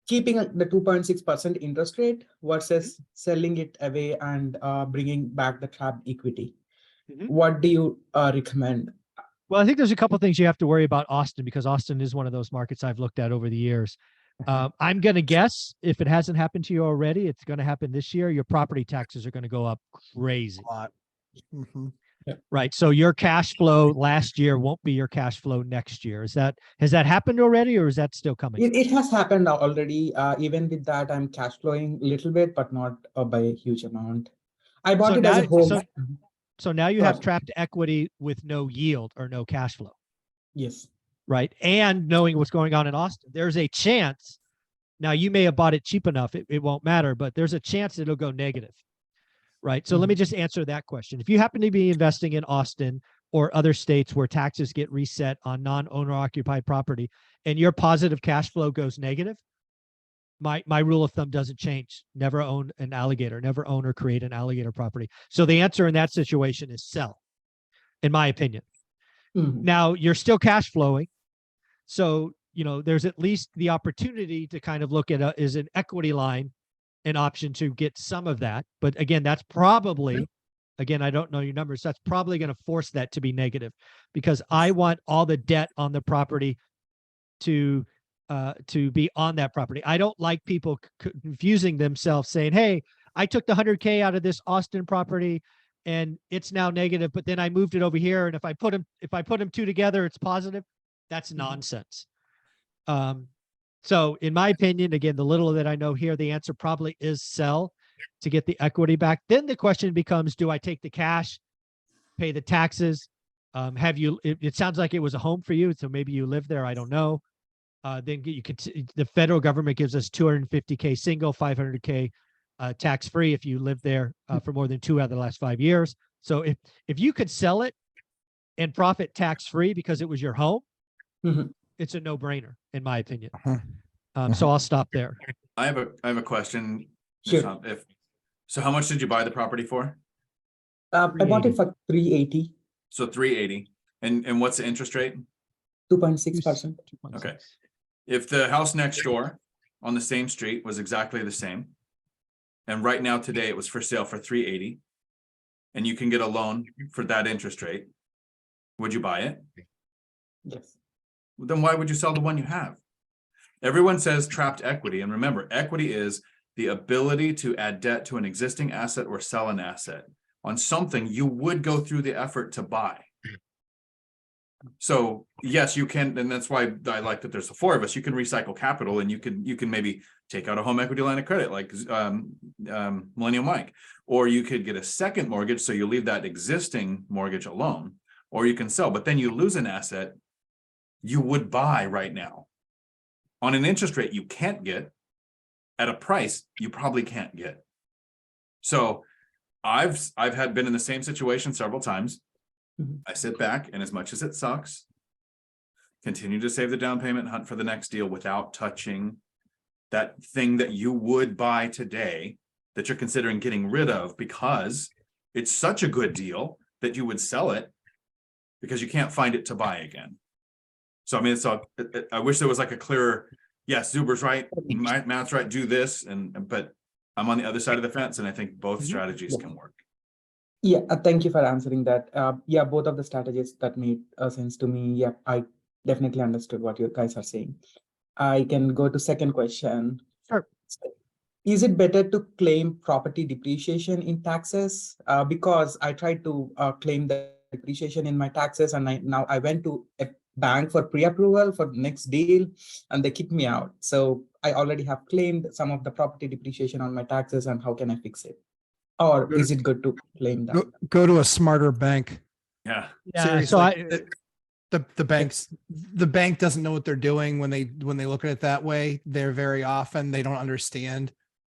keeping the 2.6% interest rate versus selling it away and bringing back the trapped equity. What do you recommend? Well, I think there's a couple of things you have to worry about Austin, because Austin is one of those markets I've looked at over the years. I'm going to guess, if it hasn't happened to you already, it's going to happen this year. Your property taxes are going to go up crazy. A lot. Right. So your cash flow last year won't be your cash flow next year. Has that happened already, or is that still coming? It has happened already. Even with that, I'm cash flowing a little bit, but not by a huge amount. I bought So it as a now- home. So now you Go have ahead. trapped equity with no yield or no cash flow. Yes. Right. And knowing what's going on in Austin, there's a chance. Now you may have bought it cheap enough, it won't matter, but there's a chance it'll go negative. Right. So let me just answer that question. If you happen to be investing in Austin or other states where taxes get reset on non-owner occupied property and your positive cash flow goes negative, my rule of thumb doesn't change. Never own an alligator, never own or create an alligator property. So the answer in that situation is sell, in my opinion. Now you're still cash flowing. So, there's at least the opportunity to kind of look at is an equity line an option to get some of that. But again, that's probably, again, I don't know your numbers. That's probably going to force that to be negative, because I want all the debt on the property to be on that property. I don't like people confusing themselves saying, hey, I took the 100K out of this Austin property and it's now negative, but then I moved it over here. And if I put them two together, it's positive. That's nonsense. So in my opinion, again, the little that I know here, the answer probably is sell to get the equity back. Then the question becomes, do I take the cash, pay the taxes? It sounds like it was a home for you, so maybe you live there. I don't know. Then you could, the federal government gives us 250K single, 500K tax-free if you live there for more than 2 out of the last 5 years. So if you could sell it and profit tax-free because it was your home, it's a no-brainer in my opinion. So I'll stop there. I have a question. Sure. Nishant. So how much did you buy the property for? I bought it for 380, So 380. And what's the interest rate? 2.6%. Okay. If the house next door on the same street was exactly the same, and right now today it was for sale for 380, and you can get a loan for that interest rate, would you buy it? Yes. Then why would you sell the one you have? Everyone says trapped equity. And remember, equity is the ability to add debt to an existing asset or sell an asset on something you would go through the effort to buy. So yes, you can, and that's why I like that there's the 4 of us. You can recycle capital, and you can maybe take out a home equity line of credit like Millennial Mike, or you could get a second mortgage, so you leave that existing mortgage alone, or you can sell, but then you lose an asset you would buy right now on an interest rate you can't get at a price you probably can't get. So I've been in the same situation several times. I sit back, and as much as it sucks, continue to save the down payment, hunt for the next deal without touching that thing that you would buy today that you're considering getting rid of because it's such a good deal that you would sell it because you can't find it to buy again. So, I mean, I wish there was like a clearer, yes, Zuber's right, Matt's right, do this, but I'm on the other side of the fence, and I think both strategies can work. Yeah, thank you for answering that. Yeah, both of the strategies that made sense to me. Yeah, I definitely understood what you guys are saying. I can go to second question. Sure. Is it better to claim property depreciation in taxes? Because I tried to claim the depreciation in my taxes, and now I went to a bank for pre-approval for the next deal, and they kicked me out. So I already have claimed some of the property depreciation on my taxes, and how can I fix it? Or is it good to claim that? Go to a smarter bank. Yeah. Yeah. Seriously, the bank doesn't know what they're doing when they look at it that way. They're very often, they don't understand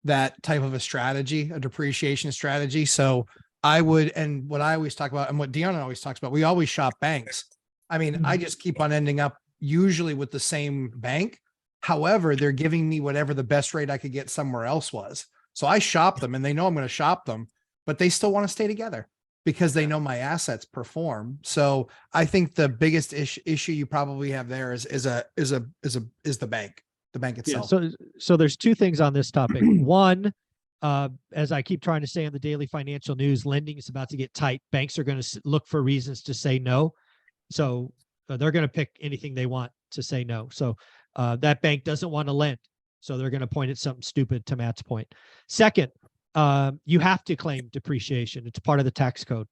that type of a strategy, a depreciation strategy. So I would, and what I always talk about, and what Dion always talks about, we always shop banks. I mean, I just keep on ending up usually with the same bank. However, they're giving me whatever the best rate I could get somewhere else was. So I shop them, and they know I'm going to shop them, but they still want to stay together. because they know my assets perform. So I think the biggest issue you probably have there is the bank Yeah. itself. So there's two things on this topic. One, as I keep trying to say on the daily financial news, lending is about to get tight. Banks are going to look for reasons to say no. So they're going to pick anything they want to say no. So that bank doesn't want to lend. So they're going to point at something stupid, to Matt's point. Second, you have to claim depreciation. It's part of the tax code.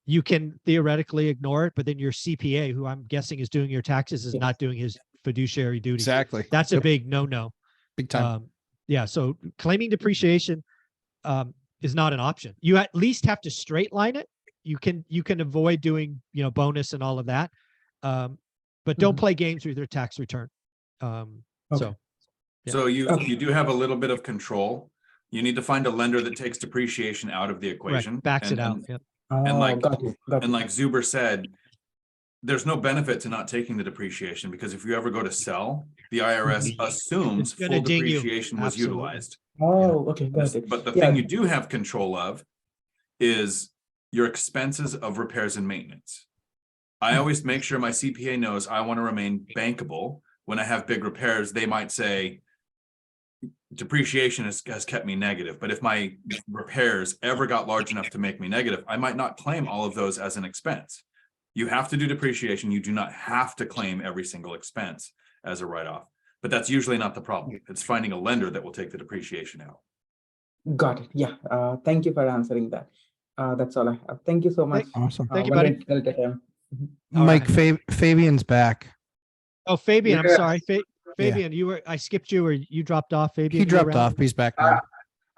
You can theoretically ignore it, but then your CPA, who I'm guessing is doing your taxes, is not doing his fiduciary duty. Exactly. That's a big no-no. Big time. Yeah. So claiming depreciation is not an option. You at least have to straight line it. You can avoid doing, bonus and all of that. But don't play games with your tax return. So you do have a little bit of control. You need to find a lender that takes depreciation out of the correct, equation. backs it out. Yep. And like got it. and like Zuber said, there's no benefit to not taking the depreciation, because if you ever go to sell, the IRS assumes It's gonna full ding you. depreciation was Absolutely. utilized. Oh, okay, got it. But the Yeah. thing you do have control of is your expenses of repairs and maintenance. I always make sure my CPA knows I want to remain bankable. When I have big repairs, they might say depreciation has kept me negative. But if my repairs ever got large enough to make me negative, I might not claim all of those as an expense. You have to do depreciation. You do not have to claim every single expense as a write-off. But that's usually not the problem. It's finding a lender that will take the depreciation out. Got it. Yeah. Thank you for answering that. That's all I have. Thank you so much. Awesome. Thank you, buddy. One rent at a time. All Mike, right. Fabian's back. Oh, Fabian, I'm Yeah. sorry. Fabian, I skipped you, or you dropped off. Fabian, He you were dropped around? off. He's back now.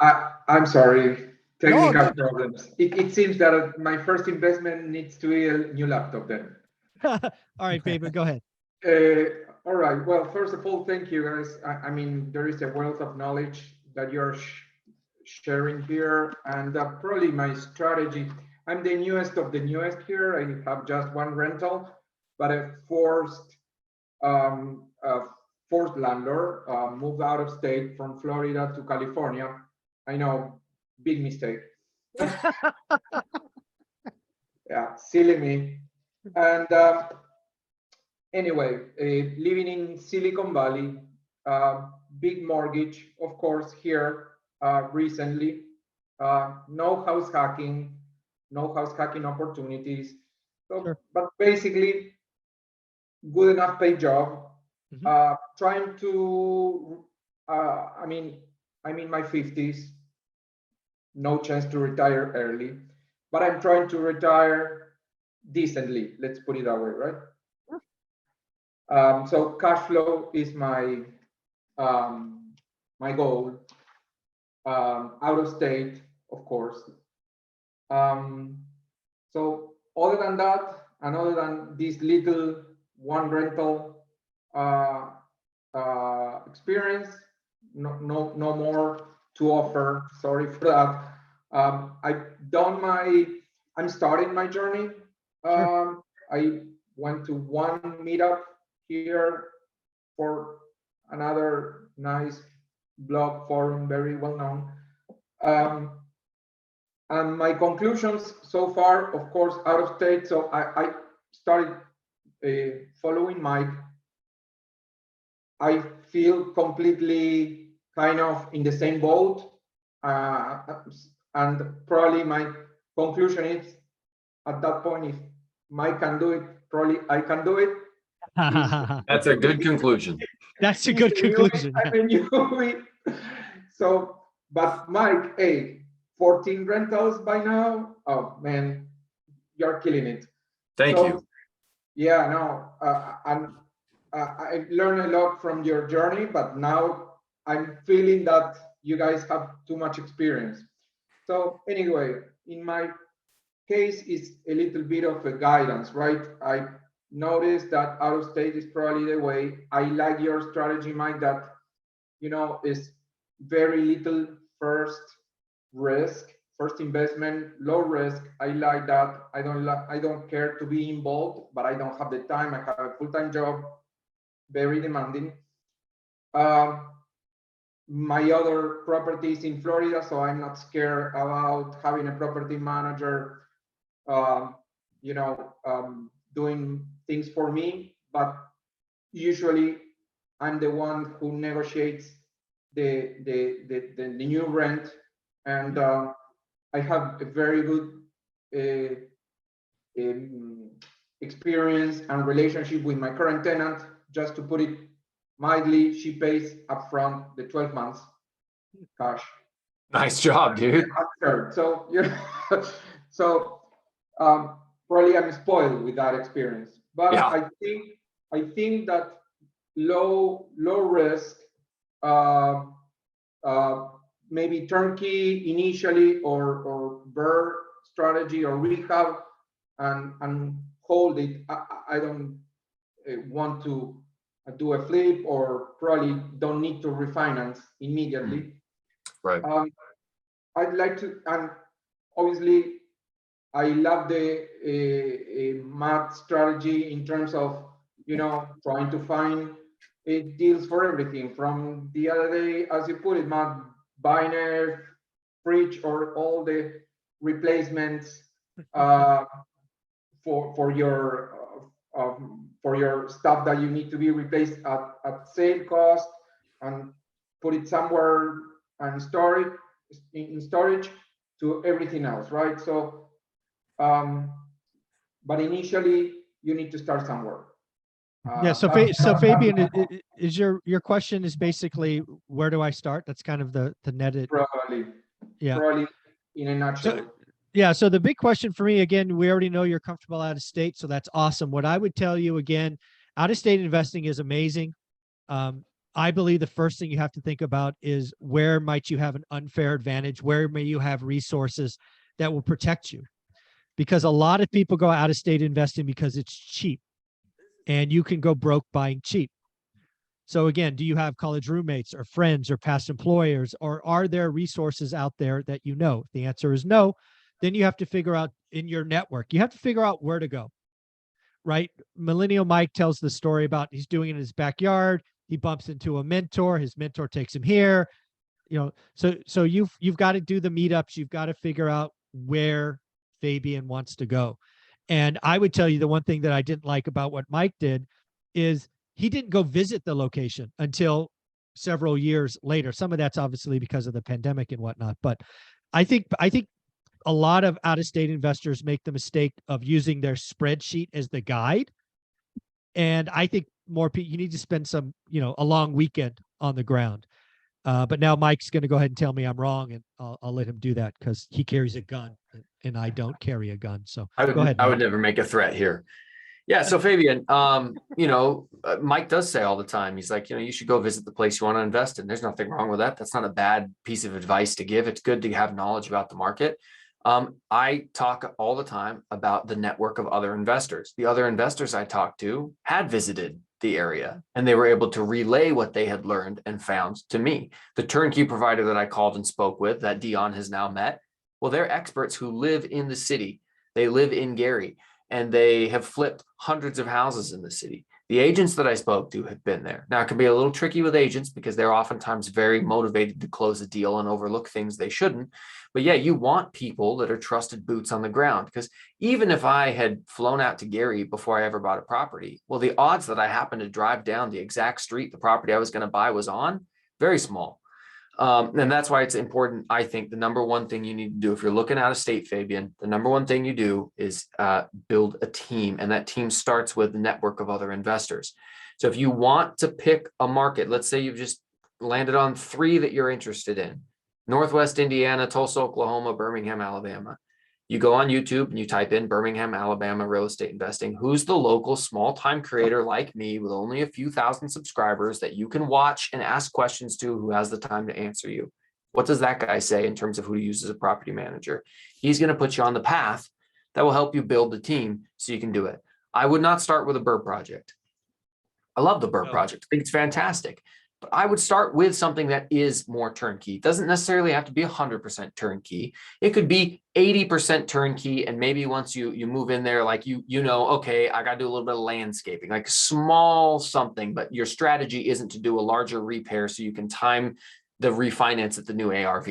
I'm sorry, technical No, problems. It seems that my first investment needs to be a new laptop then. All right, Fabian, go ahead. All right. Well, first of all, thank you guys. I mean, there is a wealth of knowledge that you're sharing here, and probably my strategy. I'm the newest of the newest here. I have just one rental, but a forced landlord moved out of state from Florida to California. I know, big mistake. Yeah, silly me. And anyway, living in Silicon Valley, big mortgage, of course, here recently. No house hacking opportunities. So, Sure. But basically, good enough paid job. Trying to, I'm in my 50s. No chance to retire early, but I'm trying to retire decently. Let's put it that way, right? So cash flow is my my goal. Out of state, of course. So other than that, and other than this little one rental experience, no more to offer. Sorry for that. I'm starting my journey. Sure. I went to one meetup here for another nice blog forum, very well known. And my conclusions so far, of course, out of state. So I started following Mike. I feel completely kind of in the same boat. And probably my conclusion is, at that point, if Mike can do it, probably I can do it. That's a good conclusion. That's a good conclusion. So, but Mike, hey, 14 rentals by now. Oh man, you're killing it. Thank you. Yeah, no, I've learned a lot from your journey, but now I'm feeling that you guys have too much experience. So anyway, in my case, it's a little bit of a guidance, right? I noticed that out of state is probably the way. I like your strategy, Mike, that, is very little first risk, first investment, low risk. I like that. I don't care to be involved, but I don't have the time. I have a full-time job, very demanding. my other properties in Florida, so I'm not scared about having a property manager, you know, doing things for me. But usually, I'm the one who negotiates the new rent, and I have a very good experience and relationship with my current tenant. Just to put it mildly, she pays upfront the 12 months cash. Nice job, dude. So so probably I'm spoiled with that experience. But Yeah. I think that low risk, uh, maybe turnkey initially, or BRRRR strategy or rehab, and hold it. I don't want to do a flip, or probably don't need to refinance immediately. Right. I'd like to, and obviously I love the math strategy in terms of, you know, trying to find deals for everything. From the other day, as you put it, Matt, buying a fridge or all the replacements for your stuff that you need to be replaced at sale cost, and put it somewhere and store it in storage, to everything else, right? So but initially you need to start somewhere. Yeah. So, Fabian, is your question is basically, where do I start? That's kind of the netted. Probably. Yeah. Probably in a nutshell. So, yeah. So the big question for me, again, we already know you're comfortable out of state, so that's awesome. What I would tell you again, out of state investing is amazing. I believe the first thing you have to think about is, where might you have an unfair advantage? Where may you have resources that will protect you? Because a lot of people go out of state investing because it's cheap, and you can go broke buying cheap. So again, do you have college roommates or friends or past employers, or are there resources out there that you know? If the answer is no, then you have to figure out in your network, you have to figure out where to go, right? Millennial Mike tells the story about, he's doing it in his backyard. He bumps into a mentor. His mentor takes him here. You know, so you've got to do the meetups. You've got to figure out where Fabian wants to go. And I would tell you, the one thing that I didn't like about what Mike did is, he didn't go visit the location until several years later. Some of that's obviously because of the pandemic and whatnot. But I think a lot of out-of-state investors make the mistake of using their spreadsheet as the guide. And I think more people, you need to spend some, you know, a long weekend on the ground. But now Mike's going to go ahead and tell me I'm wrong, and I'll let him do that, because he carries a gun and I don't carry a gun. So go ahead. I would never make a threat here. Yeah. So Fabian, you know, Mike does say all the time, he's like, you know, you should go visit the place you want to invest in. There's nothing wrong with that. That's not a bad piece of advice to give. It's good to have knowledge about the market. I talk all the time about the network of other investors. The other investors I talked to had visited the area, and they were able to relay what they had learned and found to me. The turnkey provider that I called and spoke with, that Dion has now met, well, they're experts who live in the city. They live in Gary, and they have flipped hundreds of houses in the city. The agents that I spoke to have been there. Now, it can be a little tricky with agents because they're oftentimes very motivated to close a deal and overlook things they shouldn't. But yeah, you want people that are trusted boots on the ground, because even if I had flown out to Gary before I ever bought a property, well, the odds that I happened to drive down the exact street the property I was going to buy was on, very small. And that's why it's important. I think the number one thing you need to do if you're looking out of state, Fabian, the number one thing you do is build a team. And that team starts with a network of other investors. So if you want to pick a market, let's say you've just landed on 3 that you're interested in: Northwest Indiana, Tulsa, Oklahoma, Birmingham, Alabama. You go on YouTube and you type in Birmingham, Alabama real estate investing. Who's the local small-time creator like me with only a few thousand subscribers that you can watch and ask questions to, who has the time to answer you? What does that guy say in terms of who to use as a property manager? He's going to put you on the path that will help you build the team so you can do it. I would not start with a BRRRR project. I love the BRRRR project. I think it's fantastic. But I would start with something that is more turnkey. It doesn't necessarily have to be 100% turnkey. It could be 80% turnkey. And maybe once you move in there, like you know, okay, I got to do a little bit of landscaping, like small something, but your strategy isn't to do a larger repair so you can time the refinance at the new ARV.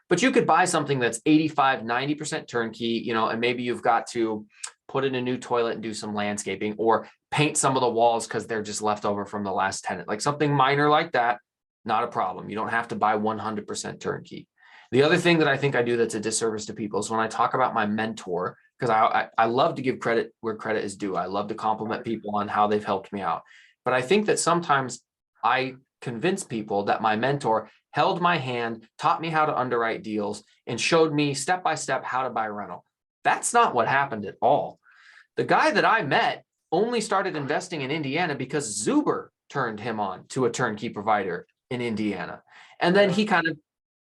But you could buy something that's 85, 90% turnkey, you know, and maybe you've got to put in a new toilet and do some landscaping or paint some of the walls because they're just left over from the last tenant, like something minor like that. Not a problem. You don't have to buy 100% turnkey. The other thing that I think I do that's a disservice to people is when I talk about my mentor, because I love to give credit where credit is due. I love to compliment people on how they've helped me out. But I think that sometimes I convince people that my mentor held my hand, taught me how to underwrite deals, and showed me step by step how to buy a rental. That's not what happened at all. The guy that I met only started investing in Indiana because Zuber turned him on to a turnkey provider in Indiana. And then he kind of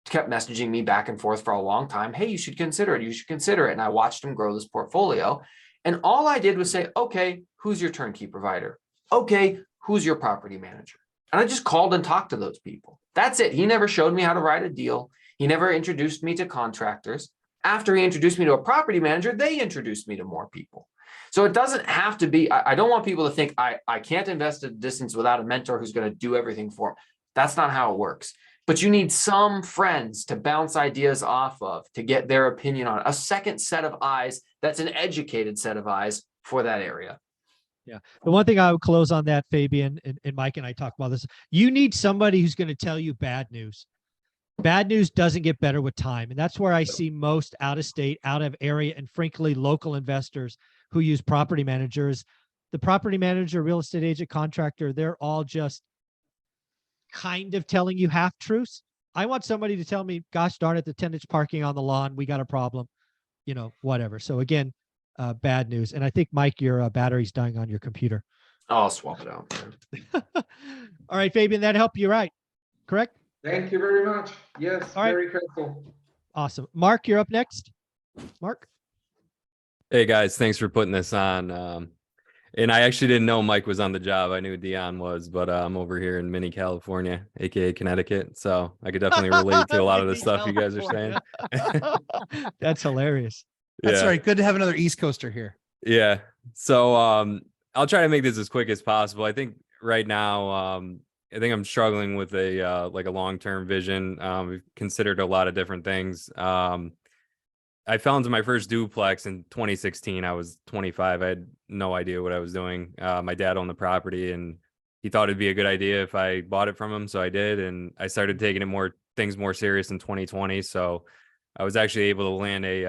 kept messaging me back and forth for a long time. Hey, you should consider it. You should consider it. And I watched him grow this portfolio. And all I did was say, okay, who's your turnkey provider? Okay, who's your property manager? And I just called and talked to those people. That's it. He never showed me how to write a deal. He never introduced me to contractors. After he introduced me to a property manager, they introduced me to more people. So it doesn't have to be, I don't want people to think I can't invest at a distance without a mentor who's going to do everything for them. That's not how it works. But you need some friends to bounce ideas off of, to get their opinion on it. A second set of eyes that's an educated set of eyes for that area. Yeah. The one thing I would close on that, Fabian, and Mike and I talk about this, you need somebody who's going to tell you bad news. Bad news doesn't get better with time. And that's where I see most out of state, out of area, and frankly, local investors who use property managers. The property manager, real estate agent, contractor, they're all just kind of telling you half truths. I want somebody to tell me, gosh darn it, the tenant's parking on the lawn. We got a problem, you know, whatever. So again, bad news. And I think, Mike, your battery's dying on your computer. I'll swap it out. All right, Fabian, that helped you, right? Correct? Thank you very much. Yes, All right. very helpful. Awesome. Mark, you're up next. Mark. Hey guys, thanks for putting this on. And I actually didn't know Mike was on the job. I knew Dion was, but I'm over here in mini California, aka Connecticut. So I could definitely relate to a lot of the stuff you guys are saying. That's hilarious. That's Yeah. right. Good to have another East Coaster here. Yeah. So I'll try to make this as quick as possible. I think right now, I think I'm struggling with a like a long-term vision. We've considered a lot of different things. I fell into my first duplex in 2016. I was 25. I had no idea what I was doing. My dad owned the property and he thought it'd be a good idea if I bought it from him. So I did. And I started taking it things more serious in 2020. So I was actually able to land a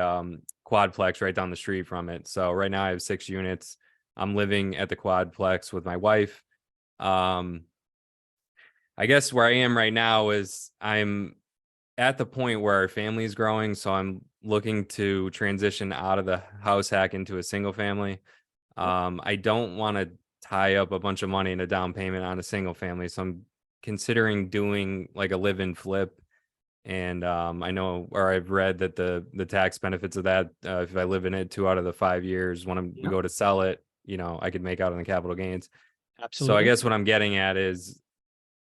quadplex right down the street from it. So right now I have 6 units. I'm living at the quadplex with my wife. I guess where I am right now is I'm at the point where our family is growing. So I'm looking to transition out of the house hack into a single family. I don't want to tie up a bunch of money in a down payment on a single family. So I'm considering doing like a live-in flip. And I know, or I've read that the tax benefits of that, if I live in it 2 out of the 5 years, when we go to sell it, you know, I could make out on the capital gains. Absolutely. So I guess what I'm getting at is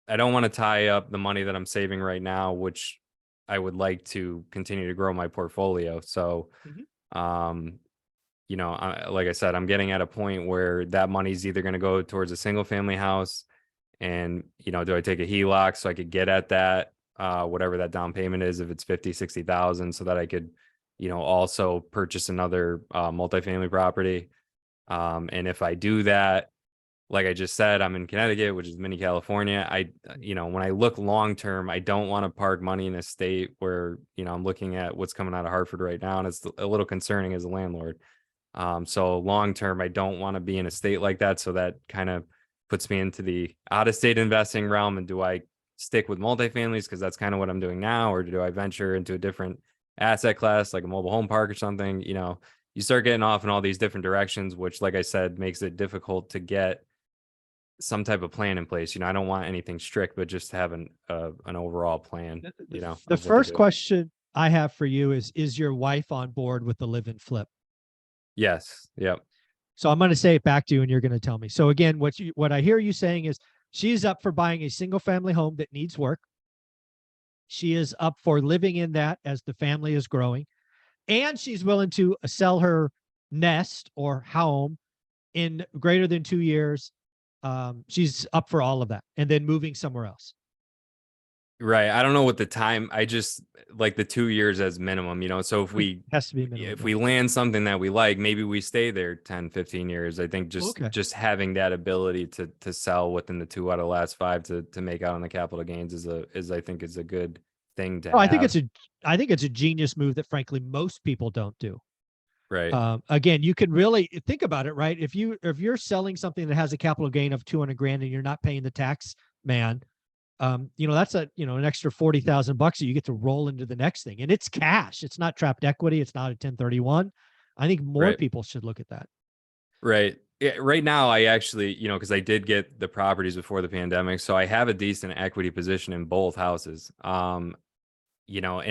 I don't want to tie up the money that I'm saving right now, which I would like to continue to grow my portfolio. So, you know, like I said, I'm getting at a point where that money's either going to go towards a single family house and, you know, do I take a HELOC so I could get at that, whatever that down payment is, if it's 50, 60,000, so that I could, you know, also purchase another multifamily property. And if I do that, like I just said, I'm in Connecticut, which is mini California. You know, when I look long term, I don't want to park money in a state where, you know, I'm looking at what's coming out of Hartford right now, and it's a little concerning as a landlord. So long term, I don't want to be in a state like that. So that kind of puts me into the out of state investing realm. And do I stick with multifamilies because that's kind of what I'm doing now, or do I venture into a different asset class like a mobile home park or something? You know, you start getting off in all these different directions, which, like I said, makes it difficult to get some type of plan in place. You know, I don't want anything strict, but just have an overall plan, you know. The first question I have for you is your wife on board with the live-in flip? Yes. Yep. So I'm going to say it back to you and you're going to tell me. So again, what I hear you saying is she's up for buying a single family home that needs work. She is up for living in that as the family is growing, and she's willing to sell her nest or home in greater than 2 years. She's up for all of that and then moving somewhere else. Right. I don't know what the time, I just like the 2 years as minimum, so if we, Has to be minimum. if we land something that we like, maybe we stay there 10, 15 years. I think Okay. just having that ability to sell within the 2 out of the last 5 to make out on the capital gains is I think is a good thing to Oh, have. I think it's a genius move that frankly most people don't do. Right. Again, you can really think about it, right? If you're selling something that has a capital gain of 200 grand and you're not paying the tax man, that's an extra $40,000 that you get to roll into the next thing, and it's cash. It's not trapped equity. It's not a 1031. I think more Right. people should look at that. Right. Yeah, right now, I actually, because I did get the properties before the pandemic, so I have a decent equity position in both houses. And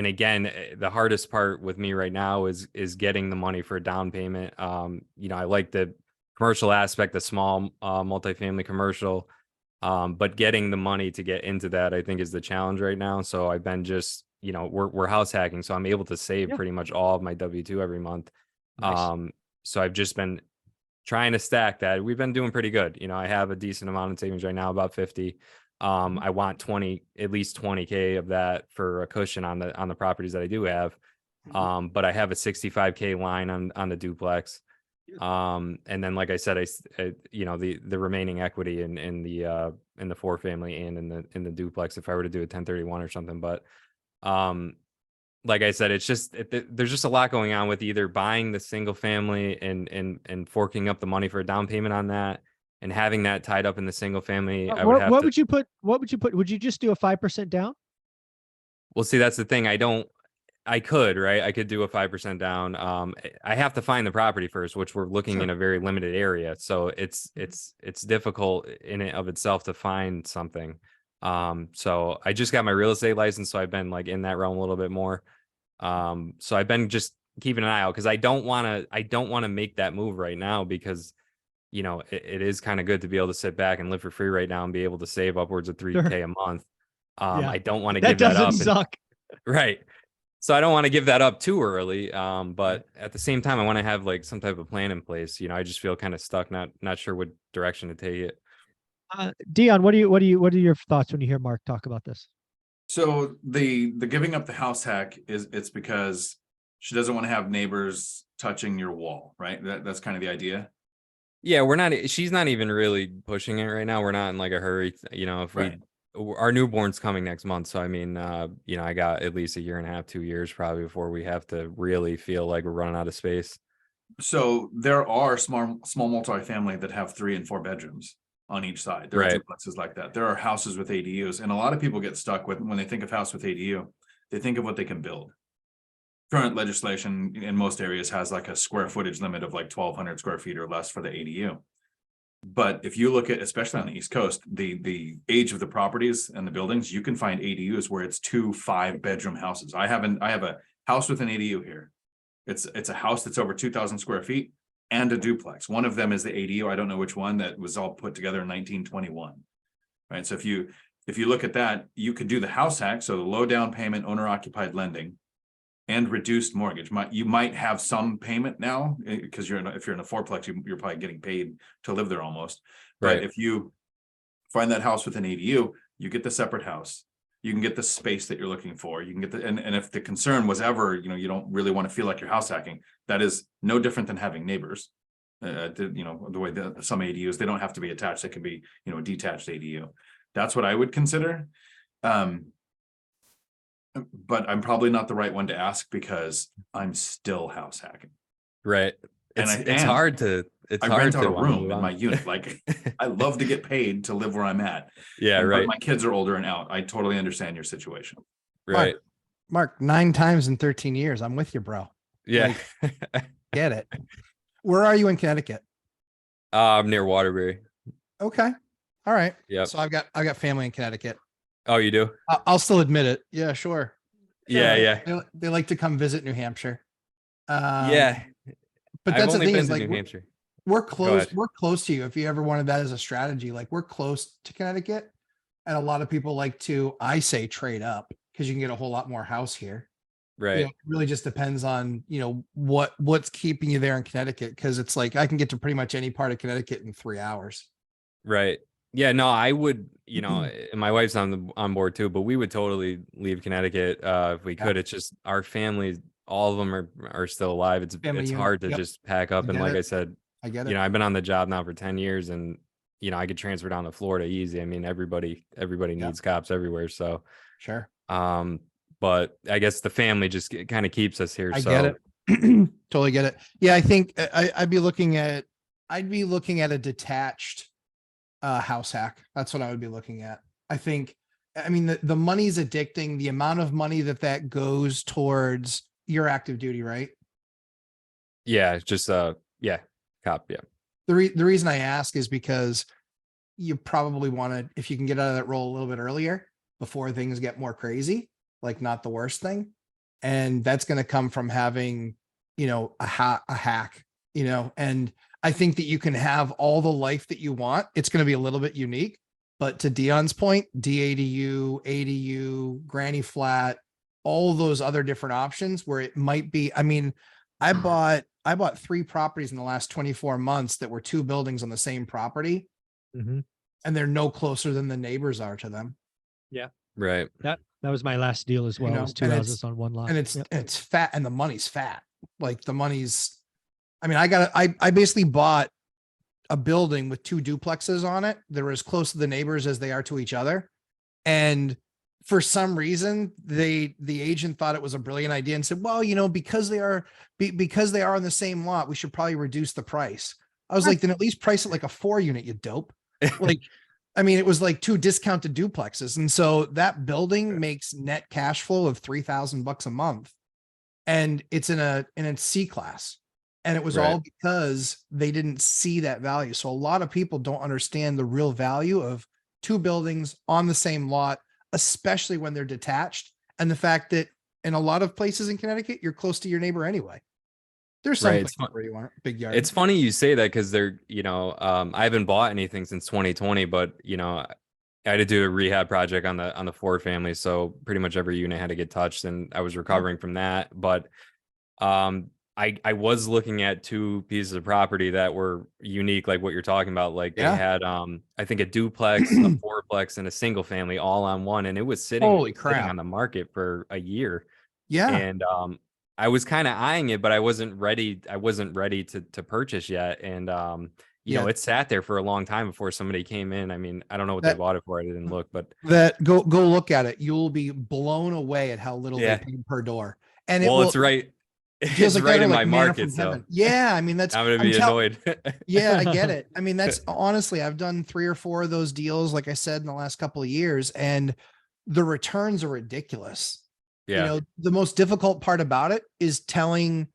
again, the hardest part with me right now is getting the money for a down payment. I like the commercial aspect, the small multifamily commercial, but getting the money to get into that, I think, is the challenge right now. So I've been just, we're house hacking, so I'm able to save Yeah. pretty much all of my W-2 every month. Nice. So I've just been trying to stack that. We've been doing pretty good. I have a decent amount of savings right now, about 50. I want at least 20K of that for a cushion on the properties that I do have. But I have a 65K line on the duplex. And then, like I said, the remaining equity in the 4-family and in the duplex, if I were to do a 1031 or something. But like I said, it's just there's just a lot going on with either buying the single family and forking up the money for a down payment on that and having that tied up in the single family. I would have what to. would you put? What would you put? Would you just do a 5% down? Well, see, that's the thing. I could, right? I could do a 5% down. I have to find the property first, which we're looking in a very limited area. So it's difficult in and of itself to find something. So I just got my real estate license, so I've been like in that realm a little bit more. So I've been just keeping an eye out because I don't want to make that move right now because it is kind of good to be able to sit back and live for free right now and be able to save upwards of 3K a month. Yeah. I don't want to That give that doesn't up. suck. Right. So I don't want to give that up too early. But at the same time, I want to have like some type of plan in place. I just feel kind of stuck, not sure what direction to take it. Dion, what are your thoughts when you hear Mark talk about this? So the giving up the house hack it's because she doesn't want to have neighbors touching your wall, right? That's kind of the idea. Yeah, she's not even really pushing it right now. We're not in like a hurry. If our newborn's coming next month. So, I mean, I got at least a year and a half, 2 years probably before we have to really feel like we're running out of space. So there are small multifamily that have 3 and 4 bedrooms on each side. There are duplexes like that. There are houses with ADUs, and a lot of people get stuck with when they think of house with ADU, they think of what they can build. Current legislation in most areas has like a square footage limit of like 1,200 square feet or less for the ADU. But if you look at, especially on the East Coast, the age of the properties and the buildings, you can find ADUs where it's 2 5-bedroom houses. I have a house with an ADU here. It's a house that's over 2,000 square feet and a duplex. One of them is the ADU. I don't know which one, that was all put together in 1921. Right. So if you look at that, you could do the house hack. So the low down payment, owner occupied lending, and reduced mortgage. You might have some payment now because if you're in a 4-plex, you're probably getting paid to live there almost. But if you find that house with an ADU, you get the separate house. You can get the space that you're looking for. You can get and if the concern was ever, you don't really want to feel like you're house hacking, that is no different than having neighbors. The way that some ADUs, they don't have to be attached. They can be, a detached ADU. That's what I would consider. But I'm probably not the right one to ask because I'm still house hacking. Right. It's hard to rent out a room in my unit. Like I love to get paid to live where I'm at. Yeah, right. But my kids are older and out. I totally understand your situation. Right. Mark, 9 times in 13 years. I'm with you, bro. Yeah. Get it. Where are you in Connecticut? I'm near Waterbury. Okay. All right. Yeah. So I've got family in Connecticut. Oh, you do? I'll still admit it. Yeah, sure. Yeah. They like to come visit New Hampshire. Yeah. But that's the thing is like New Hampshire. We're close. We're close to you. If you ever wanted that as a strategy, like we're close to Connecticut, and a lot of people like to, I say, trade up because you can get a whole lot more house here. Right. It really just depends on what's keeping you there in Connecticut, because it's like I can get to pretty much any part of Connecticut in 3 hours. Right. Yeah, no, I would, and my wife's on board too, but we would totally leave Connecticut if we could. It's just our families, all of them are still alive. Family It's unit. hard to Yep. just pack up. I And get like it. I said, I get it. I've been on the job now for 10 years and I could transfer down to Florida easy. I mean, everybody needs cops everywhere. So Sure. but I guess the family just kind of keeps us here. I So get it. Totally get it. Yeah, I think I'd be looking at a detached house hack. That's what I would be looking at. I mean, the money's addicting. The amount of money that goes towards your active duty, right? yeah, just cop. Yeah. The reason I ask is because you probably want to, if you can get out of that role a little bit earlier before things get more crazy, like not the worst thing. And that's going to come from having, a hack, and I think that you can have all the life that you want. It's going to be a little bit unique, but to Dion's point, DADU, ADU, granny flat, all those other different options where it might be, I mean, I bought 3 properties in the last 24 months that were 2 buildings on the same property. Mhm. And they're no closer than the neighbors are to them. Yeah. Right. That was my last deal as well. It was 2 and houses on one lot. And it's Yep. it's fat, and the money's fat. Like the money's, I mean, I basically bought a building with 2 duplexes on it. They're as close to the neighbors as they are to each other. And for some reason, the agent thought it was a brilliant idea and said, well, because they are on the same lot, we should probably reduce the price. I was like, then at least price it like a 4 unit, you dope. Like, I mean, it was like 2 discounted duplexes. And so that building makes net cash flow of $3,000 a month. And it's in a C class. And it was all because they didn't see that value. So a lot of people don't understand the real value of 2 buildings on the same lot, especially when they're detached. And the fact that in a lot of places in Connecticut, you're close to your neighbor anyway. There's some places where you aren't big yard. It's funny you say that because they're, I haven't bought anything since 2020, but I had to do a rehab project on the Ford family. So pretty much every unit had to get touched and I was recovering from that. But I was looking at 2 pieces of property that were unique, like what you're talking about. Like they had I think a duplex, a fourplex, and a single family all on one, and it was sitting on the market for a year. Yeah. And I was kind of eyeing it, but I wasn't ready to purchase yet. And it sat there for a long time before somebody came in. I mean, I don't know what they bought it for. I didn't look, but go look at it. You'll be blown away at how little they pay per door. And it's right. It's right in my market. So yeah, I mean, I'm going to be annoyed. Yeah, I get it. I mean, that's honestly, I've done 3 or 4 of those deals, like I said, in the last couple of years, and the returns are ridiculous. Yeah. The most difficult part about it is telling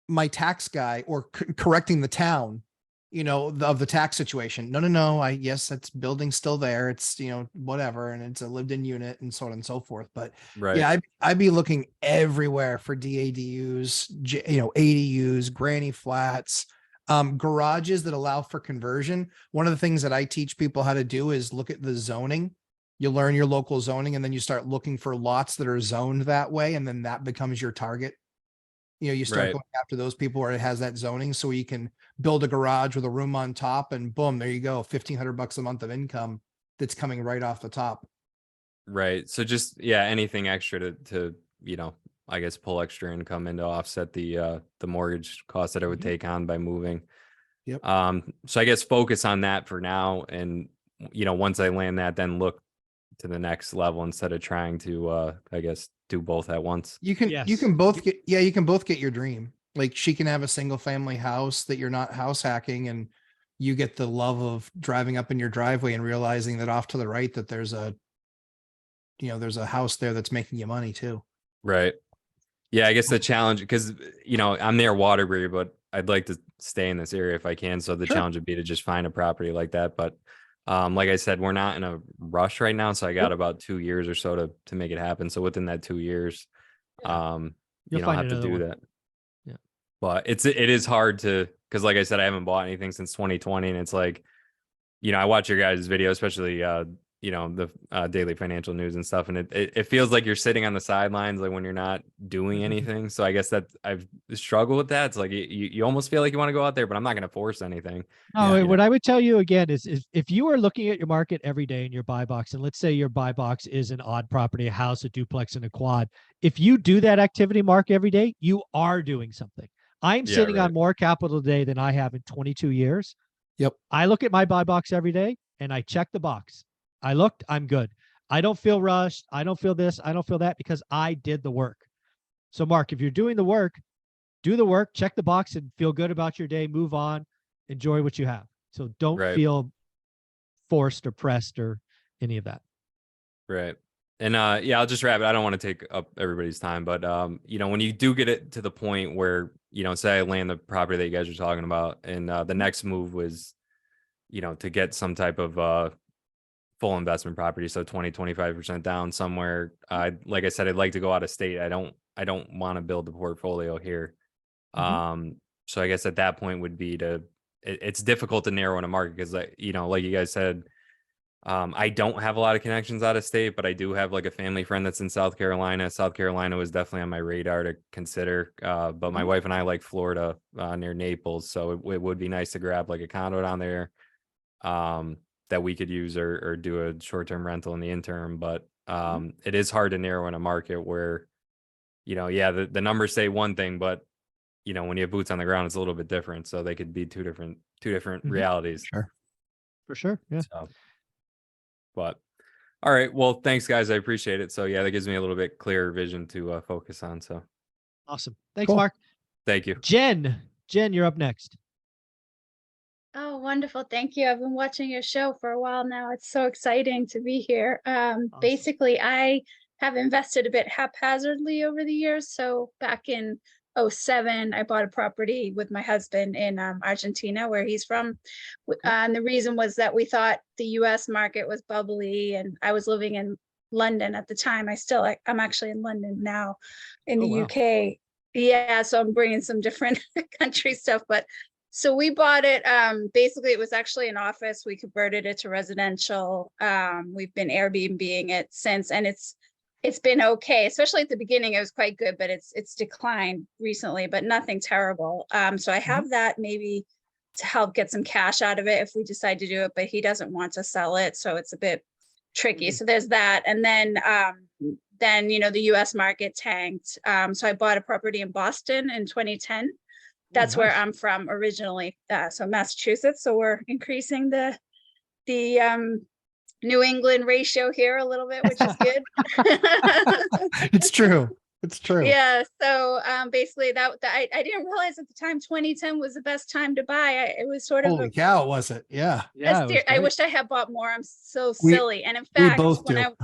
my tax guy or correcting the town, of the tax situation. No. Yes, that's building still there. It's, whatever. And it's a lived in unit and so on and so forth. But yeah, I'd be looking everywhere for DADUs, ADUs, granny flats, garages that allow for conversion. One of the things that I teach people how to do is look at the zoning. You learn your local zoning and then you start looking for lots that are zoned that way. And then that becomes your target. You start going after those people where it has that zoning, so you can build a garage with a room on top and boom, there you go. $1,500 a month of income that's coming right off the top. Right. So just, anything extra to, I guess pull extra income in to offset the mortgage cost that I would take on by moving. Yep. So I guess focus on that for now. And, once I land that, then look to the next level instead of trying to, I guess, do both at once. You can both get your dream. Like she can have a single family house that you're not house hacking, and you get the love of driving up in your driveway and realizing that off to the right that there's a house there that's making you money too. Right. Yeah, I guess the challenge, because I'm near Waterbury, but I'd like to stay in this area if I can. So the challenge would be to just find a property like that. But like I said, we're not in a rush right now. So I got about 2 years or so to make it happen. So within that 2 years, I'll have to do that. Yeah. But it is hard because like I said, I haven't bought anything since 2020. And it's like, I watch your guys' video, especially, you know, the daily financial news and stuff, and it feels like you're sitting on the sidelines, like when you're not doing anything. So I guess that I've struggled with that. It's like you almost feel like you want to go out there, but I'm not going to force anything. No, Yeah. what I would tell you again is if you are looking at your market every day in your buy box, and let's say your buy box is an odd property, a house, a duplex, and a quad, if you do that activity mark every day, you are doing something. I'm Yeah, sitting right. on more capital today than I have in 22 years. Yep. I look at my buy box every day and I check the box. I looked, I'm good. I don't feel rushed. I don't feel this. I don't feel that because I did the work. So Mark, if you're doing the work, do the work, check the box and feel good about your day, move on, enjoy what you have. So don't Right. feel forced or pressed or any of that. Right. And yeah, I'll just wrap it. I don't want to take up everybody's time, but you know, when you do get it to the point where, you know, say I land the property that you guys are talking about, and the next move was, you know, to get some type of full investment property, so 20-25% down somewhere. Like I said, I'd like to go out of state. I don't want to build the portfolio here. So I guess at that point would be it's difficult to narrow in a market because, you know, like you guys said, I don't have a lot of connections out of state, but I do have like a family friend that's in South Carolina. South Carolina was definitely on my radar to consider. But my wife and I like Florida, near Naples. So it would be nice to grab like a condo down there that we could use or do a short-term rental in the interim. But it is hard to narrow in a market where, you know, yeah, the numbers say one thing, but you know, when you have boots on the ground, it's a little bit different. So they could be two different realities. Sure. For sure. Yeah. So, but all right. Well, thanks guys. I appreciate it. So yeah, that gives me a little bit clearer vision to focus on. So Awesome. Thanks, Cool. Mark. thank you. Jen, you're up next. Oh, wonderful. Thank you. I've been watching your show for a while now. It's so exciting to be here. Basically, I have invested a bit haphazardly over the years. So back in 2007, I bought a property with my husband in Argentina, where he's from. And the reason was that we thought the US market was bubbly, and I was living in London at the time. I'm actually in London now in the UK. Yeah, so I'm bringing some different country stuff, but so we bought it. Basically, it was actually an office. We converted it to residential. We've been Airbnb-ing it since, and it's been okay. Especially at the beginning, it was quite good, but it's declined recently, but nothing terrible. So I have that maybe to help get some cash out of it if we decide to do it, but he doesn't want to sell it, so it's a bit tricky. So there's that, and then you know, the U.S. market tanked. So I bought a property in Boston in 2010. That's where I'm from originally, so Massachusetts. So we're increasing the New England ratio here a little bit, which is good. It's true. It's true. Yeah. So basically, I didn't realize at the time 2010 was the best time to buy. It was sort of Holy cow, was it? Yeah. Yeah. it was I great. wish I had bought more. I'm so We- silly. And in we fact, both when do.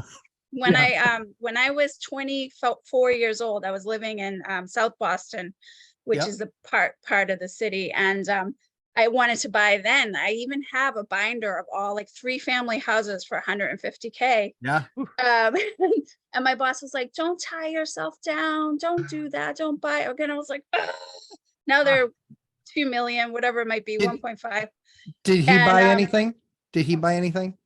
when I was 24 years old, I was living in South Boston, which Yep. is the part of the city, and I wanted to buy then. I even have a binder of all like 3 family houses for 150K. Yeah. And my boss was like, "Don't tie yourself down. Don't do that. Don't buy." Again, I was like, "Ugh." Now they're 2 million, whatever it might be, 1.5. Did he And, buy anything? Did he buy anything?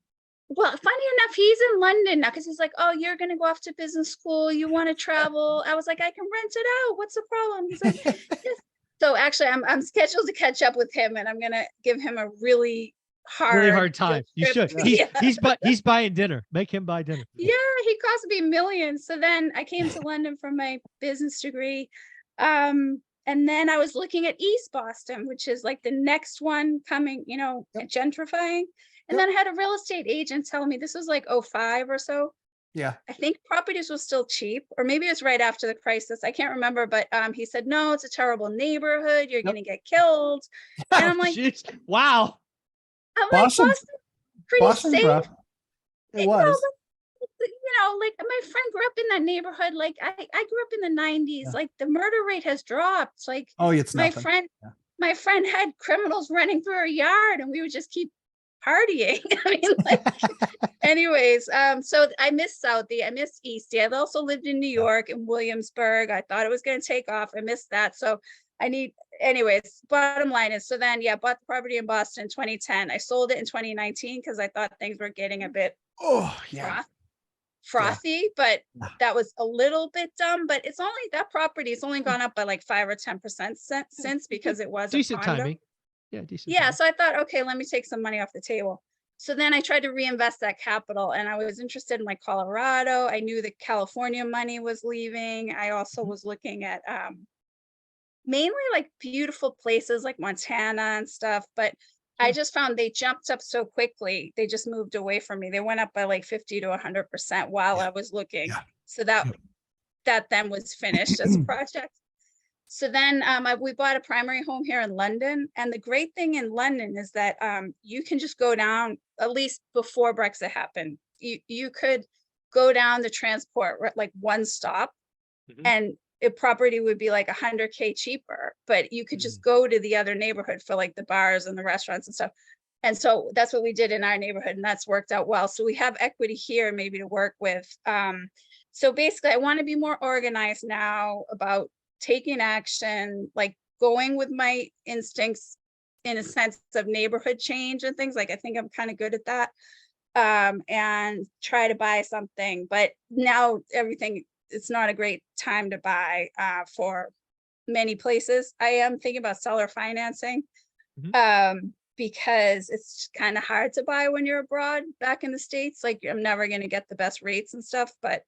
Well, funny enough, he's in London now because he's like, "Oh, you're gonna go off to business school. You want to travel?" I was like, "I can rent it out. What's the problem?" He's like, "Yes." So actually, I'm scheduled to catch up with him, and I'm gonna give him a really hard time. You trip. should. Yeah. He's buying dinner. Make him buy dinner. Yeah, he cost me millions. So then I came to London for my business degree. And then I was looking at East Boston, which is like the next one coming, you know, gentrifying. And then I had a real estate agent tell me, this was like 2005 or so. Yeah. I think properties were still cheap, or maybe it was right after the crisis. I can't remember, but he said, "No, it's a terrible neighborhood. You're going to get killed." And I'm like, Jeez. Wow. Boston- Boston's pretty Boston's safe. rough. It was. You know, like my friend grew up in that neighborhood. Like I grew up in the 90s. Yeah. Like the murder rate has dropped. Like Oh, it's my nothing. friend, Yeah. my friend had criminals running through her yard, and we would just keep partying. I mean, like, anyways, so I missed Southie. I missed Eastie. I've also lived in New York, in Williamsburg. I thought it was going to take off. I missed that. So I need anyways, bottom line is, so then, yeah, bought the property in Boston in 2010. I sold it in 2019 because I thought things were getting a bit Oh, yeah. frothy, but Yeah. that was a little bit dumb. But it's only that property, it's only gone up by like 5 or 10% since, because it was a Decent condo. timing. Yeah, decent. Yeah, timing. so I thought, okay, let me take some money off the table. So then I tried to reinvest that capital, and I was interested in like Colorado. I knew that California money was leaving. I also was looking at mainly like beautiful places like Montana and stuff, but I just found they jumped up so quickly. They just moved away from me. They went up by like 50 to 100% while I was looking. Yeah. So that then was finished as a project. So then we bought a primary home here in London. And the great thing in London is that you can just go down, at least before Brexit happened, you could go down the transport like one stop, and a property would be like 100K cheaper, but you could just go to the other neighborhood for like the bars and the restaurants and stuff. And so that's what we did in our neighborhood, and that's worked out well. So we have equity here maybe to work with. So basically I want to be more organized now about taking action, like going with my instincts in a sense of neighborhood change and things. Like I think I'm kind of good at that, and try to buy something. But now it's not a great time to buy for many places. I am thinking about seller financing, because it's kind of hard to buy when you're abroad back in the States. Like I'm never going to get the best rates and stuff, but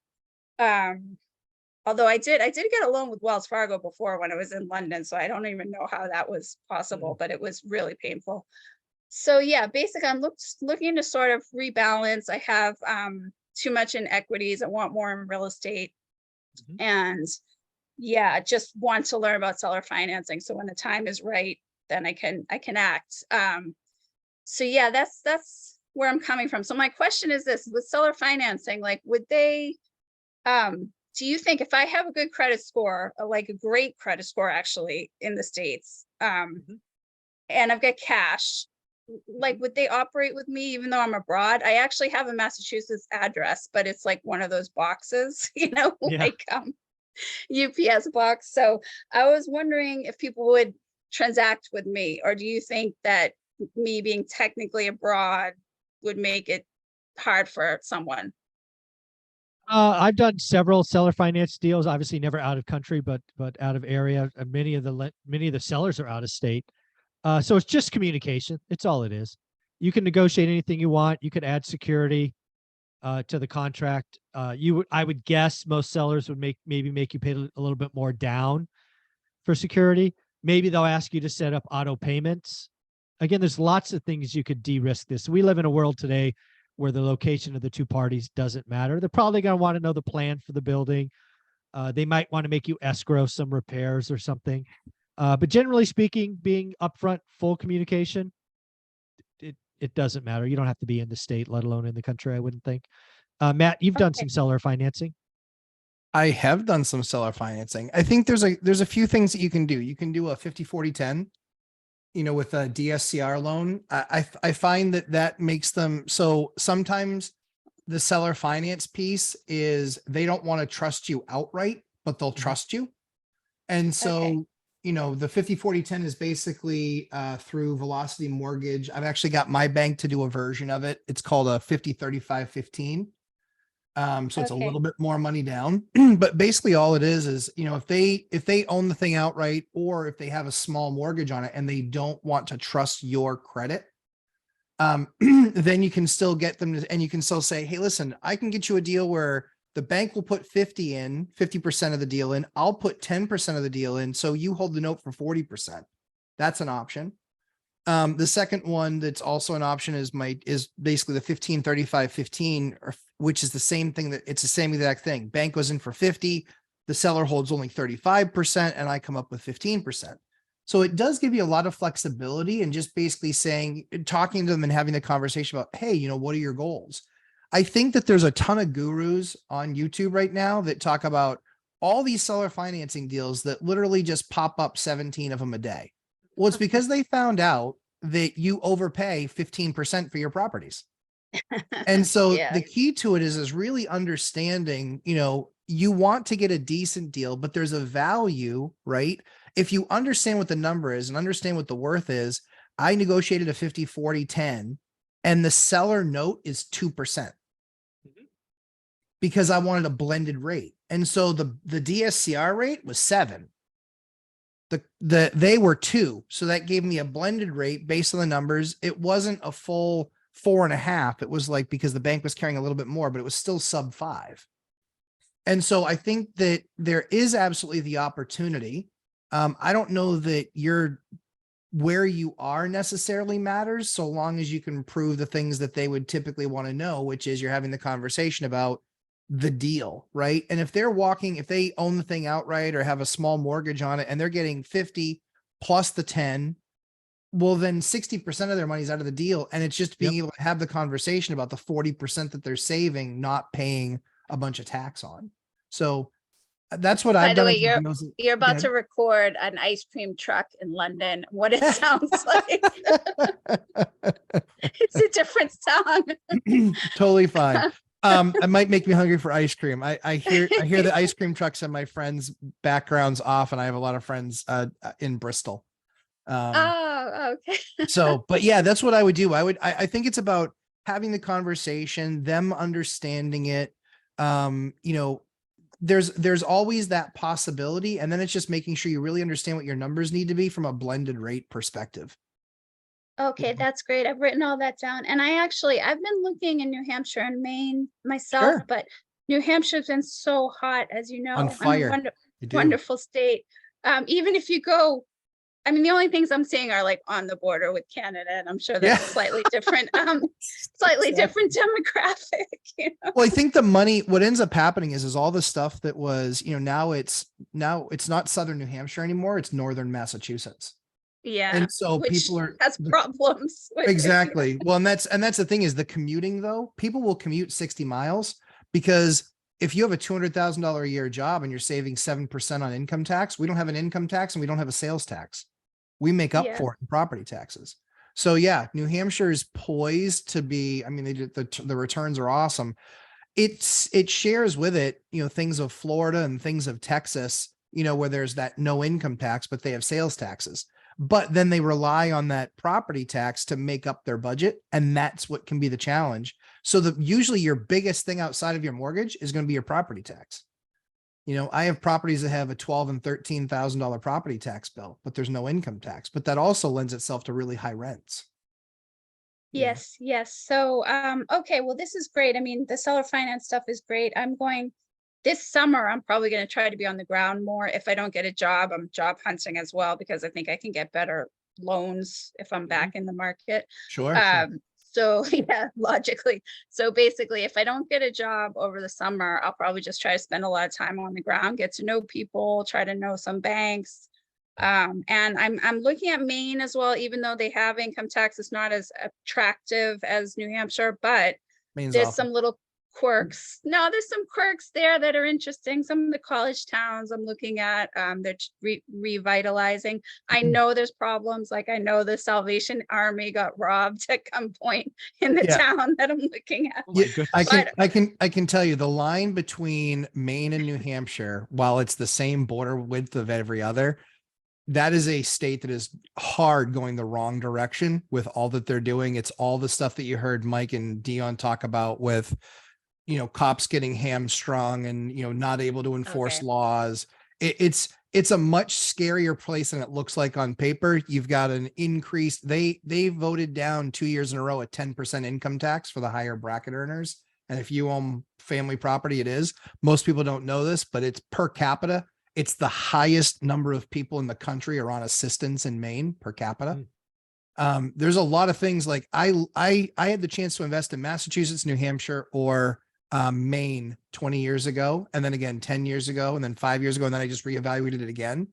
although I did get a loan with Wells Fargo before when I was in London, so I don't even know how that was possible, but it was really painful. So yeah, basically I'm looking to sort of rebalance. I have too much in equities. I want more in real estate. And yeah, just want to learn about seller financing. So when the time is right, then I can act. So yeah, that's where I'm coming from. So my question is this: with seller financing, like would they, do you think if I have a good credit score, like a great credit score actually in the States, and I've got cash, like would they operate with me even though I'm abroad? I actually have a Massachusetts address, but it's like one of those boxes, like UPS box. So I was wondering if people would transact with me, or do you think that me being technically abroad would make it hard for someone? I've done several seller finance deals, obviously never out of country, but out of area. Many of the sellers are out of state. So it's just communication. It's all it is. You can negotiate anything you want. You could add security to the contract. I would guess most sellers would maybe make you pay a little bit more down for security. Maybe they'll ask you to set up auto payments. Again, there's lots of things you could de-risk this. We live in a world today where the location of the two parties doesn't matter. They're probably going to want to know the plan for the building. They might want to make you escrow some repairs or something. But generally speaking, being upfront, full communication, it doesn't matter. You don't have to be in the state, let alone in the country, I wouldn't think. Matt, you've done some seller financing. I have done some seller financing. I think there's a few things that you can do. You can do a 50-40-10, with a DSCR loan. I find that makes them, so sometimes the seller finance piece is they don't want to trust you outright, but they'll trust you. And so, the 50-40-10 is basically through Velocity Mortgage. I've actually got my bank to do a version of it. It's called a 50-35-15. So it's a little bit more money down, but basically all it is, if they own the thing outright, or if they have a small mortgage on it and they don't want to trust your credit, then you can still get them to, and you can still say, hey, listen, I can get you a deal where the bank will put 50% of the deal in. I'll put 10% of the deal in. So you hold the note for 40%. That's an option. The second one that's also an option is basically the 15-35-15, which is the same thing. It's the same exact thing. Bank goes in for 50, the seller holds only 35%, and I come up with 15%. So it does give you a lot of flexibility, and just basically talking to them and having the conversation about, hey, what are your goals? I think that there's a ton of gurus on YouTube right now that talk about all these seller financing deals that literally just pop up 17 of them a day. Well, it's because they found out that you overpay 15% for your properties. And so the key to it is really understanding, you want to get a decent deal, but there's a value, right? if you understand what the number is and understand what the worth is, I negotiated a 50, 40, 10, and the seller note is 2%. Because I wanted a blended rate. And so the DSCR rate was 7. They were 2. So that gave me a blended rate based on the numbers. It wasn't a full 4.5. It was like, because the bank was carrying a little bit more, but it was still sub 5. And so I think that there is absolutely the opportunity. I don't know that where you are necessarily matters, so long as you can prove the things that they would typically want to know, which is you're having the conversation about the deal, right? And if they own the thing outright or have a small mortgage on it and they're getting 50 plus the 10, well, then 60% of their money's out of the deal. And it's just being able to have the conversation about the 40% that they're saving, not paying a bunch of tax on. So that's what By I've the done. way, you're about to record an ice cream truck in London. What it sounds like. It's a different song. Totally fine. It might make me hungry for ice cream. I hear the ice cream trucks in my friends' backgrounds off, and I have a lot of friends in Bristol. Oh, okay. So, but yeah, that's what I would do. I think it's about having the conversation, them understanding it. There's always that possibility. And then it's just making sure you really understand what your numbers need to be from a blended rate perspective. Okay, that's great. I've written all that down. And I've been looking in New Hampshire and Maine myself, Sure. but New Hampshire's been so hot, as you know. On fire. Wonderful state. Even if you go, I mean, the only things I'm seeing are like on the border with Canada, and I'm sure that's slightly different, different demographic. You know? Well, I think what ends up happening is all the stuff that was, now it's not Southern New Hampshire anymore. It's Northern Massachusetts. Yeah. And so which people has problems with it. Exactly. Well, and that's the thing is the commuting though. People will commute 60 miles because if you have a $200,000 a year job and you're saving 7% on income tax, we don't have an income tax and we don't have a sales tax. We make up for it in property taxes. So yeah, New Hampshire is poised to be, I mean, the returns are awesome. It shares with it, things of Florida and things of Texas, where there's that no income tax, but they have sales taxes. But then they rely on that property tax to make up their budget. And that's what can be the challenge. So usually your biggest thing outside of your mortgage is going to be your property tax. I have properties that have a $12,000 and $13,000 property tax bill, but there's no income tax, but that also lends itself to really high rents. Yes. So, okay, well, this is great. I mean, the seller finance stuff is great. This summer, I'm probably going to try to be on the ground more. If I don't get a job, I'm job hunting as well, because I think I can get better loans if I'm back in the market. Sure. So yeah, logically. So basically, if I don't get a job over the summer, I'll probably just try to spend a lot of time on the ground, get to know people, try to know some banks. And I'm looking at Maine as well, even though they have income tax, it's not as attractive as New Hampshire, but there's some little quirks. No, there's some quirks there that are interesting. Some of the college towns I'm looking at, they're revitalizing. I know there's problems. Like I know the Salvation Army got robbed at some point in the town that I'm looking at. I can tell you the line between Maine and New Hampshire, while it's the same border width of every other, that is a state that is hard going the wrong direction with all that they're doing. It's all the stuff that you heard Mike and Dion talk about with, cops getting hamstrung and, not able to enforce laws. It's a much scarier place than it looks like on paper. You've got an increase. They voted down 2 years in a row, a 10% income tax for the higher bracket earners. And if you own family property, it is. Most people don't know this, but it's per capita. It's the highest number of people in the country are on assistance in Maine per capita. There's a lot of things like I had the chance to invest in Massachusetts, New Hampshire, or Maine 20 years ago, and then again 10 years ago, and then 5 years ago, and then I just reevaluated it again.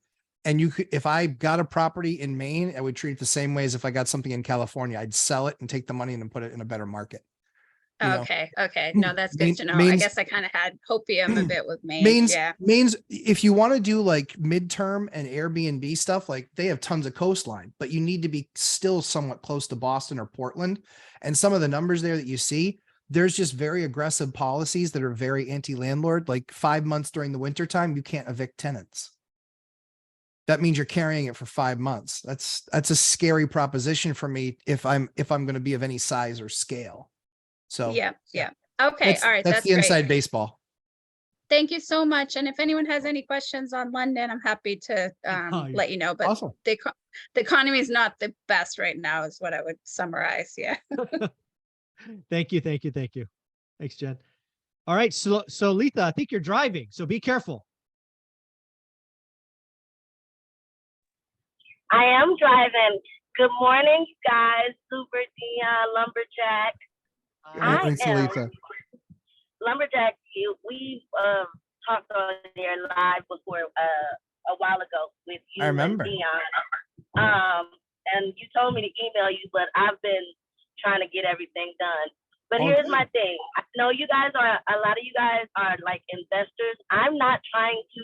And if I got a property in Maine, I would treat it the same way as if I got something in California. I'd sell it and take the money and then put it in a better market. Okay. No, that's good to know. I guess I kind of had hopium a bit with Maine. Maine's, if you want to do like midterm and Airbnb stuff, like they have tons of coastline, but you need to be still somewhat close to Boston or Portland. And some of the numbers there that you see, there's just very aggressive policies that are very anti-landlord. Like 5 months during the winter time, you can't evict tenants. that means you're carrying it for 5 months. That's a scary proposition for me if I'm going to be of any size or scale. So Yeah. Okay. All right. that's That's the great. inside baseball. Thank you so much. And if anyone has any questions on London, I'm happy to let you know. But Awesome. the economy is not the best right now, is what I would summarize. Yeah. Thank you. Thanks, Jen. All right. So Letha, I think you're driving, so be careful. I am driving. Good morning, you guys. Super Dion, Lumberjack. Good morning, Salitha. Lumberjack, we talked on there live before a while ago with you I remember. and Dion. And you told me to email you, but I've been trying to get everything done. But Oh, here's good. my thing. I know you guys are, a lot of you guys are like investors. I'm not trying to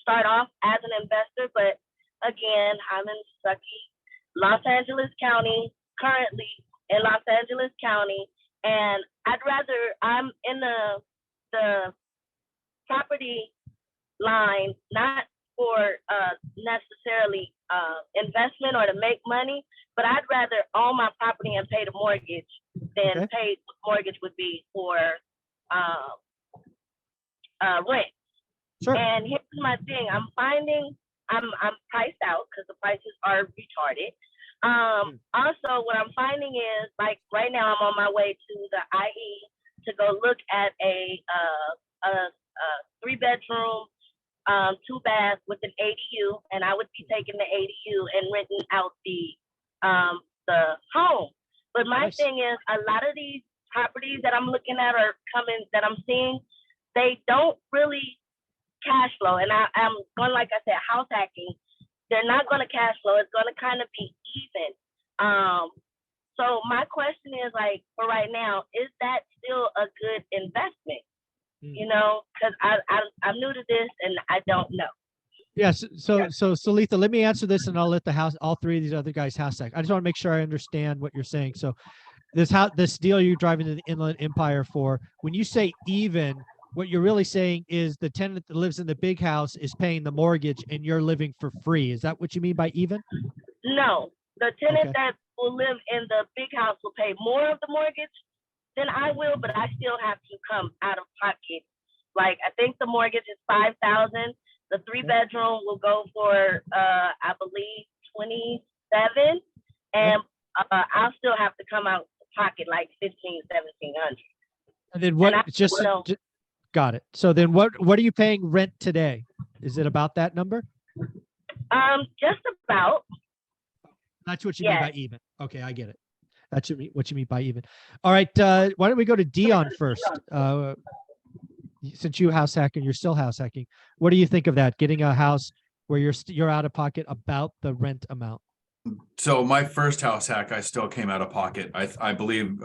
start off as an investor, but again, I'm in sucky Los Angeles County, currently in Los Angeles County, and I'm in the property line, not for necessarily investment or to make money, but I'd rather own my property and pay the mortgage than pay what mortgage would be for rent. Sure. And here's my thing. I'm finding I'm priced out because the prices are retarded. Also, what I'm finding is, like, right now I'm on my way to the IE to go look at a 3-bedroom, 2-bath with an ADU, and I would be taking the ADU and renting out the home. But my thing is, a lot of these properties that I'm looking at that I'm seeing, they don't really cash flow. And I'm going, like I said, house hacking. They're not going to cash flow. It's going to kind of be even. So my question is, like, for right now, is that still a good investment? You know, because I'm new to this and I don't know. Yes. So Letha, let me answer this, and I'll let all three of these other guys house hack. I just want to make sure I understand what you're saying. So this deal you're driving to the Inland Empire for, when you say even, what you're really saying is the tenant that lives in the big house is paying the mortgage and you're living for free. Is that what you mean by even? No, the tenant that will live in the big house will pay more of the mortgage than I will, but I still have to come out of pocket. Like, I think the mortgage is $5,000. The 3-bedroom will go for I believe 27, and I'll still have to come out of pocket like 1,700. And then what? Got it. So then what are you paying rent today? Is it about that number? Just about. That's what you mean by even. Okay, I get it. That's what you mean by even. All right. Why don't we go to Dion first? Since you house hacking, you're still house hacking. What do you think of that? Getting a house where you're out of pocket about the rent amount. So my first house hack, I still came out of pocket. I believe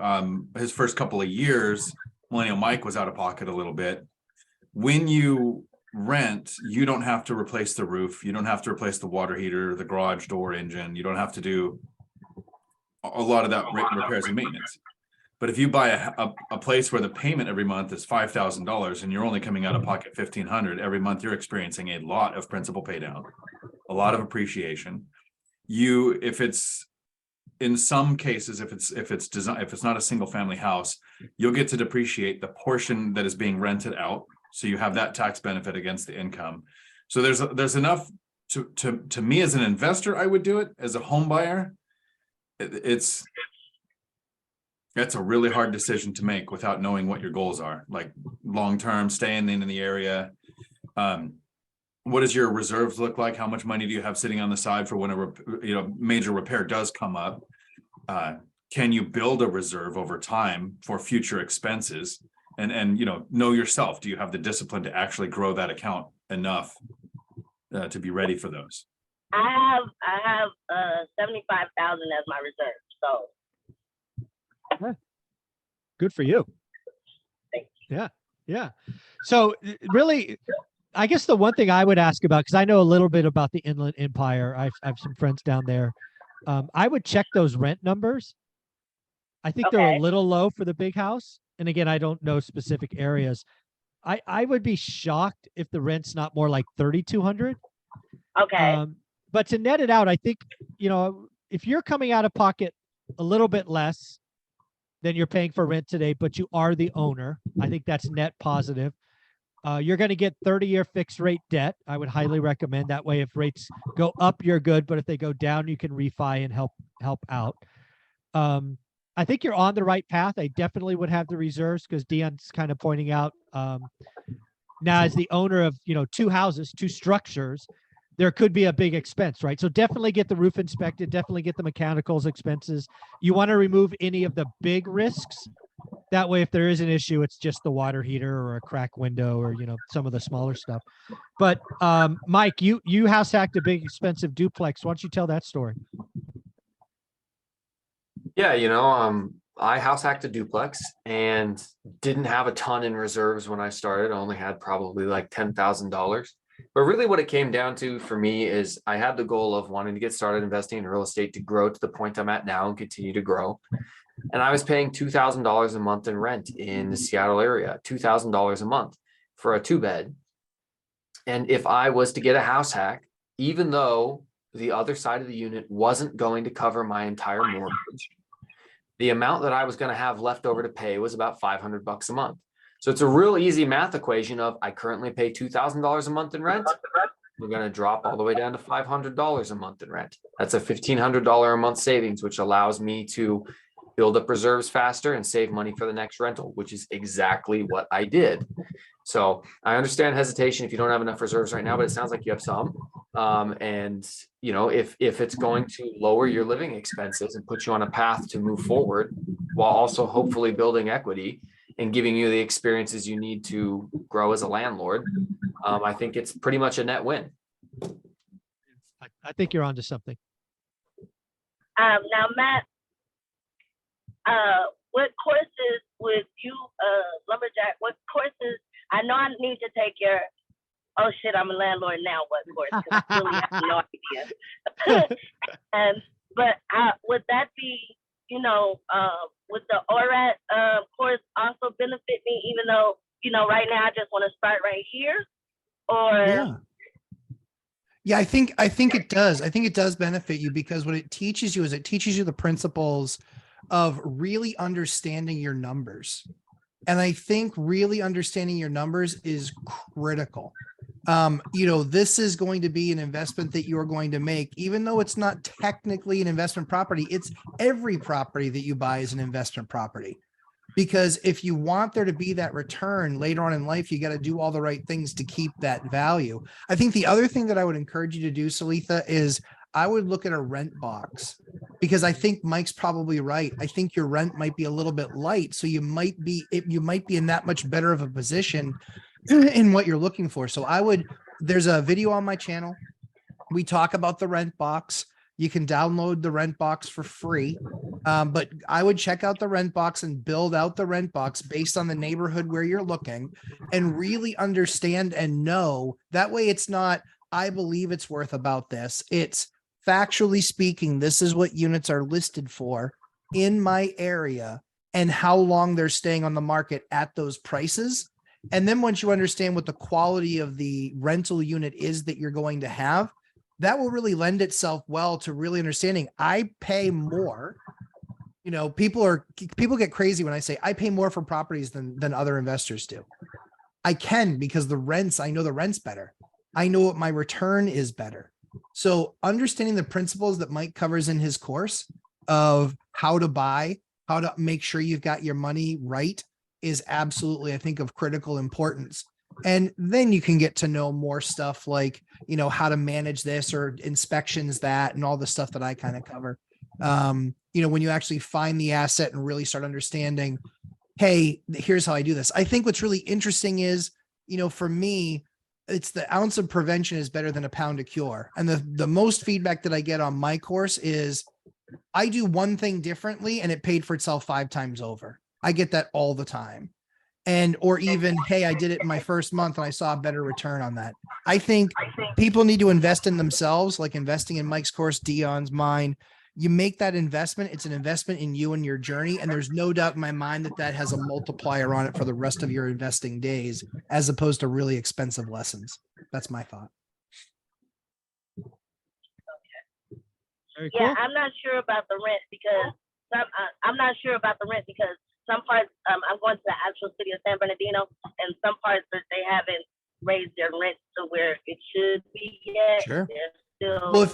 his first couple of years, Millennial Mike was out of pocket a little bit. When you rent, you don't have to replace the roof. You don't have to replace the water heater, the garage door engine. You don't have to do a lot of that repairs and maintenance. But if you buy a place where the payment every month is $5,000 and you're only coming out of pocket $1,500 every month, you're experiencing a lot of principal pay down, a lot of appreciation. If it's in some cases, if it's not a single family house, you'll get to depreciate the portion that is being rented out. So you have that tax benefit against the income. So there's enough to me as an investor, I would do it. As a home buyer, that's a really hard decision to make without knowing what your goals are, like long-term staying in the area. What does your reserves look like? How much money do you have sitting on the side for when a major repair does come up? Can you build a reserve over time for future expenses? And know yourself. Do you have the discipline to actually grow that account enough to be ready for those? I have 75,000 as my reserve. So good for you. Yeah. So really, I guess the one thing I would ask about, because I know a little bit about the Inland Empire, I have some friends down there. I would check those rent numbers. I think they're a little low for the big house. And again, I don't know specific areas. I would be shocked if the rent's not more like 3,200. Okay. but to net it out, I think, if you're coming out of pocket a little bit less than you're paying for rent today, but you are the owner, I think that's net positive. You're going to get 30-year fixed rate debt. I would highly recommend that way. If rates go up, you're good, but if they go down, you can refi and help out. I think you're on the right path. I definitely would have the reserves because Dion's kind of pointing out, now as the owner of, 2 houses, 2 structures, there could be a big expense, right? So definitely get the roof inspected, definitely get the mechanicals expenses. You want to remove any of the big risks. That way, if there is an issue, it's just the water heater or a crack window or, some of the smaller stuff. But Mike, you house hacked a big expensive duplex. Why don't you tell that story? Yeah, I house hacked a duplex and didn't have a ton in reserves when I started. I only had probably like $10,000. But really what it came down to for me is I had the goal of wanting to get started investing in real estate to grow to the point I'm at now and continue to grow. And I was paying $2,000 a month in rent in the Seattle area, $2,000 a month for a 2-bed. And if I was to get a house hack, even though the other side of the unit wasn't going to cover my entire mortgage, the amount that I was going to have left over to pay was about $500 a month. So it's a real easy math equation of I currently pay $2,000 a month in rent. We're going to drop all the way down to $500 a month in rent. That's a $1,500 a month savings, which allows me to build up reserves faster and save money for the next rental, which is exactly what I did. So I understand hesitation if you don't have enough reserves right now, but it sounds like you have some. And if it's going to lower your living expenses and put you on a path to move forward while also hopefully building equity and giving you the experiences you need to grow as a landlord, I think it's pretty much a net win. I think you're onto something. Now, Matt, what courses would you, Lumberjack, what courses, I know I need to take your, oh shit, I'm a landlord now, what course? Because I really have no idea. But would that be, would the ORAT course also benefit me, even though, right now I just want to start right here? Or Yeah, I think it does. I think it does benefit you because what it teaches you is it teaches you the principles of really understanding your numbers. And I think really understanding your numbers is critical. This is going to be an investment that you're going to make, even though it's not technically an investment property. It's every property that you buy is an investment property. Because if you want there to be that return later on in life, you got to do all the right things to keep that value. I think the other thing that I would encourage you to do, Salitha, is I would look at a rent box, because I think Mike's probably right. I think your rent might be a little bit light. So you might be in that much better of a position in what you're looking for. So there's a video on my channel. We talk about the rent box. You can download the rent box for free. But I would check out the rent box and build out the rent box based on the neighborhood where you're looking and really understand and know. That way it's not, I believe it's worth about this. It's factually speaking, this is what units are listed for in my area and how long they're staying on the market at those prices. And then once you understand what the quality of the rental unit is that you're going to have, that will really lend itself well to really understanding. I pay more. People get crazy when I say I pay more for properties than other investors do. I can, because I know the rent's better. I know what my return is better. So understanding the principles that Mike covers in his course of how to buy, how to make sure you've got your money right is absolutely, I think, of critical importance. And then you can get to know more stuff like, how to manage this or inspections that, and all the stuff that I kind of cover. When you actually find the asset and really start understanding, hey, here's how I do this. I think what's really interesting is, for me, it's the ounce of prevention is better than a pound of cure. And the most feedback that I get on my course is I do one thing differently and it paid for itself 5 times over. I get that all the time. Or even, hey, I did it in my first month and I saw a better return on that. I think people need to invest in themselves, like investing in Mike's course, Dion's, mine. You make that investment. It's an investment in you and your journey. And there's no doubt in my mind that has a multiplier on it for the rest of your investing days, as opposed to really expensive lessons. That's my thought. Very Yeah, cool. I'm not sure about the rent because I'm not sure about the rent because some parts I'm going to the actual city of San Bernardino, and some parts that they haven't raised their rent to where it should be yet. Sure. They're still Well,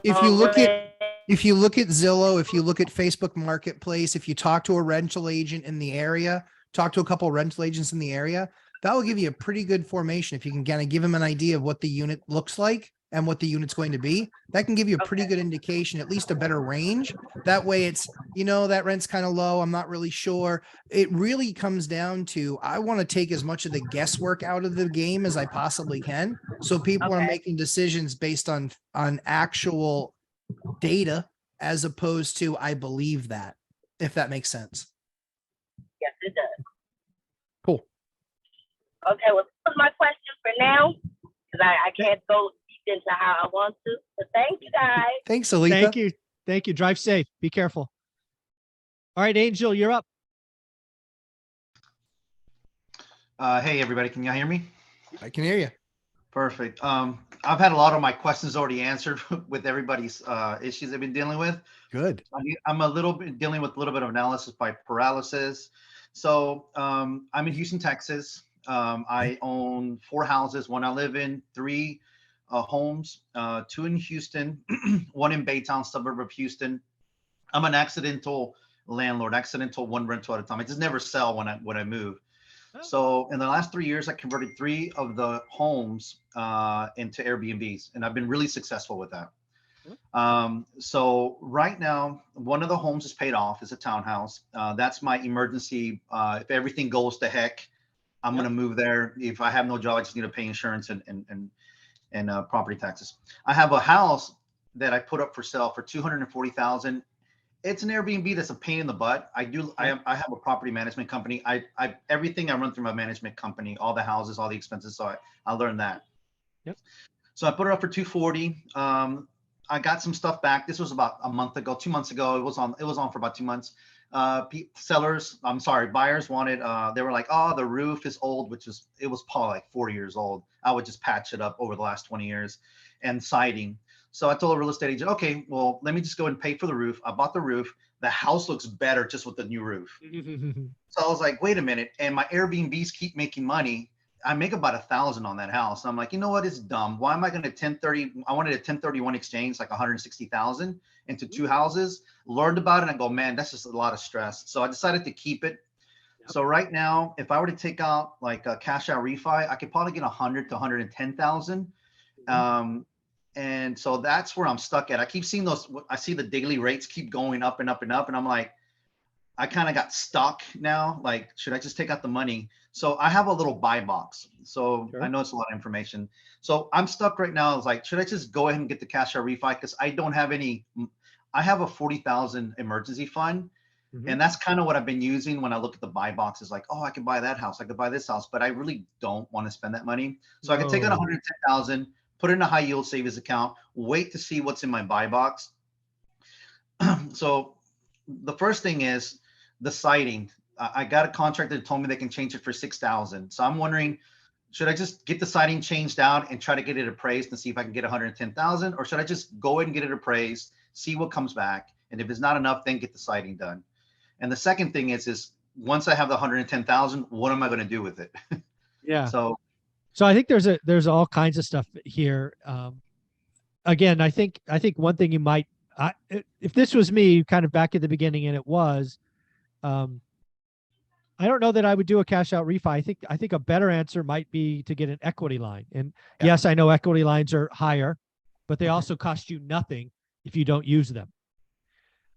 if you low look at rent. if you look at Zillow, if you look at Facebook Marketplace, if you talk to a rental agent in the area, talk to a couple of rental agents in the area, that will give you a pretty good formation. If you can kind of give them an idea of what the unit looks like and what the unit's going to be, that can give you a pretty good indication, at least a better range. That way it's, that rent's kind of low. I'm not really sure. It really comes down to, I want to take as much of the guesswork out of the game as I possibly can. So people are Okay. making decisions based on actual data as opposed to I believe that, if that makes sense. Yes, it does. Cool. Okay, well, that was my question for now because I can't go deep into how I want to. So thank you guys. Thanks, Aletha. Thank you. Thank you. Drive safe. Be careful. All right, Angel, you're up. Hey, everybody, can y'all hear me? I can hear you. Perfect. I've had a lot of my questions already answered with everybody's issues they've been dealing with. Good. I'm a little bit dealing with a little bit of analysis by paralysis. So I'm in Houston, Texas. I own 4 houses, 1 I live in, 3 homes, 2 in Houston, 1 in Baytown, suburb of Houston. I'm an accidental landlord, accidental one rental at a time. I just never sell when I move. So in the last 3 years, I converted 3 of the homes into Airbnbs, and I've been really successful with that. So right now, one of the homes is paid off. It's a townhouse. That's my emergency. If everything goes to heck, I'm going to move there. If I have no job, I just need to pay insurance and property taxes. I have a house that I put up for sale for $240,000. It's an Airbnb that's a pain in the butt. I have a property management company. Everything I run through my management company, all the houses, all the expenses. So I learned that. Yep. So I put it up for 240. I got some stuff back. This was about a month ago, 2 months ago. It was on for about 2 months. Buyers wanted, they were like, oh, the roof is old, it was probably like 4 years old. I would just patch it up over the last 20 years, and siding. So I told a real estate agent, okay, well, let me just go and pay for the roof. I bought the roof. The house looks better just with the new roof. So I was like, wait a minute. And my Airbnbs keep making money. I make about 1,000 on that house. I'm like, you know what? It's dumb. Why am I going to 1030? I wanted a 1031 exchange, like 160,000 into 2 houses. Learned about it and I go, man, that's just a lot of stress. So I decided to keep it. So right now, if I were to take out like a cash out refi, I could probably get 100 to 110,000. And so that's where I'm stuck at. I keep seeing I see the daily rates keep going up and up and up. And I'm like, I kind of got stuck now. Like, should I just take out the money? So I have a little buy box. So sure. I know it's a lot of information. So I'm stuck right now. I was like, should I just go ahead and get the cash out refi? Because I don't have any. I have a 40,000 emergency fund. And that's kind of what I've been using when I look at the buy boxes, like, oh, I could buy that house. I could buy this house, but I really don't want to spend that money. So I can take out 110,000, put it in a high yield savings account, wait to see what's in my buy box. So the first thing is the siding. I got a contractor that told me they can change it for 6,000. So I'm wondering, should I just get the siding changed out and try to get it appraised and see if I can get 110,000, or should I just go ahead and get it appraised, see what comes back, and if it's not enough, then get the siding done? And the second thing is once I have the 110,000, what am I going to do with it? Yeah. So I think there's all kinds of stuff here. Again, I think one thing you might, if this was me kind of back at the beginning, and it was, I don't know that I would do a cash out refi. I think a better answer might be to get an equity line. And yes, I know equity lines are higher, but they also cost you nothing if you don't use them.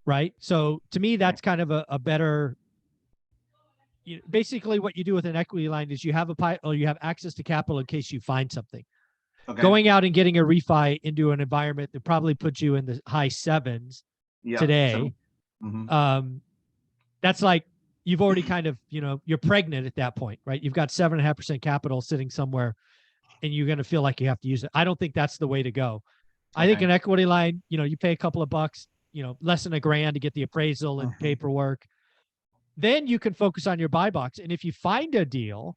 Right. So to me, that's kind of a better, basically what you do with an equity line is you have you have access to capital in case you find something. Okay. Going out and getting a refi into an environment that probably puts you in the high 7s today. That's like, you've already kind of, you're pregnant at that point, right? You've got 7.5% capital sitting somewhere and you're going to feel like you have to use it. I don't think that's the way to go. I think an equity line, you pay a couple of bucks, less than $1,000 to get the appraisal and paperwork. Then you can focus on your buy box. And if you find a deal,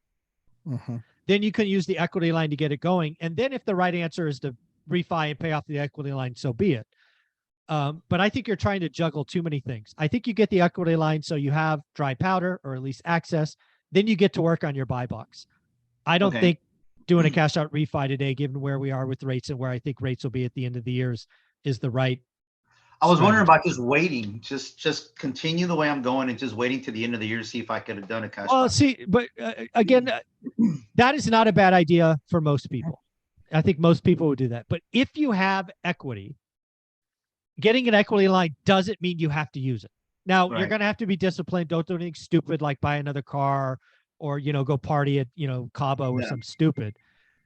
then you can use the equity line to get it going. And then if the right answer is to refi and pay off the equity line, so be it. But I think you're trying to juggle too many things. I think you get the equity line so you have dry powder or at least access. Then you get to work on your buy box. I don't Okay. think doing a cash out refi today, given where we are with rates and where I think rates will be at the end of the years, is the right. I was wondering strategy. about just waiting, just continue the way I'm going and just waiting to the end of the year to see if I could have done a cash Well, out. see, but again, that is not a bad idea for most people. I think most people would do that. But if you have equity, getting an equity line doesn't mean you have to use it. Now, you're Right. going to have to be disciplined. Don't do anything stupid like buy another car or, go party at, Cabo or Yeah. some stupid,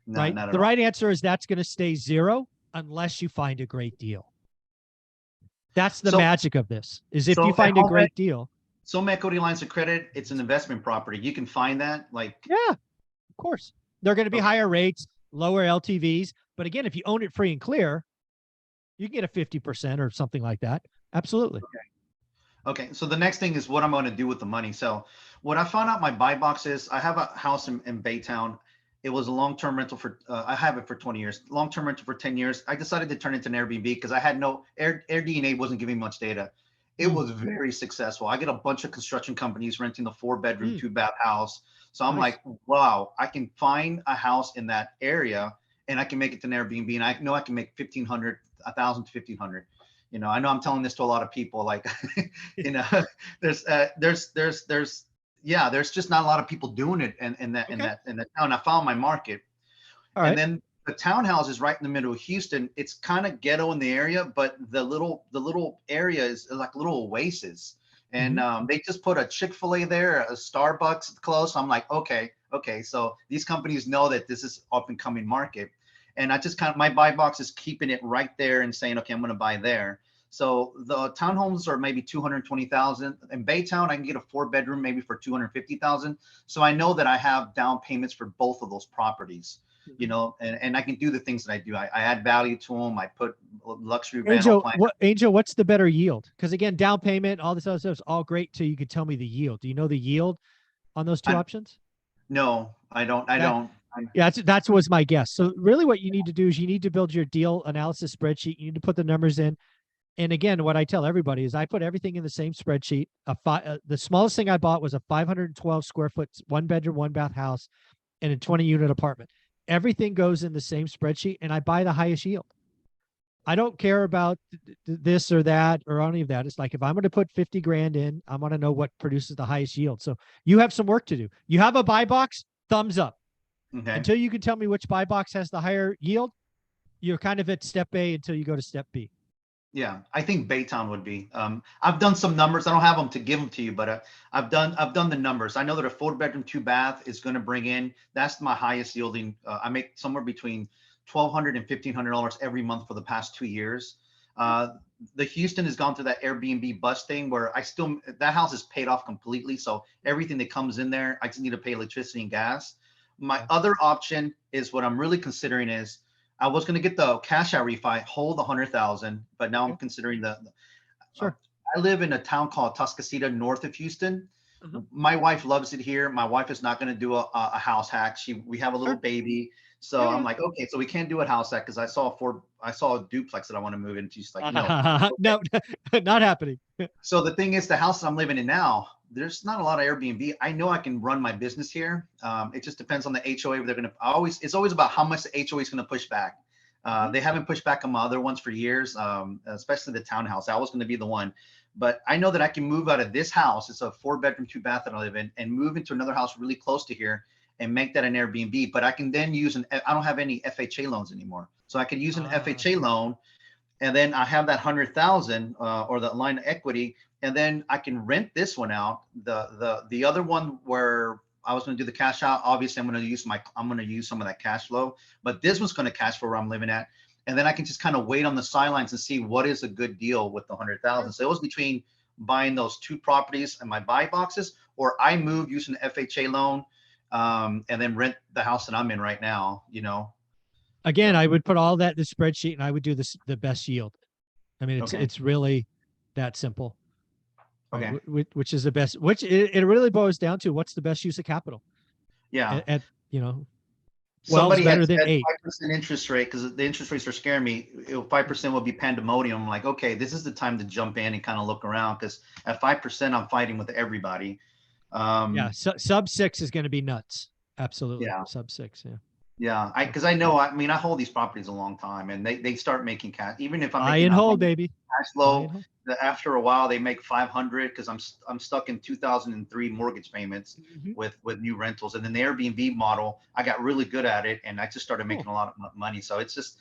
No, right? not at The all. right answer is that's going to stay zero unless you find a great deal. That's the So- magic of this, is if so you at find a home great deal. Some equity lines of credit, it's an investment property. You can find that like, Yeah, of course. They're going to be Okay. higher rates, lower LTVs. But again, if you own it free and clear, you can get a 50% or something like that. Absolutely. okay. So the next thing is what I'm going to do with the money. So what I found out my buy box is I have a house in Baytown. It was a long-term rental for, I have it for 20 years, long-term rental for 10 years. I decided to turn it into an Airbnb because I had no AirDNA wasn't giving much data. It was very successful. I get a bunch of construction companies renting the 4-bedroom, 2-bath house. So I'm Nice. like, wow, I can find a house in that area and I can make it to an Airbnb. And I know I can make 1,500, 1,000 to 1,500. I know I'm telling this to a lot of people, like, there's just not a lot of people doing it in that town. I found my market. All right. And then the townhouse is right in the middle of Houston. It's kind of ghetto in the area, but the little area is like a little oasis. And they just put a Chick-fil-A there, a Starbucks close. I'm like, okay. So these companies know that this is up and coming market. And I just my buy box is keeping it right there and saying, okay, I'm going to buy there. So the townhomes are maybe 220,000. In Baytown, I can get a 4-bedroom maybe for 250,000. So I know that I have down payments for both of those properties. And I can do the things that I do. I add value to them. I put luxury rental plan. Angel, what's the better yield? Because again, down payment, all this other stuff is all great till you could tell me the yield. Do you know the yield on those two options? No, I don't. I don't. Yeah, that's was my guess. So really what you need to do is you need to build your deal analysis spreadsheet. You need to put the numbers in. And again, what I tell everybody is I put everything in the same spreadsheet. The smallest thing I bought was a 512 square foot, 1-bedroom, 1-bath house and a 20-unit apartment. Everything goes in the same spreadsheet and I buy the highest yield. I don't care about this or that or any of that. It's like, if I'm going to put 50 grand in, I want to know what produces the highest yield. So you have some work to do. You have a buy box, thumbs up. Okay. Until you can tell me which buy box has the higher yield, you're kind of at step A until you go to step B. Yeah, I think Baytown would be. I've done some numbers. I don't have them to give them to you, but I've done the numbers. I know that a 4-bedroom, 2-bath is going to bring in. That's my highest yielding. I make somewhere between $1,200 and $1,500 every month for the past 2 years. The Houston has gone through that Airbnb bust thing where that house is paid off completely. So everything that comes in there, I just need to pay electricity and gas. My other option is what I'm really considering is I was going to get the cash out refi, hold 100,000, but now I'm considering Sure. I live in a town called Tuscasita, north of Houston. My wife loves it here. My wife is not going to do a house hack. We have a little baby. So I'm like, okay, so we can't do a house hack because I saw a duplex that I want to move into. She's like, no. No, not happening. So the thing is, the house that I'm living in now, there's not a lot of Airbnb. I know I can run my business here. It just depends on the HOA. It's always about how much the HOA is going to push back. They haven't pushed back on my other ones for years, especially the townhouse. I was going to be the one, but I know that I can move out of this house. It's a 4-bedroom, 2-bath that I live in, and move into another house really close to here and make that an Airbnb. But I can then I don't have any FHA loans anymore. So I could use an FHA loan, and then I have that 100,000 or the line of equity, and then I can rent this one out. The other one where I was going to do the cash out, obviously I'm going to use some of that cash flow, but this one's going to cash flow where I'm living at, and then I can just kind of wait on the sidelines and see what is a good deal with the 100,000. So it was between buying those 2 properties and my buy boxes, or I move using the FHA loan, and then rent the house that I'm in right now. Again, I would put all that in the spreadsheet and I would do the best yield. I mean, it's really that simple. Okay. Right? Which is the best, which it really boils down to what's the best use of capital. Yeah. 12 is Somebody had better than said 8. 5% interest rate, because the interest rates are scaring me. 5% will be pandemonium. I'm like, okay, this is the time to jump in and kind of look around, because at 5%, I'm fighting with everybody. Yeah, sub 6 is going to be nuts. Absolutely. Yeah. Sub 6. Yeah. Yeah, because I know, I mean, I hold these properties a long time, and they start making cash, even if I'm Buy making and a hold, hundred baby. cash Buy flow. and hold. After a while, they make 500 because I'm stuck in 2003 mortgage payments Mhm. with new rentals, and then the Airbnb model, I got really good at it, and I just started making a lot of money. So it's just,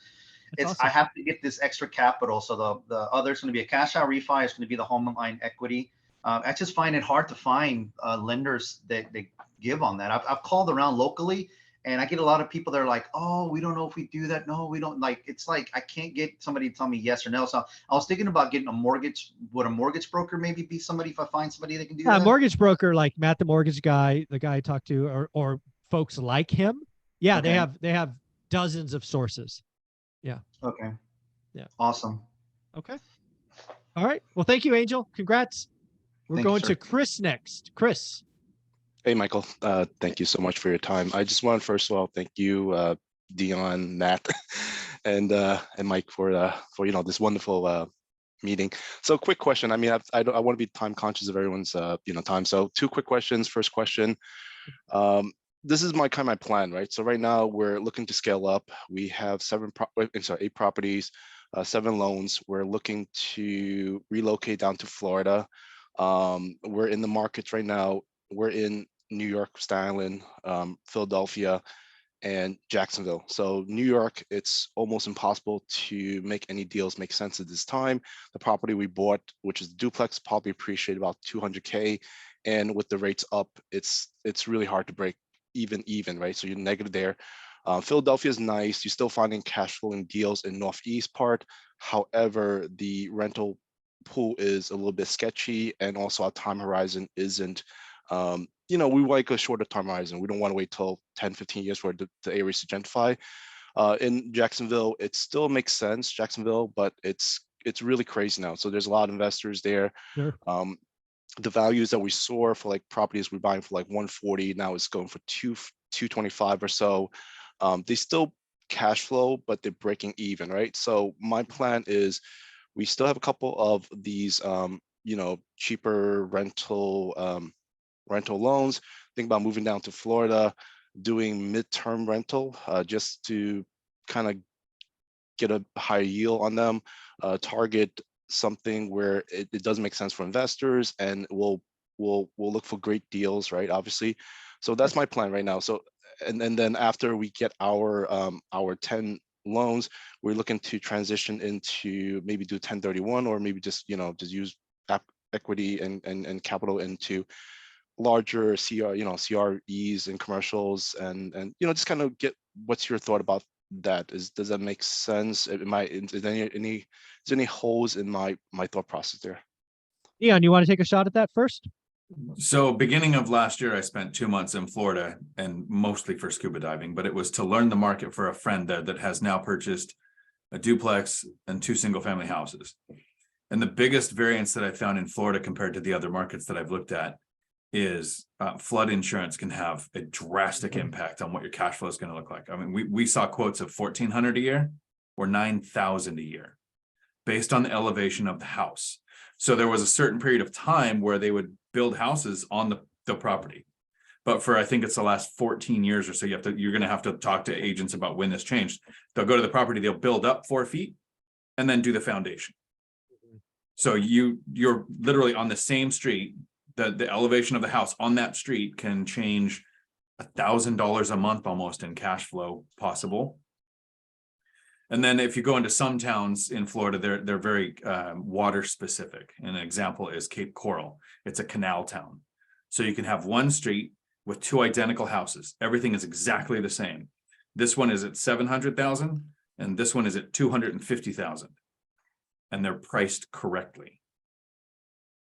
That's I awesome. have to get this extra capital. So the other is going to be a cash out refi. It's going to be the home line equity. I just find it hard to find lenders that they give on that. I've called around locally, and I get a lot of people that are like, oh, we don't know if we do that. No, we don't. Like, it's like I can't get somebody to tell me yes or no. So I was thinking about getting a mortgage. Would a mortgage broker maybe be somebody if I find somebody that can do Yeah, that? mortgage broker like Matt, the mortgage guy, the guy I talked to, or folks like him. Yeah, Okay. they have dozens of sources. Yeah. Okay. Yeah. Awesome. Okay. All right. Well, thank you, Angel. Congrats. We're Thank you, going sir. to Chris next. Chris. Hey, Michael. Thank you so much for your time. I just want to first of all thank you, Dion, Matt, and Mike for this wonderful meeting. So, quick question. I mean, I want to be time conscious of everyone's time. So, 2 quick questions. First question. This is my plan, right? So right now we're looking to scale up. We have 8 properties, 7 loans. We're looking to relocate down to Florida. We're in the markets right now. We're in New York, Staten Island, Philadelphia, and Jacksonville. So New York, it's almost impossible to make any deals make sense at this time. The property we bought, which is duplex, probably appreciated about 200K, and with the rates up, it's really hard to break even, right? So you're negative there. Philadelphia is nice. You're still finding cash flowing deals in Northeast part. However, the rental pool is a little bit sketchy, and also our time horizon isn't we like a shorter time horizon. We don't want to wait till 10, 15 years for the areas to gentrify. In Jacksonville, it still makes sense, Jacksonville, but it's really crazy now. So there's a lot of investors there. Sure. The values that we saw for like properties we're buying for like 140, now it's going for 225 or so. They still cash flow, but they're breaking even, right? So my plan is we still have a couple of these cheaper rental loans. Think about moving down to Florida, doing midterm rental, just to kind of get a higher yield on them, target something where it does make sense for investors, and we'll look for great deals, right? Obviously. So that's my plan right now. So and then after we get our 10 loans, we're looking to transition into maybe do 1031, or maybe just use equity and capital into larger CREs and commercials, and just kind of get what's your thought about that. Does that make sense? Is there any holes in my thought process there? Dion, you want to take a shot at that first? So beginning of last year, I spent 2 months in Florida, and mostly for scuba diving, but it was to learn the market for a friend there that has now purchased a duplex and 2 single family houses. And the biggest variance that I found in Florida compared to the other markets that I've looked at is flood insurance can have a drastic impact on what your cash flow is going to look like. I mean, we saw quotes of $1,400 a year or $9,000 a year based on the elevation of the house. So there was a certain period of time where they would build houses on the property. But for, I think it's the last 14 years or so, you're going to have to talk to agents about when this changed. They'll go to the property, they'll build up 4 feet and then do the foundation. So you're literally on the same street. The elevation of the house on that street can change $1,000 a month almost in cash flow possible. And then if you go into some towns in Florida, they're very water specific. And an example is Cape Coral. It's a canal town. So you can have one street with 2 identical houses. Everything is exactly the same. This one is at 700,000 and this one is at 250,000. And they're priced correctly.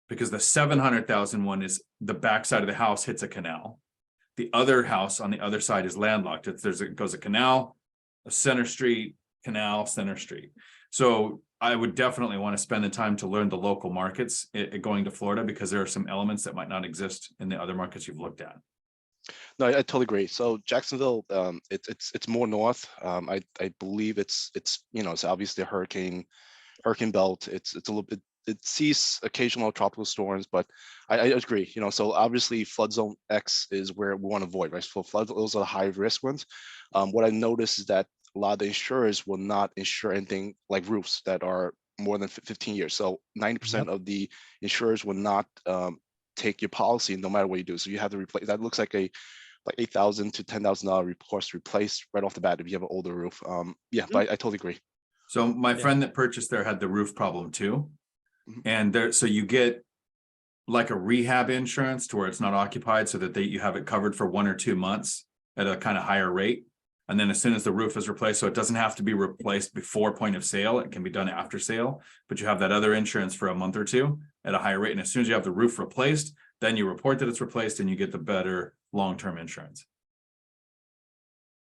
Because the 700,000 one is the backside of the house hits a canal. The other house on the other side is landlocked. It goes a canal, a center street, canal, center street. So I would definitely want to spend the time to learn the local markets going to Florida, because there are some elements that might not exist in the other markets you've looked at. No, I totally agree. So Jacksonville, it's more north. I believe it's it's obviously a hurricane belt. It's a little bit. It sees occasional tropical storms, but I agree. So obviously flood zone X is where we want to avoid, right? So flood, those are the high risk ones. What I noticed is that a lot of the insurers will not insure anything like roofs that are more than 15 years. So 90% of the insurers will not take your policy no matter what you do. So you have to replace. That looks like a $8,000 to $10,000 cost to replace right off the bat if you have an older roof. Yeah, but I totally agree. So my friend that purchased there had the roof problem too. And there, so you get like a rehab insurance to where it's not occupied so that you have it covered for 1 or 2 months at a kind of higher rate. And then as soon as the roof is replaced, so it doesn't have to be replaced before point of sale, it can be done after sale, but you have that other insurance for a month or two at a higher rate. And as soon as you have the roof replaced, then you report that it's replaced and you get the better long-term insurance.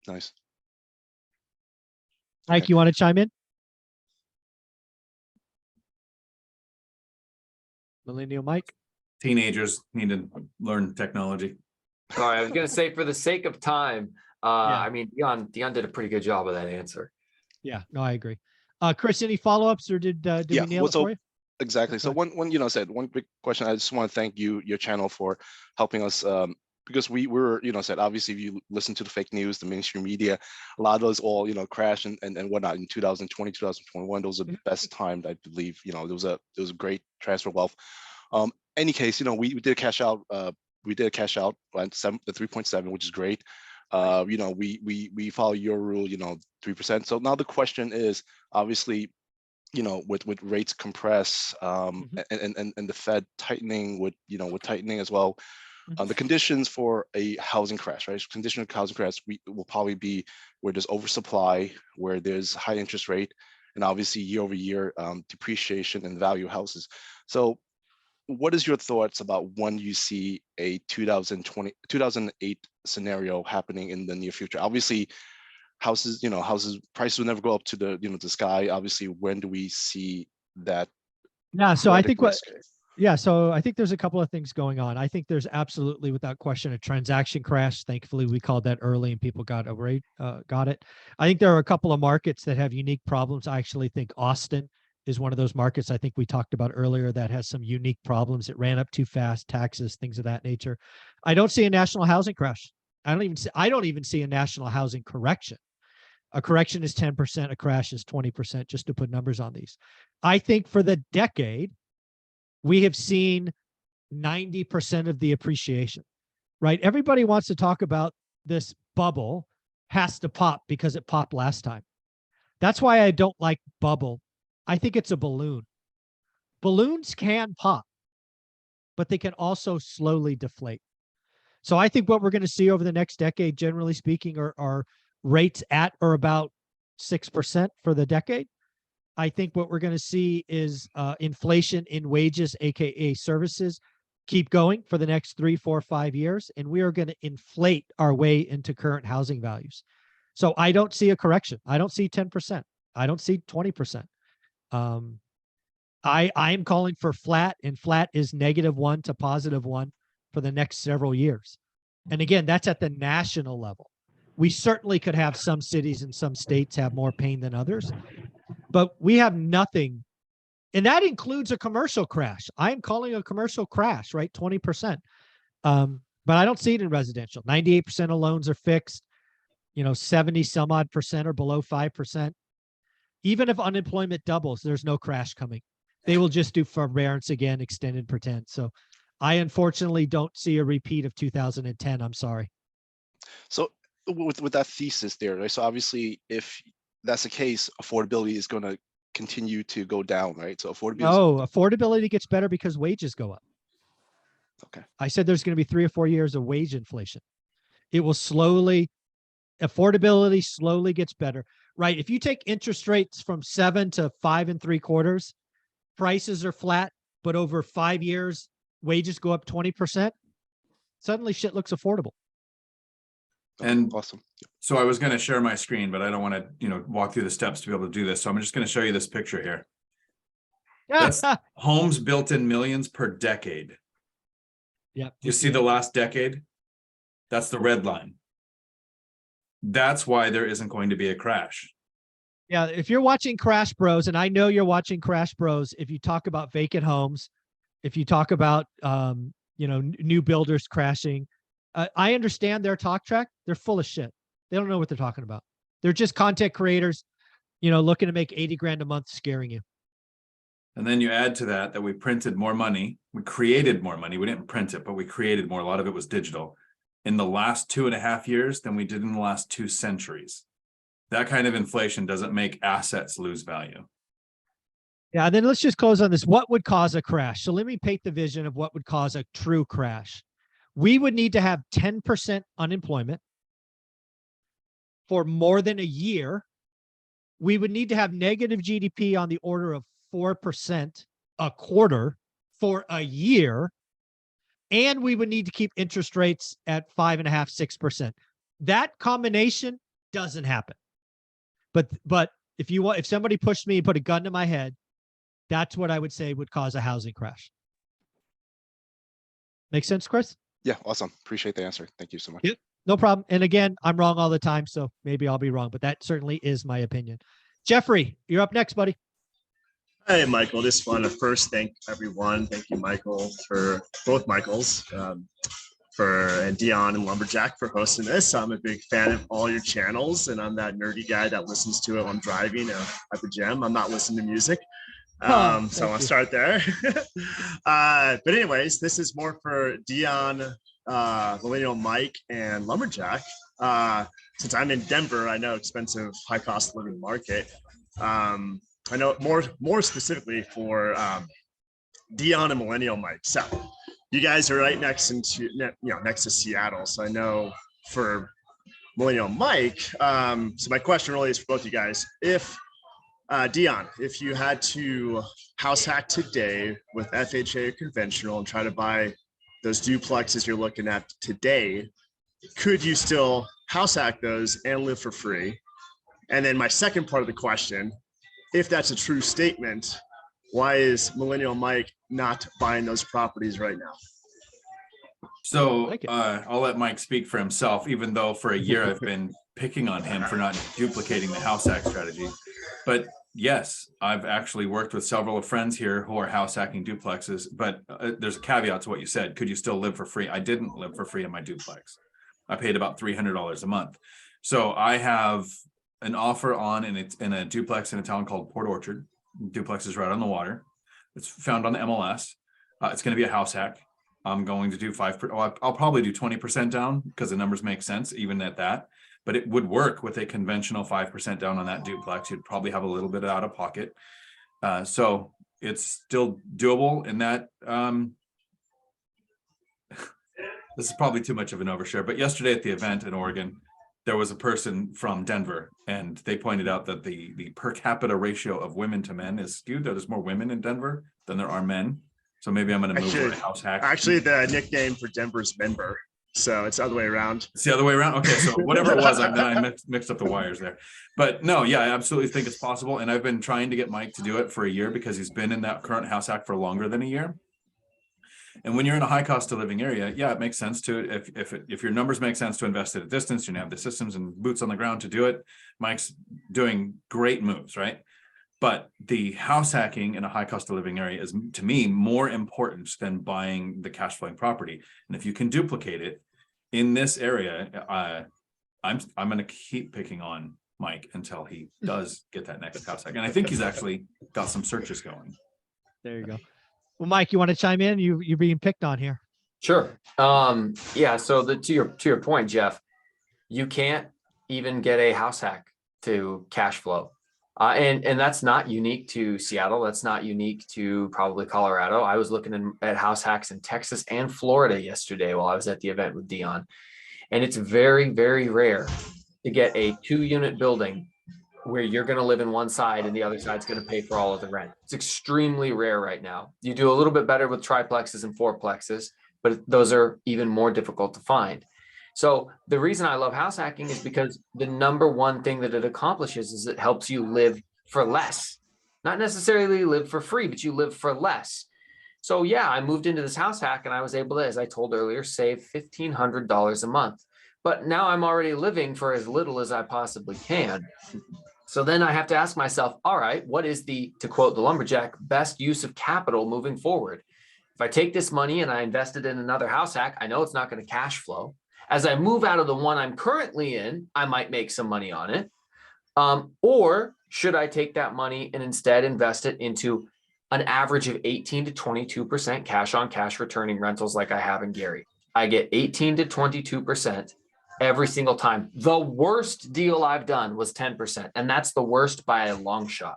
Nice. Mike, you want to chime in? Millennial Mike? Teenagers need to learn technology. Sorry, I was going to say for the sake of time, I mean, Dion did a pretty good job of that answer. Yeah, no, I agree. Chris, any follow-ups or did we nail it for you? Exactly. So one said one big question. I just want to thank your channel for helping us because we were, said obviously if you listen to the fake news, the mainstream media, a lot of those all, crash and whatnot in 2020, 2021. Those are the best timed, I believe. There was a great transfer of wealth. Any case, we did cash out. We did cash out on the 3.7, which is great. We follow your rule, 3%. So now the question is obviously, with rates compress and the Fed tightening with tightening as well, the conditions for a housing crash, right? Condition of housing crash will probably be where there's oversupply, where there's high interest rate, and obviously year over year depreciation and value of houses. So what is your thoughts about when you see a 2008 scenario happening in the near future? Obviously, houses prices will never go up to the sky. Obviously, when do we see that? Yeah, so I think so I think there's a couple of things going on. I think there's absolutely, without question, a transaction crash. Thankfully, we called that early and people got it. I think there are a couple of markets that have unique problems. I actually think Austin is one of those markets I think we talked about earlier that has some unique problems. It ran up too fast, taxes, things of that nature. I don't see a national housing crash. I don't even see a national housing correction. A correction is 10%, a crash is 20%, just to put numbers on these. I think for the decade, we have seen 90% of the appreciation, right? Everybody wants to talk about this bubble has to pop because it popped last time. That's why I don't like bubble. I think it's a balloon. Balloons can pop, but they can also slowly deflate. So I think what we're going to see over the next decade, generally speaking, are rates at or about 6% for the decade. I think what we're going to see is inflation in wages, aka services, keep going for the next 3, 4, 5 years, and we are going to inflate our way into current housing values. So I don't see a correction. I don't see 10%. I don't see 20%. I am calling for flat, and flat is -1 to +1 for the next several years. And again, that's at the national level. We certainly could have some cities and some states have more pain than others, but we have nothing. And that includes a commercial crash. I am calling a commercial crash, right? 20%. But I don't see it in residential. 98% of loans are fixed. 70 some odd percent are below 5%. Even if unemployment doubles, there's no crash coming. They will just do forbearance again, extend and pretend. So I unfortunately don't see a repeat of 2010. I'm sorry. So with that thesis there, right? So obviously, if that's the case, affordability is going to continue to go down, right? So affordability gets better because wages go up. Okay. I said there's going to be 3 or 4 years of wage inflation. It will affordability slowly gets better, right? If you take interest rates from 7 to 5 3/4, prices are flat, but over 5 years, wages go up 20%. Suddenly shit looks affordable. And awesome. So I was going to share my screen, but I don't want to, walk through the steps to be able to do this. So I'm just going to show you this picture here. That's homes built in millions per decade. Yep. You see the last decade? That's the red line. That's why there isn't going to be a crash. Yeah, if you're watching Crash Bros, and I know you're watching Crash Bros, if you talk about vacant homes, if you talk about new builders crashing, I understand their talk track. They're full of shit. They don't know what they're talking about. They're just content creators, looking to make 80 grand a month, scaring you. And then you add to that we printed more money. We created more money. We didn't print it, but we created more. A lot of it was digital in the last 2.5 years than we did in the last 2 centuries. That kind of inflation doesn't make assets lose value. Yeah, and then let's just close on this. What would cause a crash? So let me paint the vision of what would cause a true crash. We would need to have 10% unemployment for more than a year. We would need to have negative GDP on the order of 4% a quarter for a year. And we would need to keep interest rates at 5.5%, 6%. That combination doesn't happen. But if somebody pushed me and put a gun to my head, that's what I would say would cause a housing crash. Make sense, Chris? Yeah, awesome. Appreciate the answer. Thank you so much. Yep, no problem. And again, I'm wrong all the time, so maybe I'll be wrong, but that certainly is my opinion. Jeffrey, you're up next, buddy. Hey, Michael. Just want to first thank everyone. Thank you, Michael, for both Michaels, and Dion and Lumberjack for hosting this. I'm a big fan of all your channels, and I'm that nerdy guy that listens to it when I'm driving at the gym. I'm not listening to music. So I want to start there. But anyways, this is more for Dion, Millennial Mike, and Lumberjack. Since I'm in Denver, I know expensive, high cost of living market. I know more specifically for Dion and Millennial Mike. So you guys are right next to Seattle. So I know for Millennial Mike. So my question really is for both you guys. If Dion, if you had to house hack today with FHA or conventional and try to buy those duplexes you're looking at today, could you still house hack those and live for free? And then my second part of the question, if that's a true statement, why is Millennial Mike not buying those properties right now? So I'll let Mike speak for himself, even though for a year I've been picking on him for not duplicating the house hack strategy. But yes, I've actually worked with several of friends here who are house hacking duplexes, but there's a caveat to what you said. Could you still live for free? I didn't live for free in my duplex. I paid about $300 a month. So I have an offer on, and it's in a duplex in a town called Port Orchard. Duplex is right on the water. It's found on the MLS. It's going to be a house hack. I'm going to do I'll probably do 20% down because the numbers make sense even at that, but it would work with a conventional 5% down on that duplex. You'd probably have a little bit out of pocket. So it's still doable in that. This is probably too much of an overshare, but yesterday at the event in Oregon, there was a person from Denver, and they pointed out that the per capita ratio of women to men is skewed. There's more women in Denver than there are men. So maybe I'm going to move over to house hack. Actually, the nickname for Denver is Menber. So it's the other way around. It's the other way around. Okay, so whatever it was, I mixed up the wires there. But no, yeah, I absolutely think it's possible. And I've been trying to get Mike to do it for a year because he's been in that current house hack for longer than a year. And when you're in a high cost of living area, yeah, it makes sense to, if your numbers make sense to invest at a distance, you have the systems and boots on the ground to do it. Mike's doing great moves, right? But the house hacking in a high cost of living area is, to me, more important than buying the cash flowing property. And if you can duplicate it in this area, I'm going to keep picking on Mike until he does get that next house hack. And I think he's actually got some searches going. There you go. Well, Mike, you want to chime in? You're being picked on here. Sure. Yeah. So to your point, Jeff, you can't even get a house hack to cash flow. And that's not unique to Seattle. That's not unique to probably Colorado. I was looking at house hacks in Texas and Florida yesterday while I was at the event with Dion. And it's very, very rare to get a 2-unit building where you're going to live in one side and the other side's going to pay for all of the rent. It's extremely rare right now. You do a little bit better with triplexes and fourplexes, but those are even more difficult to find. So the reason I love house hacking is because the number one thing that it accomplishes is it helps you live for less, not necessarily live for free, but you live for less. So yeah, I moved into this house hack and I was able to, as I told earlier, save $1,500 a month. But now I'm already living for as little as I possibly can. So then I have to ask myself, all right, what is the, to quote the lumberjack, best use of capital moving forward? If I take this money and I invest it in another house hack, I know it's not going to cash flow. As I move out of the one I'm currently in, I might make some money on it. Or should I take that money and instead invest it into an average of 18 to 22% cash on cash returning rentals like I have in Gary? I get 18 to 22% every single time. The worst deal I've done was 10%, and that's the worst by a long shot.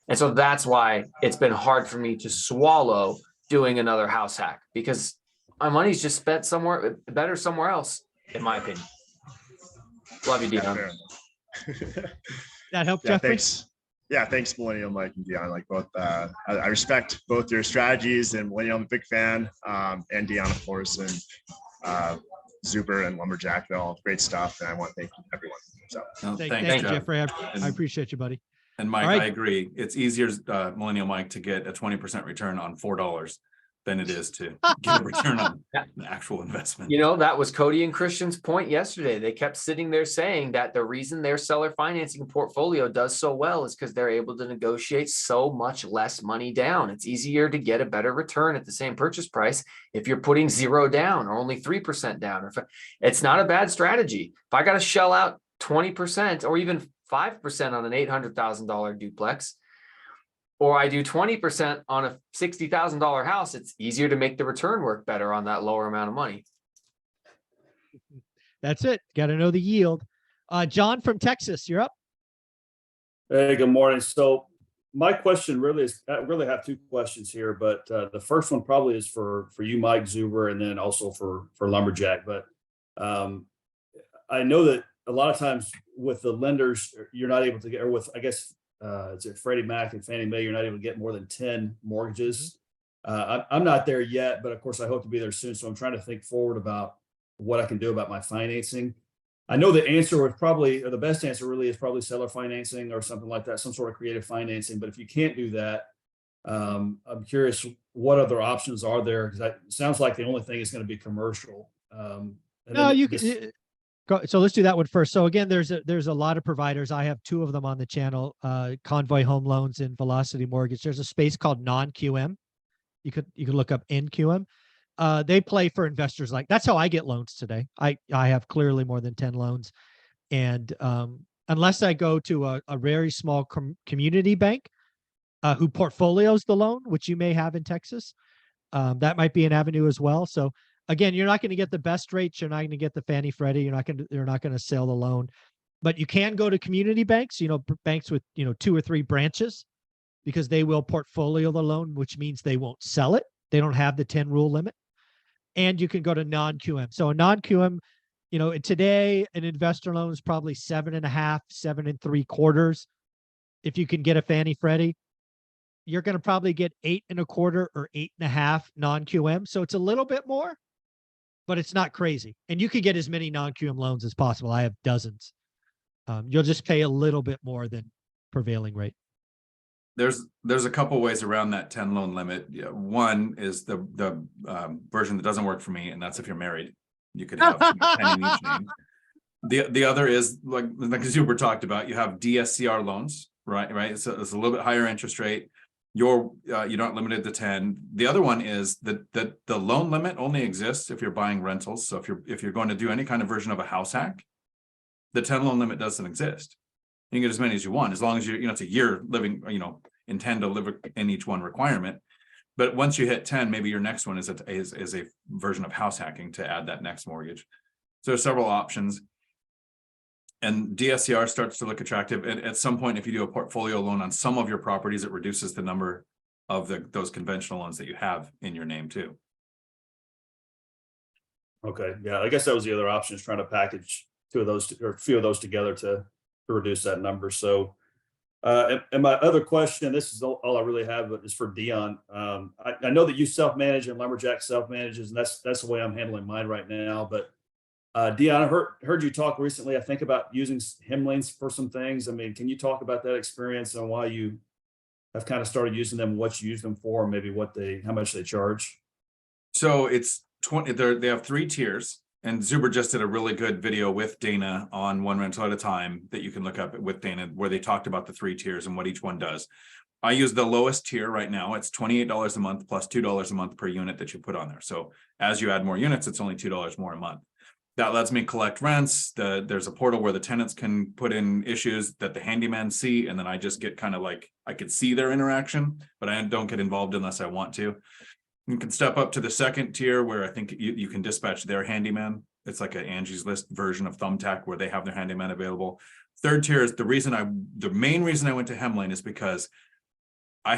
And so that's why it's been hard for me to swallow doing another house hack, because my money's just spent somewhere better somewhere else, in my opinion. Love you, Dion. That helped, Yeah, Jeffrey? thanks. Yeah, thanks, Millennial Mike and Dion. Like both, I respect both your strategies, and Millennial, I'm a big fan, and Dion, of course, and Zuber and Lumberjack. They're all great stuff, and I want to thank everyone. So Thank you, Jeffrey. I appreciate you, buddy. And Mike, All right. I agree. It's easier, Millennial Mike, to get a 20% return on $4 than it is to get a return on the actual investment. You know, that was Cody and Christian's point yesterday. They kept sitting there saying that the reason their seller financing portfolio does so well is because they're able to negotiate so much less money down. It's easier to get a better return at the same purchase price if you're putting 0 down or only 3% down. Or it's not a bad strategy. If I got to shell out 20% or even 5% on an $800,000 duplex, or I do 20% on a $60,000 house, it's easier to make the return work better on that lower amount of money. That's it. Got to know the yield. John from Texas, you're up. Hey, good morning. So my question really is, I really have two questions here, but the first one probably is for you, Mike Zuber, and then also for Lumberjack. But I know that a lot of times with the lenders, you're not able to get, or with, I guess, it's at Freddie Mac and Fannie Mae, you're not able to get more than 10 mortgages. I'm not there yet, but of course I hope to be there soon. So I'm trying to think forward about what I can do about my financing. I know the answer was probably, or the best answer really is probably seller financing or something like that, some sort of creative financing. But if you can't do that, I'm curious what other options are there? Because it sounds like the only thing is going to be commercial. No, you can. So let's do that one first. So again, there's a lot of providers. I have 2 of them on the channel, Convoy Home Loans and Velocity Mortgage. There's a space called non-QM. You could look up NQM. They play for investors. Like, that's how I get loans today. I have clearly more than 10 loans. And unless I go to a very small community bank who portfolios the loan, which you may have in Texas, that might be an avenue as well. So again, you're not going to get the best rates. You're not going to get the Fannie Freddie. You're not going to sell the loan, but you can go to community banks, banks with, 2 or 3 branches, because they will portfolio the loan, which means they won't sell it. They don't have the 10 rule limit. And you can go to non-QM. So a non-QM, today an investor loan is probably 7.5, 7 3/4. If you can get a Fannie Freddie, you're going to probably get 8 1/4 or 8.5 non-QM. So it's a little bit more, but it's not crazy. And you could get as many non-QM loans as possible. I have dozens. You'll just pay a little bit more than prevailing rate. There's a couple ways around that 10 loan limit. One is the version that doesn't work for me, and that's if you're married. You could have 10 in each name. The other is like Zuber talked about. You have DSCR loans, right? So it's a little bit higher interest rate. You're not limited to 10. The other one is that the loan limit only exists if you're buying rentals. So if you're going to do any kind of version of a house hack, the 10 loan limit doesn't exist. You can get as many as you want, as long as it's a year living, intend to live in each one requirement. But once you hit 10, maybe your next one is a version of house hacking to add that next mortgage. So there's several options. And DSCR starts to look attractive. And at some point, if you do a portfolio loan on some of your properties, it reduces the number of those conventional loans that you have in your name too. Okay, yeah, I guess that was the other option, is trying to package 2 of those or a few of those together to reduce that number. So, and my other question, this is all I really have, but is for Dion. I know that you self-manage and Lumberjack self-manages, and that's the way I'm handling mine right now. But Dion, I heard you talk recently, I think, about using Hemlings for some things. I mean, can you talk about that experience and why you have kind of started using them, what you use them for, maybe how much they charge? So it's 20, they have 3 tiers, and Zuber just did a really good video with Dana on One Rental at a Time that you can look up with Dana, where they talked about the 3 tiers and what each one does. I use the lowest tier right now. It's $28 a month plus $2 a month per unit that you put on there. So as you add more units, it's only $2 more a month. That lets me collect rents. There's a portal where the tenants can put in issues that the handyman see, and then I just get kind of like, I could see their interaction, but I don't get involved unless I want to. You can step up to the second tier where I think you can dispatch their handyman. It's like an Angie's List version of Thumbtack where they have their handyman available. Third tier is the main reason I went to Hemlane is because I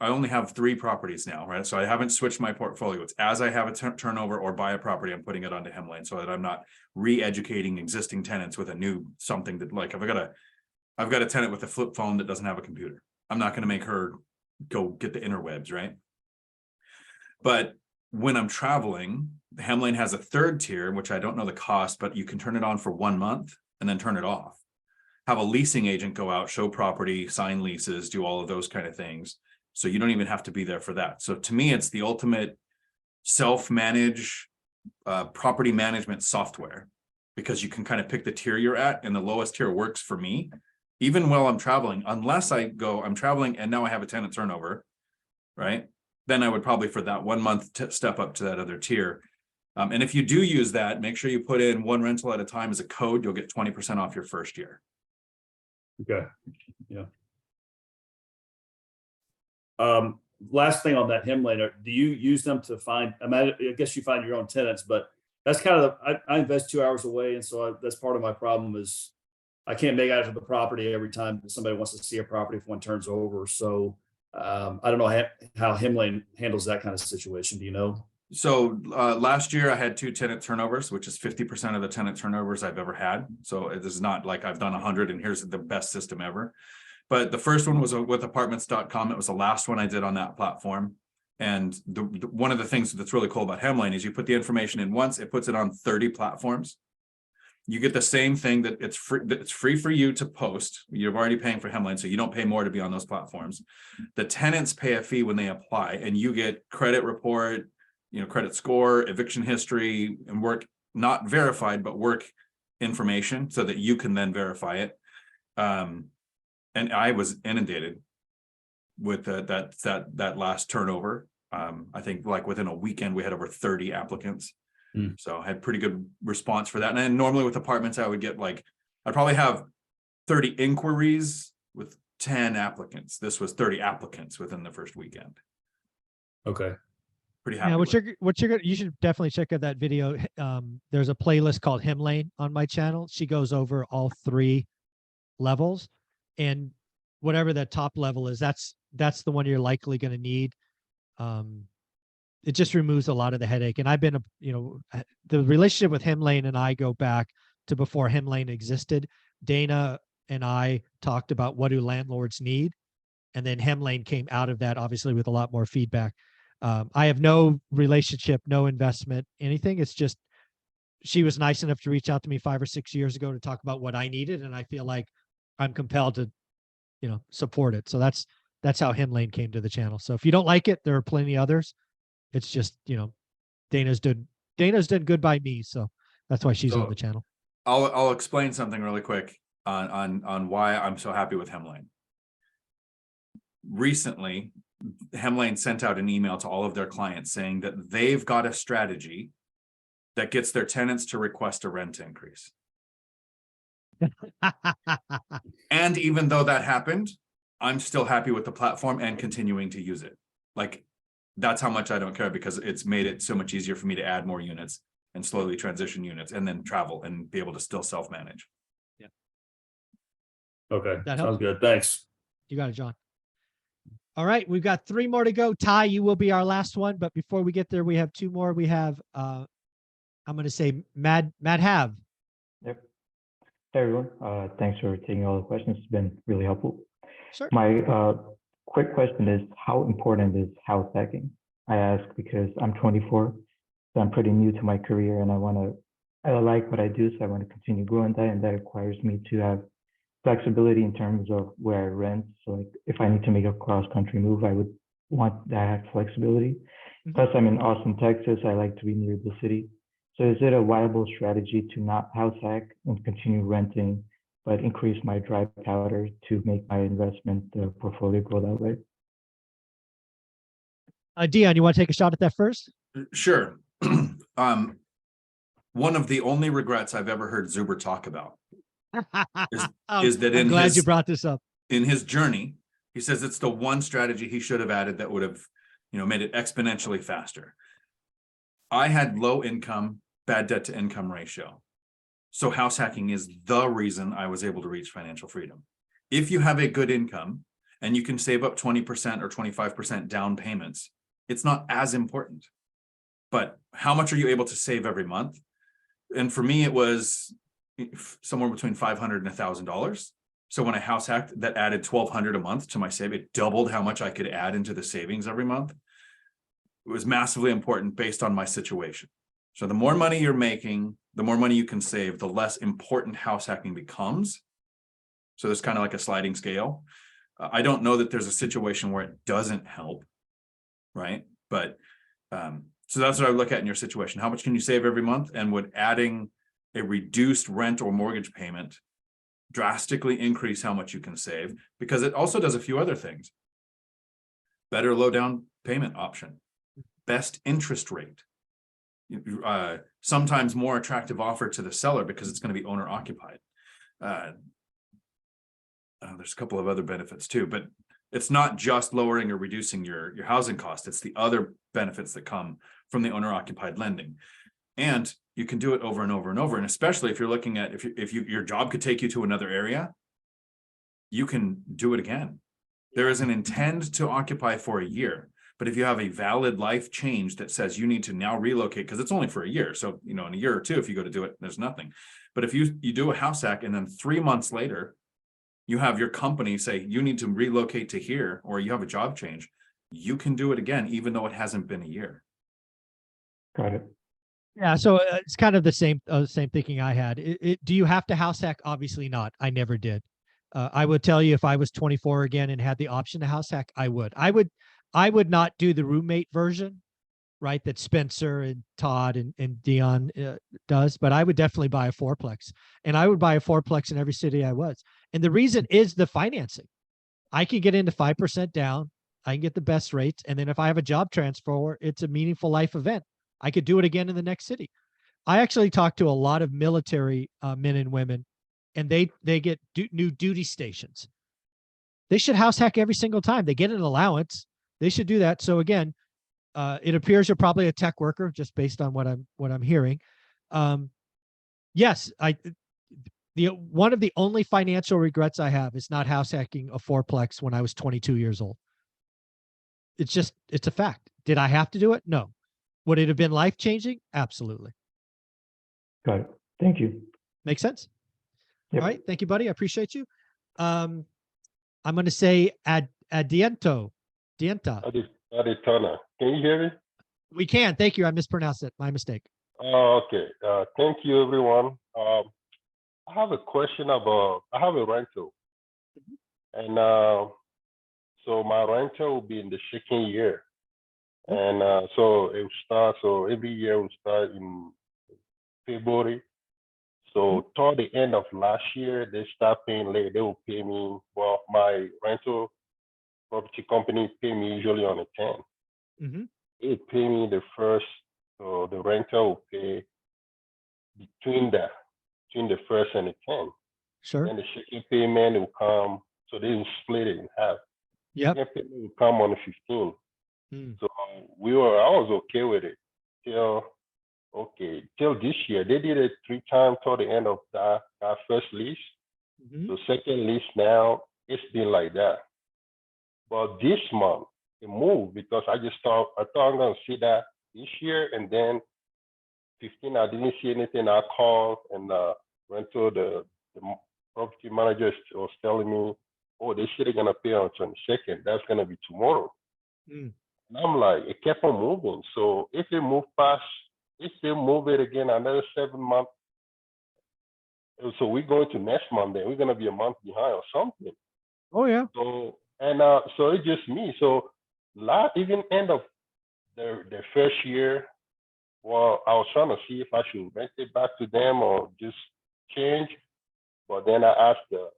only have 3 properties now, right? So I haven't switched my portfolio. It's as I have a turnover or buy a property, I'm putting it onto Hemlane so that I'm not re-educating existing tenants with a new something that, like, if I've got a tenant with a flip phone that doesn't have a computer. I'm not going to make her go get the interwebs, right? But when I'm traveling, Hemlane has a third tier, which I don't know the cost, but you can turn it on for 1 month and then turn it off. Have a leasing agent go out, show property, sign leases, do all of those kind of things. So you don't even have to be there for that. So to me, it's the ultimate self-manage property management software, because you can kind of pick the tier you're at, and the lowest tier works for me, even while I'm traveling, unless I'm traveling and now I have a tenant turnover, right? Then I would probably for that 1 month step up to that other tier. And if you do use that, make sure you put in One Rental at a Time as a code. You'll get 20% off your first year. Okay, yeah. Last thing on that Hemlane, do you use them to find, I guess you find your own tenants, but that's kind of, I invest 2 hours away. And so that's part of my problem is I can't make out of the property every time somebody wants to see a property if one turns over. So I don't know how Hemlane handles that kind of situation. Do you know? So last year I had 2 tenant turnovers, which is 50% of the tenant turnovers I've ever had. So it is not like I've done 100 and here's the best system ever. But the first one was with apartments.com. It was the last one I did on that platform. And one of the things that's really cool about Hemlane is you put the information in once, it puts it on 30 platforms. You get the same thing that it's free for you to post. You're already paying for Hemlane, so you don't pay more to be on those platforms. The tenants pay a fee when they apply, and you get credit report, credit score, eviction history, and work not verified, but work information so that you can then verify it. And I was inundated with that last turnover. I think like within a weekend, we had over 30 applicants. So I had pretty good response for that. And then normally with apartments, I would get I'd probably have 30 inquiries with 10 applicants. This was 30 applicants within the first weekend. Okay. Pretty happy. Yeah, you should definitely check out that video. There's a playlist called Hemlane on my channel. She goes over all 3 levels, and whatever that top level is, that's the one you're likely going to need. It just removes a lot of the headache. And I've been, the relationship with Hemlane and I go back to before Hemlane existed. Dana and I talked about what do landlords need, and then Hemlane came out of that, obviously with a lot more feedback. I have no relationship, no investment, anything. It's just she was nice enough to reach out to me 5 or 6 years ago to talk about what I needed, and I feel like I'm compelled to, support it. So that's how Hemlane came to the channel. So if you don't like it, there are plenty others. It's just, Dana's done good by me, so that's why she's on the channel. I'll explain something really quick on why I'm so happy with Hemlane. Recently, Hemlane sent out an email to all of their clients saying that they've got a strategy that gets their tenants to request a rent increase. And even though that happened, I'm still happy with the platform and continuing to use it. That's how much I don't care, because it's made it so much easier for me to add more units and slowly transition units and then travel and be able to still self-manage. Yeah. Okay. That Sounds helps? good. Thanks. You got it, John. All right, we've got 3 more to go. Ty, you will be our last one, but before we get there, we have 2 more. We have, I'm going to say Mad Have. Yep. Hey, everyone. Thanks for taking all the questions. It's been really helpful. Sure. My quick question is, how important is house hacking? I ask because I'm 24, so I'm pretty new to my career, and I like what I do, so I want to continue growing that, and that requires me to have flexibility in terms of where I rent. So like if I need to make a cross-country move, I would want that flexibility. Plus, I'm in Austin, Texas. I like to be near the city. So is it a viable strategy to not house hack and continue renting, but increase my dry powder to make my investment portfolio grow that way? Dion, you want to take a shot at that first? Sure. One of the only regrets I've ever heard Zuber talk about is that I'm glad you brought this up. In his journey, he says it's the one strategy he should have added that would have, made it exponentially faster. I had low income, bad debt to income ratio. So house hacking is the reason I was able to reach financial freedom. If you have a good income and you can save up 20% or 25% down payments, it's not as important. But how much are you able to save every month? And for me, it was somewhere between $500 and $1,000. So when I house hacked, that added $1,200 a month to my savings. It doubled how much I could add into the savings every month. It was massively important based on my situation. So the more money you're making, the more money you can save, the less important house hacking becomes. So there's kind of like a sliding scale. I don't know that there's a situation where it doesn't help, right? But so that's what I look at in your situation. How much can you save every month? And would adding a reduced rent or mortgage payment drastically increase how much you can save? Because it also does a few other things. Better low down payment option, best interest rate, sometimes more attractive offer to the seller because it's going to be owner occupied. There's a couple of other benefits too, but it's not just lowering or reducing your housing cost. It's the other benefits that come from the owner occupied lending. And you can do it over and over and over. And especially if you're looking at, if your job could take you to another area, you can do it again. There is an intend to occupy for a year. But if you have a valid life change that says you need to now relocate, because it's only for a year. So, in a year or two, if you go to do it, there's nothing. But if you do a house hack and then 3 months later, you have your company say you need to relocate to here, or you have a job change, you can do it again, even though it hasn't been a year. Got it. Yeah, so it's kind of the same thinking I had. Do you have to house hack? Obviously not. I never did. I would tell you if I was 24 again and had the option to house hack, I would. I would not do the roommate version, right? That Spencer and Todd and Dion does, but I would definitely buy a fourplex, and I would buy a fourplex in every city I was. And the reason is the financing. I can get into 5% down. I can get the best rates. And then if I have a job transfer, it's a meaningful life event. I could do it again in the next city. I actually talked to a lot of military men and women, and they get new duty stations. They should house hack every single time. They get an allowance. They should do that. So again, it appears you're probably a tech worker, just based on what I'm hearing. Yes, one of the only financial regrets I have is not house hacking a fourplex when I was 22 years old. It's a fact. Did I have to do it? No. Would it have been life-changing? Absolutely. Got it. Thank you. Make sense? Yep. All right. Thank you, buddy. I appreciate you. I'm going to say Dienta. Aditana. Can you hear me? We can. Thank you. I mispronounced it. My mistake. Okay. Thank you, everyone. I have a question about, I have a rental. And so my rental will be in the second year. And so it will start, so every year will start in February. So toward the end of last year, they start paying late. They will pay me, well, my rental property company pay me usually on the 10th. They pay me the first, so the rental will pay between the first and the 10th. Sure. And the second payment will come, so they will split it in half. Yep. Second payment will come on the 15th. So I was okay with it till this year. They did it 3 times till the end of that first lease. So second lease now, it's been like that. But this month it moved because I thought I'm gonna see that this year, and then 15 I didn't see anything. I called and rental the property manager was telling me, oh, they said they're gonna pay on 22nd. That's gonna be tomorrow. And I'm like, it kept on moving. So if they move it again another 7 months, So we're going to next Monday. We're gonna be a month behind or something. Oh yeah. So and so it's just me. So even end of the first year, well, I was trying to see if I should rent it back to them or just change. But then I asked the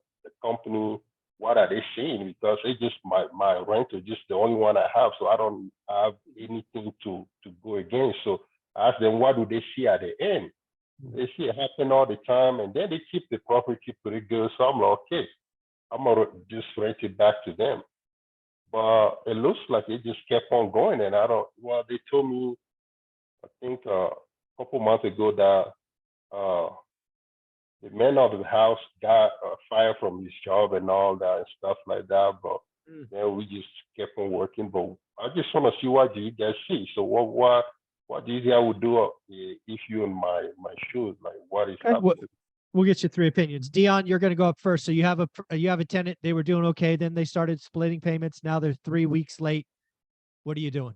company, what are they saying? Because it's just my rent is just the only one I have. So I don't have anything to go against. So I asked them, what do they see at the end? They see it happen all the time. And then they keep the property pretty good. So I'm like, okay, I'm going to just rent it back to them. But it looks like it just kept on going. And they told me, I think a couple months ago that the man of the house got fired from his job and all that and stuff like that. But then we just kept on working. But I just want to see what do you guys see. So what do you guys would do if you in my shoes? Like what is happening? We'll get you 3 opinions. Dion, you're going to go up first. So you have a tenant. They were doing okay. Then they started splitting payments. Now they're 3 weeks late. What are you doing?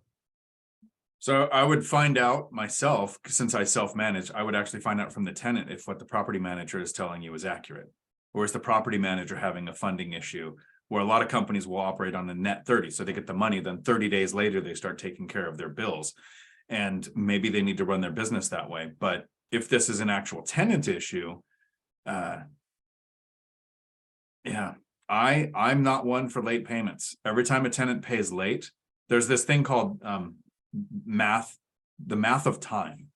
So I would find out myself, since I self-manage, I would actually find out from the tenant if what the property manager is telling you is accurate. Or is the property manager having a funding issue where a lot of companies will operate on a net 30. So they get the money, then 30 days later, they start taking care of their bills. And maybe they need to run their business that way. But if this is an actual tenant issue, yeah, I'm not one for late payments. Every time a tenant pays late, there's this thing called the math of time.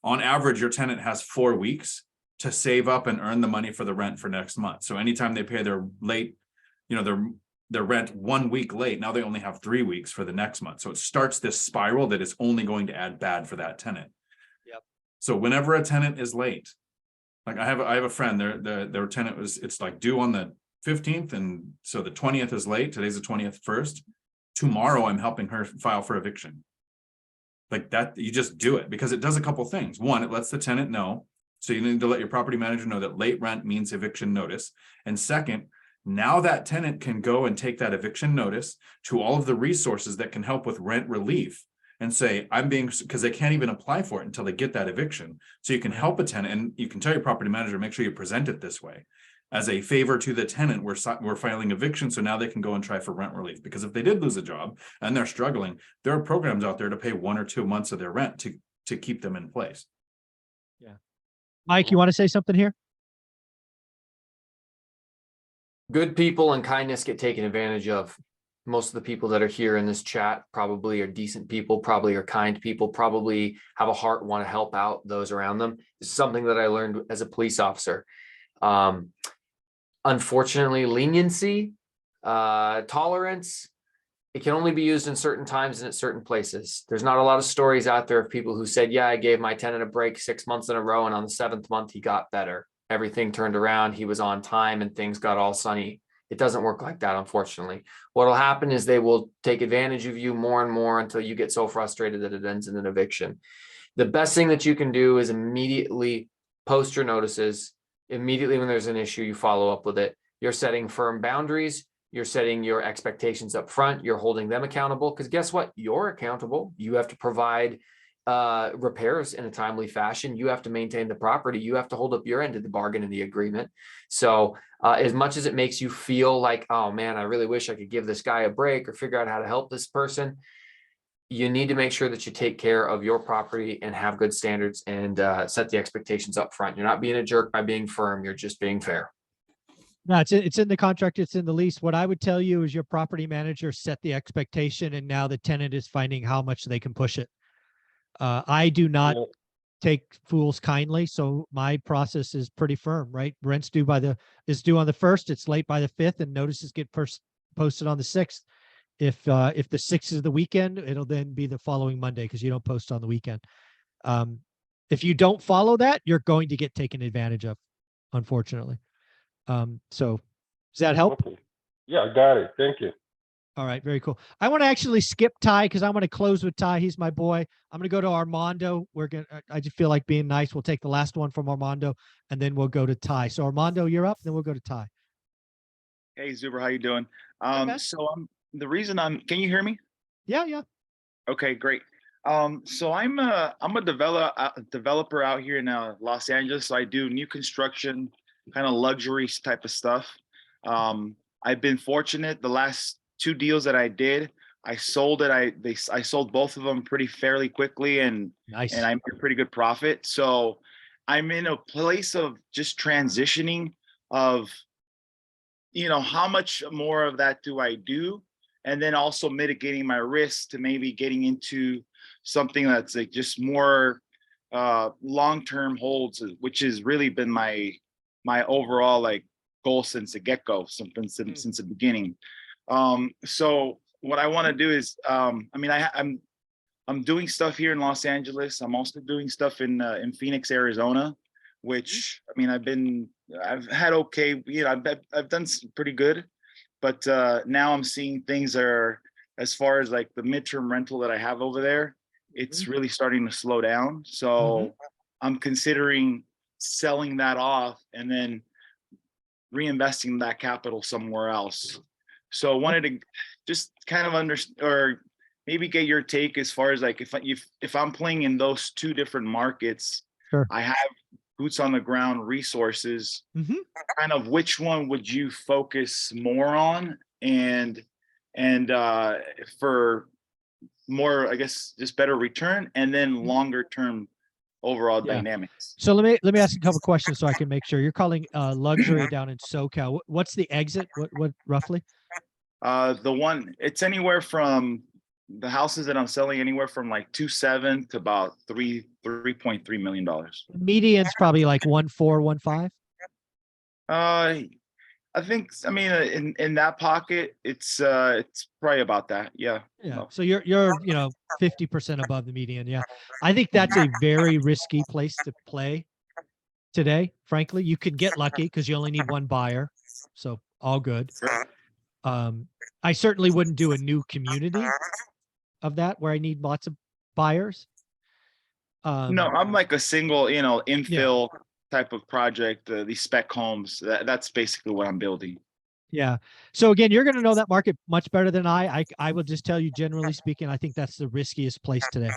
On average, your tenant has 4 weeks to save up and earn the money for the rent for next month. So anytime they pay their late, their rent 1 week late, now they only have 3 weeks for the next month. So it starts this spiral that is only going to add bad for that tenant. Yep. So whenever a tenant is late, like I have a friend, their tenant it's like due on the 15th, and so the 20th is late. Today's the 20th first. Tomorrow I'm helping her file for eviction. Like that, you just do it because it does a couple things. One, it lets the tenant know. So you need to let your property manager know that late rent means eviction notice. And second, now that tenant can go and take that eviction notice to all of the resources that can help with rent relief and say, because they can't even apply for it until they get that eviction. So you can help a tenant, and you can tell your property manager, make sure you present it this way. As a favor to the tenant, we're filing eviction, so now they can go and try for rent relief. Because if they did lose a job and they're struggling, there are programs out there to pay 1 or 2 months of their rent to keep them in place. Yeah. Mike, you want to say something here? Good people and kindness get taken advantage of. Most of the people that are here in this chat probably are decent people, probably are kind people, probably have a heart, want to help out those around them. This is something that I learned as a police officer. Unfortunately, leniency, tolerance, it can only be used in certain times and at certain places. There's not a lot of stories out there of people who said, yeah, I gave my tenant a break 6 months in a row, and on the 7th month, he got better. Everything turned around, he was on time, and things got all sunny. It doesn't work like that, unfortunately. What will happen is they will take advantage of you more and more until you get so frustrated that it ends in an eviction. The best thing that you can do is immediately post your notices. Immediately when there's an issue, you follow up with it. You're setting firm boundaries. You're setting your expectations up front. You're holding them accountable, because guess what? You're accountable. You have to provide repairs in a timely fashion. You have to maintain the property. You have to hold up your end of the bargain in the agreement. So as much as it makes you feel like, oh man, I really wish I could give this guy a break or figure out how to help this person, you need to make sure that you take care of your property and have good standards and set the expectations up front. You're not being a jerk by being firm. You're just being fair. No, it's in the contract. It's in the lease. What I would tell you is your property manager set the expectation, and now the tenant is finding how much they can push it. I do not take fools kindly, so my process is pretty firm, right? Rent's due is due on the 1st. It's late by the 5th, and notices get posted on the 6th. If the 6th is the weekend, it'll then be the following Monday, because you don't post on the weekend. If you don't follow that, you're going to get taken advantage of, unfortunately. So does that help? Okay. Yeah, I got it. Thank you. All right, very cool. I want to actually skip Ty, because I want to close with Ty. He's my boy. I'm going to go to Armando. I just feel like being nice. We'll take the last one from Armando, and then we'll go to Ty. So Armando, you're up, then we'll go to Ty. Hey, Zuber, how you doing? Okay. So the reason can you hear me? Yeah. Okay, great. So I'm a developer out here in Los Angeles. So I do new construction, kind of luxury type of stuff. I've been fortunate. The last 2 deals that I did, I sold it. I sold both of them pretty fairly quickly, and Nice. I made a pretty good profit. So I'm in a place of just transitioning of, how much more of that do I do? And then also mitigating my risk to maybe getting into something that's like just more long-term holds, which has really been my overall like goal since the get-go, something since the beginning. So what I want to do is, I'm doing stuff here in Los Angeles. I'm also doing stuff in Phoenix, Arizona, which I've had okay, I've done pretty good, but now I'm seeing things are, as far as like the midterm rental that I have over there, it's really starting to slow down. So I'm considering selling that off and then reinvesting that capital somewhere else. So I wanted to just kind of or maybe get your take as far as like if I'm playing in those 2 different markets, Sure. I have boots on the ground resources, kind of which one would you focus more on, and for more, I guess, just better return, and then longer term overall Yeah. dynamics. So let me ask a couple questions so I can make sure. You're calling luxury down in SoCal. What's the exit? What roughly? The one, it's anywhere from the houses that I'm selling, anywhere from like 2.7 to about $3.3 million. Median's probably like 1.4, 1.5. I think, in that pocket, it's probably about that. Yeah. Yeah. So you're 50% above the median. Yeah. I think that's a very risky place to play today. Frankly, you could get lucky because you only need 1 buyer. So all good. I certainly wouldn't do a new community of that where I need lots of buyers. No, I'm like a single, infill type of project, these spec homes. That's basically what I'm building. Yeah. So again, you're going to know that market much better than I will just tell you, generally speaking, I think that's the riskiest place today.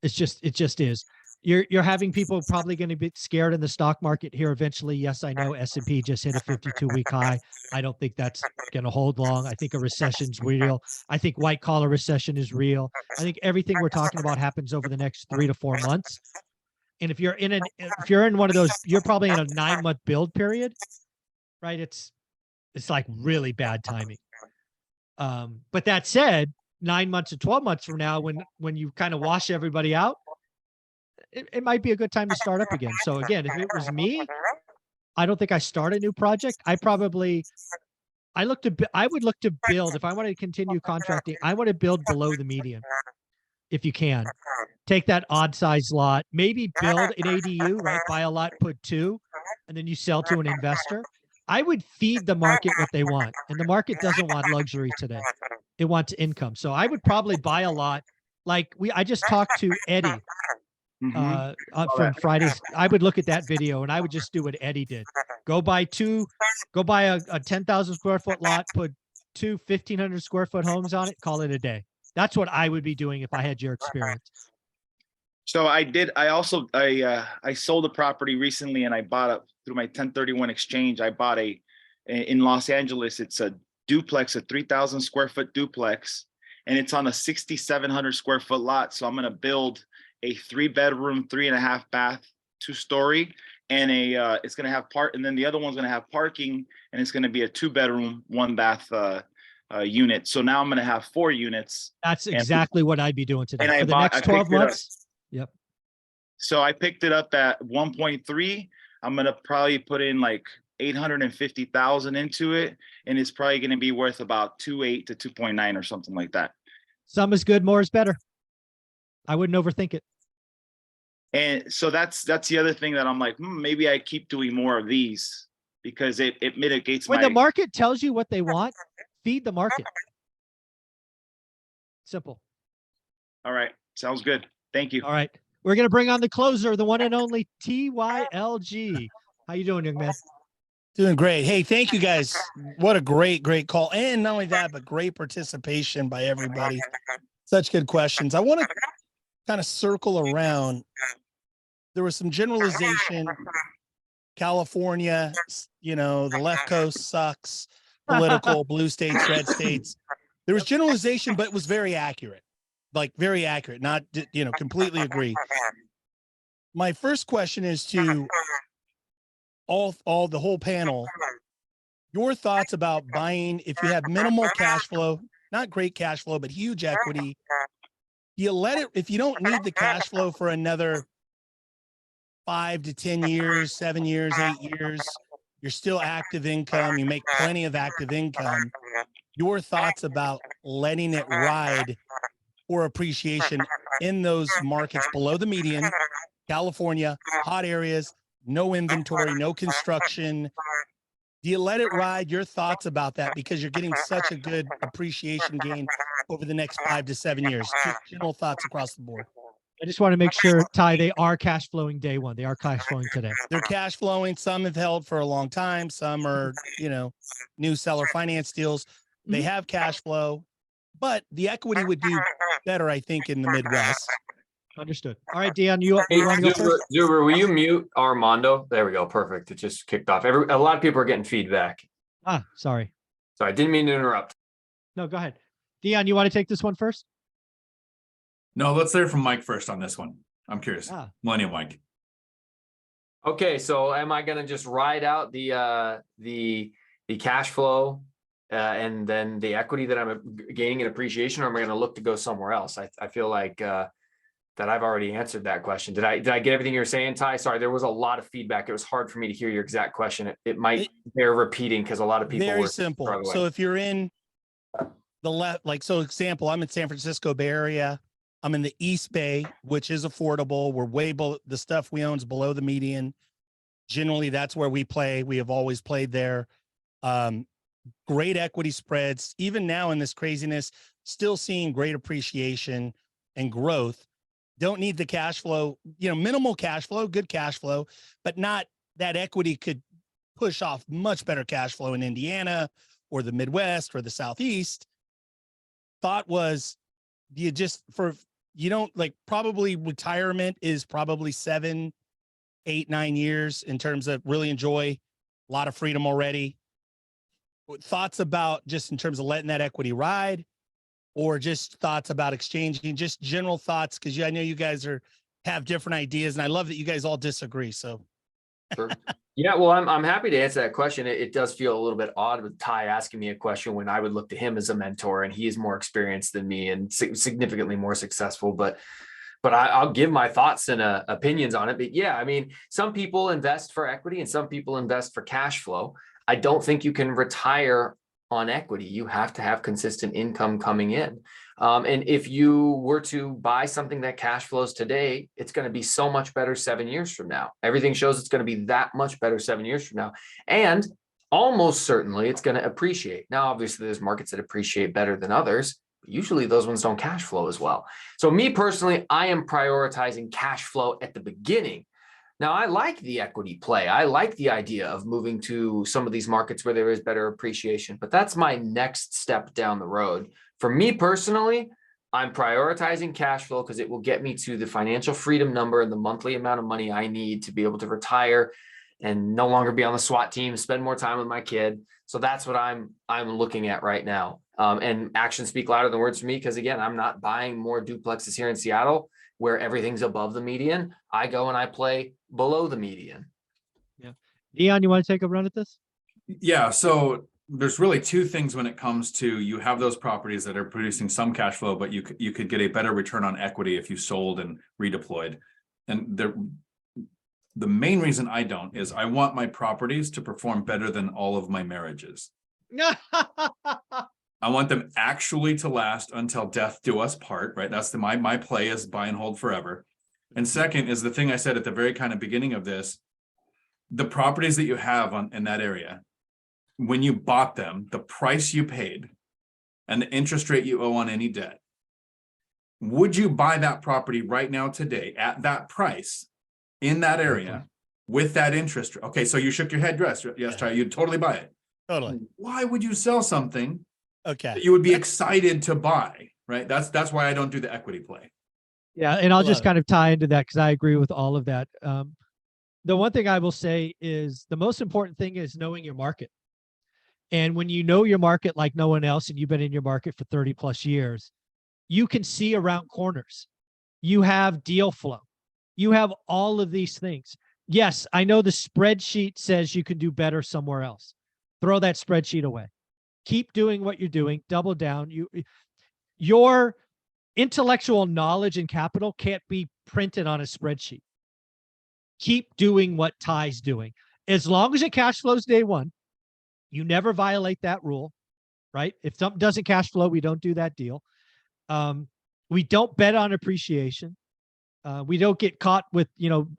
It just is. You're having people probably going to be scared in the stock market here eventually. Yes, I know S&P just hit a 52-week high. I don't think that's going to hold long. I think a recession's real. I think white collar recession is real. I think everything we're talking about happens over the next 3 to 4 months. And if you're in one of those, you're probably in a 9-month build period, right? It's like really bad timing. But that said, 9 months to 12 months from now, when you kind of wash everybody out, it might be a good time to start up again. So again, if it was me, I don't think I start a new project. I would look to build, if I wanted to continue contracting, I want to build below the median. If you can take that odd size lot, maybe build an ADU, right? Buy a lot, put 2, and then you sell to an investor. I would feed the market what they want. And the market doesn't want luxury today. It wants income. So I would probably buy a lot. Like I just talked to Eddie from Fridays. I would look at that video and I would just do what Eddie did. Go buy a 10,000 square foot lot, put 2 1,500 square foot homes on it, call it a day. That's what I would be doing if I had your experience. So I sold a property recently, and I bought it through my 1031 exchange. I bought in Los Angeles. It's a duplex, a 3,000 square foot duplex, and it's on a 6,700 square foot lot. So I'm going to build a 3-bedroom, 3.5 bath, 2-story, and it's going to have and then the other one's going to have parking, and it's going to be a 2-bedroom, 1-bath unit. So now I'm going to have 4 units. That's exactly what I'd be doing today. And for the next 12 months. Yep. So I picked it up at 1.3. I'm going to probably put in like 850,000 into it, and it's probably going to be worth about 2.8 to 2.9 or something like that. Some is good, more is better. I wouldn't overthink it. And so that's the other thing that I'm like, maybe I keep doing more of these because it mitigates when the market tells you what they want, feed the market. Simple. All right. Sounds good. Thank you. All right. We're going to bring on the closer, the one and only TYLG. How you doing, young man? Doing great. Hey, thank you guys. What a great call. And not only that, but great participation by everybody. Such good questions. I want to kind of circle around, there was some generalization. California, the left coast sucks, political, blue states, red states. There was generalization, but it was very accurate, like very accurate, not, completely agree. My first question is to all the whole panel, your thoughts about buying, if you have minimal cash flow, not great cash flow, but huge equity, if you don't need the cash flow for another 5 to 10 years, 7 years, 8 years, you're still active income, you make plenty of active income. Your thoughts about letting it ride for appreciation in those markets below the median, California, hot areas, no inventory, no construction. Do you let it ride? Your thoughts about that, because you're getting such a good appreciation gain over the next 5 to 7 years. Just general thoughts across the board. I just want to make sure, Ty, they are cash flowing day one. They are cash flowing today. They're cash flowing. Some have held for a long time. Some are, new seller finance deals. They have cash flow, but the equity would do better, I think, in the Midwest. Understood. All right, Dion, you Hey, want to go first? Zuber, will you mute Armando? There we go. Perfect. It just kicked off. A lot of people are getting feedback. Sorry. So I didn't mean to interrupt. No, go ahead. Dion, you want to take this one first? No, let's hear from Mike first on this one. I'm curious. Millennium Mike. Okay, so am I going to just ride out the cash flow and then the equity that I'm gaining in appreciation, or am I going to look to go somewhere else? I feel like that I've already answered that question. Did I get everything you were saying, Ty? Sorry, there was a lot of feedback. It was hard for me to hear your exact question. It might bear repeating because a lot of people very were simple. struggling. So if you're in the left, example, I'm in San Francisco Bay Area. I'm in the East Bay, which is affordable. We're way below, the stuff we own is below the median. Generally, that's where we play. We have always played there. Great equity spreads. Even now in this craziness, still seeing great appreciation and growth. Don't need the cash flow, minimal cash flow, good cash flow, but not that equity could push off much better cash flow in Indiana or the Midwest or the Southeast. Thought was, probably retirement is probably 7, 8, 9 years in terms of really enjoy a lot of freedom already. Thoughts about just in terms of letting that equity ride, or just thoughts about exchanging, just general thoughts, because I know you guys have different ideas, and I love that you guys all disagree. So, sure. Yeah, well, I'm happy to answer that question. It does feel a little bit odd with Ty asking me a question when I would look to him as a mentor, and he is more experienced than me and significantly more successful. But I'll give my thoughts and opinions on it. But yeah, I mean, some people invest for equity and some people invest for cash flow. I don't think you can retire on equity. You have to have consistent income coming in. And if you were to buy something that cash flows today, it's going to be so much better 7 years from now. Everything shows it's going to be that much better 7 years from now. And almost certainly it's going to appreciate. Now, obviously, there's markets that appreciate better than others. But usually those ones don't cash flow as well. So me personally, I am prioritizing cash flow at the beginning. Now, I like the equity play. I like the idea of moving to some of these markets where there is better appreciation, but that's my next step down the road. For me personally, I'm prioritizing cash flow because it will get me to the financial freedom number and the monthly amount of money I need to be able to retire and no longer be on the SWAT team, spend more time with my kid. So that's what I'm looking at right now. And actions speak louder than words for me, because again, I'm not buying more duplexes here in Seattle where everything's above the median. I go and I play below the median. Yeah. Dion, you want to take a run at this? Yeah. So there's really two things when it comes to, you have those properties that are producing some cash flow, but you could get a better return on equity if you sold and redeployed. And the main reason I don't is I want my properties to perform better than all of my marriages. I want them actually to last until death do us part, right? That's my play is buy and hold forever. And second is the thing I said at the very kind of beginning of this, the properties that you have in that area, when you bought them, the price you paid and the interest rate you owe on any debt, would you buy that property right now today at that price in that area with that interest? Okay, so you shook your head, yes, Ty, you'd totally buy it. Totally. Why would you sell something that you would be excited to buy, right? That's why I don't do the equity play. Yeah, and I'll Love just it. kind of tie into that because I agree with all of that. The one thing I will say is the most important thing is knowing your market. And when you know your market like no one else, and you've been in your market for 30 plus years, you can see around corners. You have deal flow. You have all of these things. Yes, I know the spreadsheet says you can do better somewhere else. Throw that spreadsheet away. Keep doing what you're doing. Double down. Your intellectual knowledge and capital can't be printed on a spreadsheet. Keep doing what Ty's doing. As long as it cash flows day one, you never violate that rule, right? If something doesn't cash flow, we don't do that deal. We don't bet on appreciation. We don't get caught with,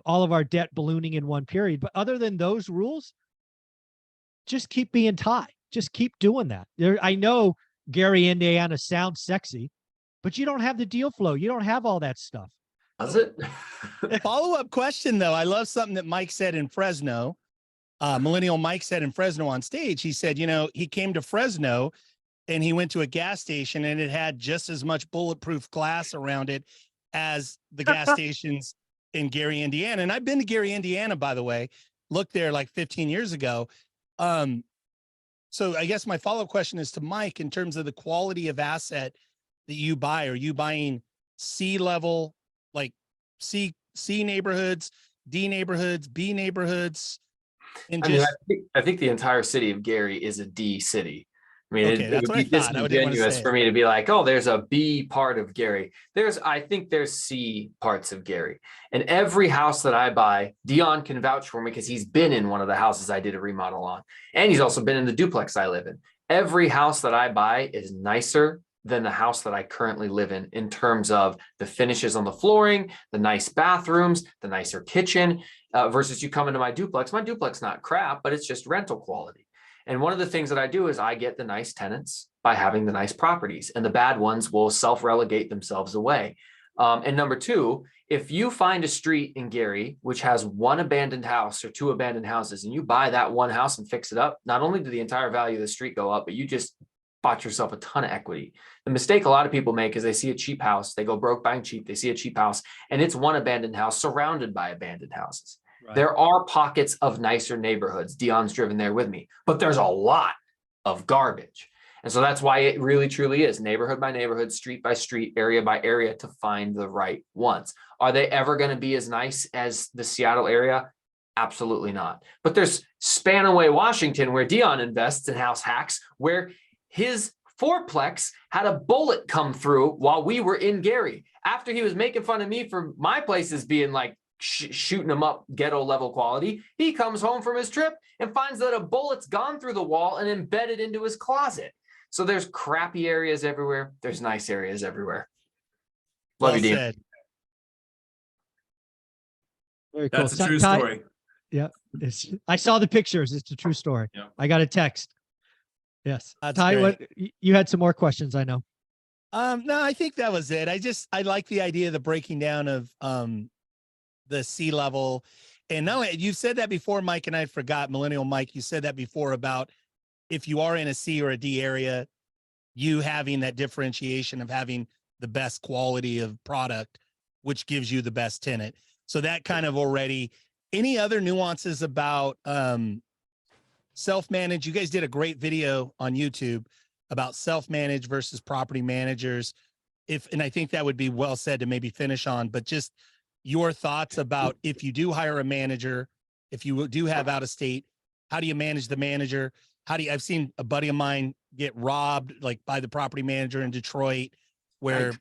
all of our debt ballooning in one period. But other than those rules, just keep being Ty. Just keep doing that. I know Gary, Indiana sounds sexy, but you don't have the deal flow. You don't have all that stuff. Does it? Follow-up question, though. I love something that Mike said in Fresno. Millennial Mike said in Fresno on stage. He said, he came to Fresno and he went to a gas station and it had just as much bulletproof glass around it as the gas stations in Gary, Indiana. And I've been to Gary, Indiana, by the way, looked there like 15 years ago. So I guess my follow-up question is to Mike in terms of the quality of asset that you buy. Are you buying C level, like C neighborhoods, D neighborhoods, B neighborhoods? And I think the entire city of Gary is a D city. I mean, okay, it that's would what be I thought. I didn't want to disingenuous say for me to be like, oh, there's a B part of Gary. I think there's C parts of Gary. And every house that I buy, Dion can vouch for me because he's been in one of the houses I did a remodel on. And he's also been in the duplex I live in. Every house that I buy is nicer than the house that I currently live in terms of the finishes on the flooring, the nice bathrooms, the nicer kitchen, versus you come into my duplex. My duplex not crap, but it's just rental quality. And one of the things that I do is I get the nice tenants by having the nice properties, and the bad ones will self-relegate themselves away. And number two, if you find a street in Gary which has one abandoned house or two abandoned houses, and you buy that one house and fix it up, not only do the entire value of the street go up, but you just bought yourself a ton of equity. The mistake a lot of people make is they see a cheap house, they go broke buying cheap, they see a cheap house, and it's one abandoned house surrounded by abandoned houses. Right. There are pockets of nicer neighborhoods. Dion's driven there with me, but there's a lot of garbage. And so that's why it really truly is neighborhood by neighborhood, street by street, area by area to find the right ones. Are they ever going to be as nice as the Seattle area? Absolutely not. But there's Spanaway, Washington, where Dion invests in house hacks, where his fourplex had a bullet come through while we were in Gary. After he was making fun of me for my places being like shooting him up ghetto level quality, he comes home from his trip and finds that a bullet's gone through the wall and embedded into his closet. So there's crappy areas everywhere. There's nice areas everywhere. Love you, Dean. Very cool. That's a true story. Yeah. I saw the pictures. It's a true story. Yeah. I got a text. Yes. That's Ty, great. you had some more questions, I know. No, I think that was it. I like the idea of the breaking down of the sea level. And not only you said that before, Mike, and I forgot, Millennial Mike, you said that before about if you are in a C or a D area, you having that differentiation of having the best quality of product, which gives you the best tenant. So that kind of already, any other nuances about self-managed? You guys did a great video on YouTube about self-managed versus property managers. And I think that would be well said to maybe finish on, but just your thoughts about if you do hire a manager, if you do have out of state, how do you manage the manager? I've seen a buddy of mine get robbed like by the property manager in Detroit where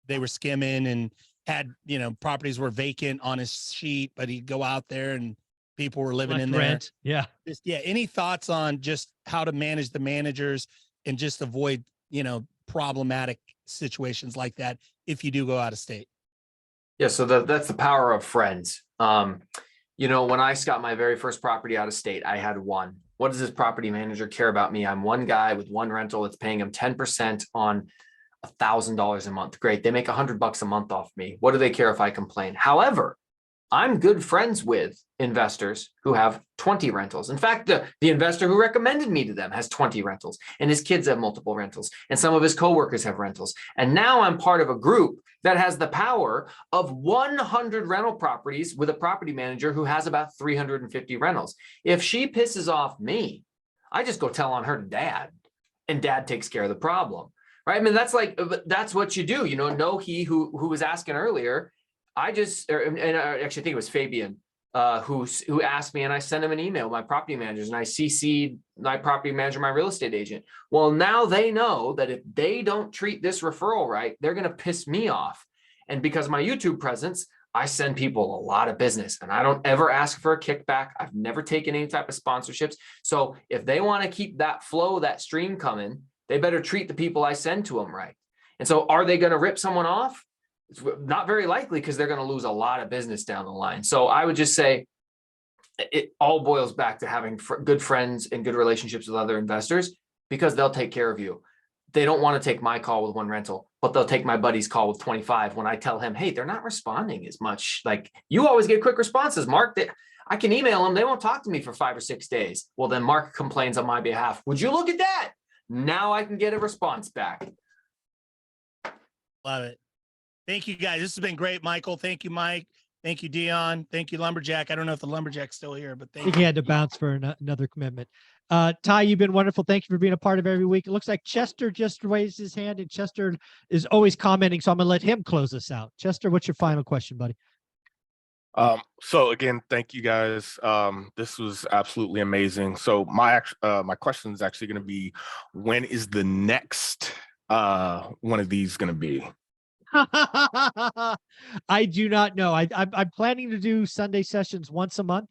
they were skimming and had, properties were vacant on his sheet, but he'd go out there and people were living in there. Rent. Yeah. Any thoughts on just how to manage the managers and just avoid, problematic situations like that if you do go out of state? Yeah, so that's the power of friends. When I got my very first property out of state, I had one. What does this property manager care about me? I'm one guy with one rental that's paying him 10% on $1,000 a month. Great. They make $100 a month off me. What do they care if I complain? However, I'm good friends with investors who have 20 rentals. In fact, the investor who recommended me to them has 20 rentals, and his kids have multiple rentals, and some of his coworkers have rentals. And now I'm part of a group that has the power of 100 rental properties with a property manager who has about 350 rentals. If she pisses off me, I just go tell on her to dad, and dad takes care of the problem, right? I mean, that's what you do. He who was asking earlier, actually I think it was Fabian who asked me, and I sent him an email, my property managers, and I CC'd my property manager, my real estate agent. Well, now they know that if they don't treat this referral right, they're going to piss me off. And because of my YouTube presence, I send people a lot of business, and I don't ever ask for a kickback. I've never taken any type of sponsorships. So if they want to keep that flow, that stream coming, they better treat the people I send to them right. And so are they going to rip someone off? It's not very likely, because they're going to lose a lot of business down the line. So I would just say it all boils back to having good friends and good relationships with other investors, because they'll take care of you. They don't want to take my call with 1 rental, but they'll take my buddy's call with 25 when I tell him, hey, they're not responding as much. Like, you always get quick responses, Mark. I can email them. They won't talk to me for 5 or 6 days. Well, then Mark complains on my behalf. Would you look at that? Now I can get a response back. Love it. Thank you, guys. This has been great, Michael. Thank you, Mike. Thank you, Dion. Thank you, Lumberjack. I don't know if the Lumberjack's still here, but I thank think you. he had to bounce for another commitment. Ty, you've been wonderful. Thank you for being a part of every week. It looks like Chester just raised his hand, and Chester is always commenting, so I'm going to let him close us out. Chester, what's your final question, buddy? So again, thank you guys. This was absolutely amazing. So my question is actually going to be, when is the next one of these going to be? I do not know. I'm planning to do Sunday sessions once a month,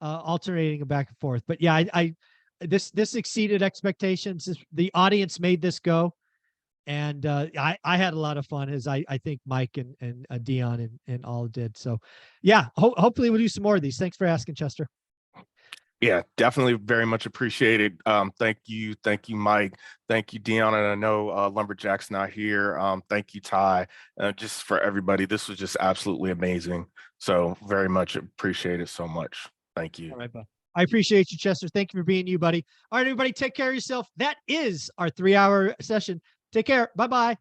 alternating back and forth. But yeah, this exceeded expectations. The audience made this go, and I had a lot of fun, as I think Mike and Dion and all did. So yeah, hopefully we'll do some more of these. Thanks for asking, Chester. Yeah, definitely very much appreciated. Thank you, Mike. Thank you, Dion. And I know Lumberjack's not here. Thank you, Ty. Just for everybody, this was just absolutely amazing. So very much appreciate it so much. Thank you. All right, bud. I appreciate you, Chester. Thank you for being you, buddy. All right, everybody, take care of yourself. That is our 3-hour session. Take care. Bye-bye.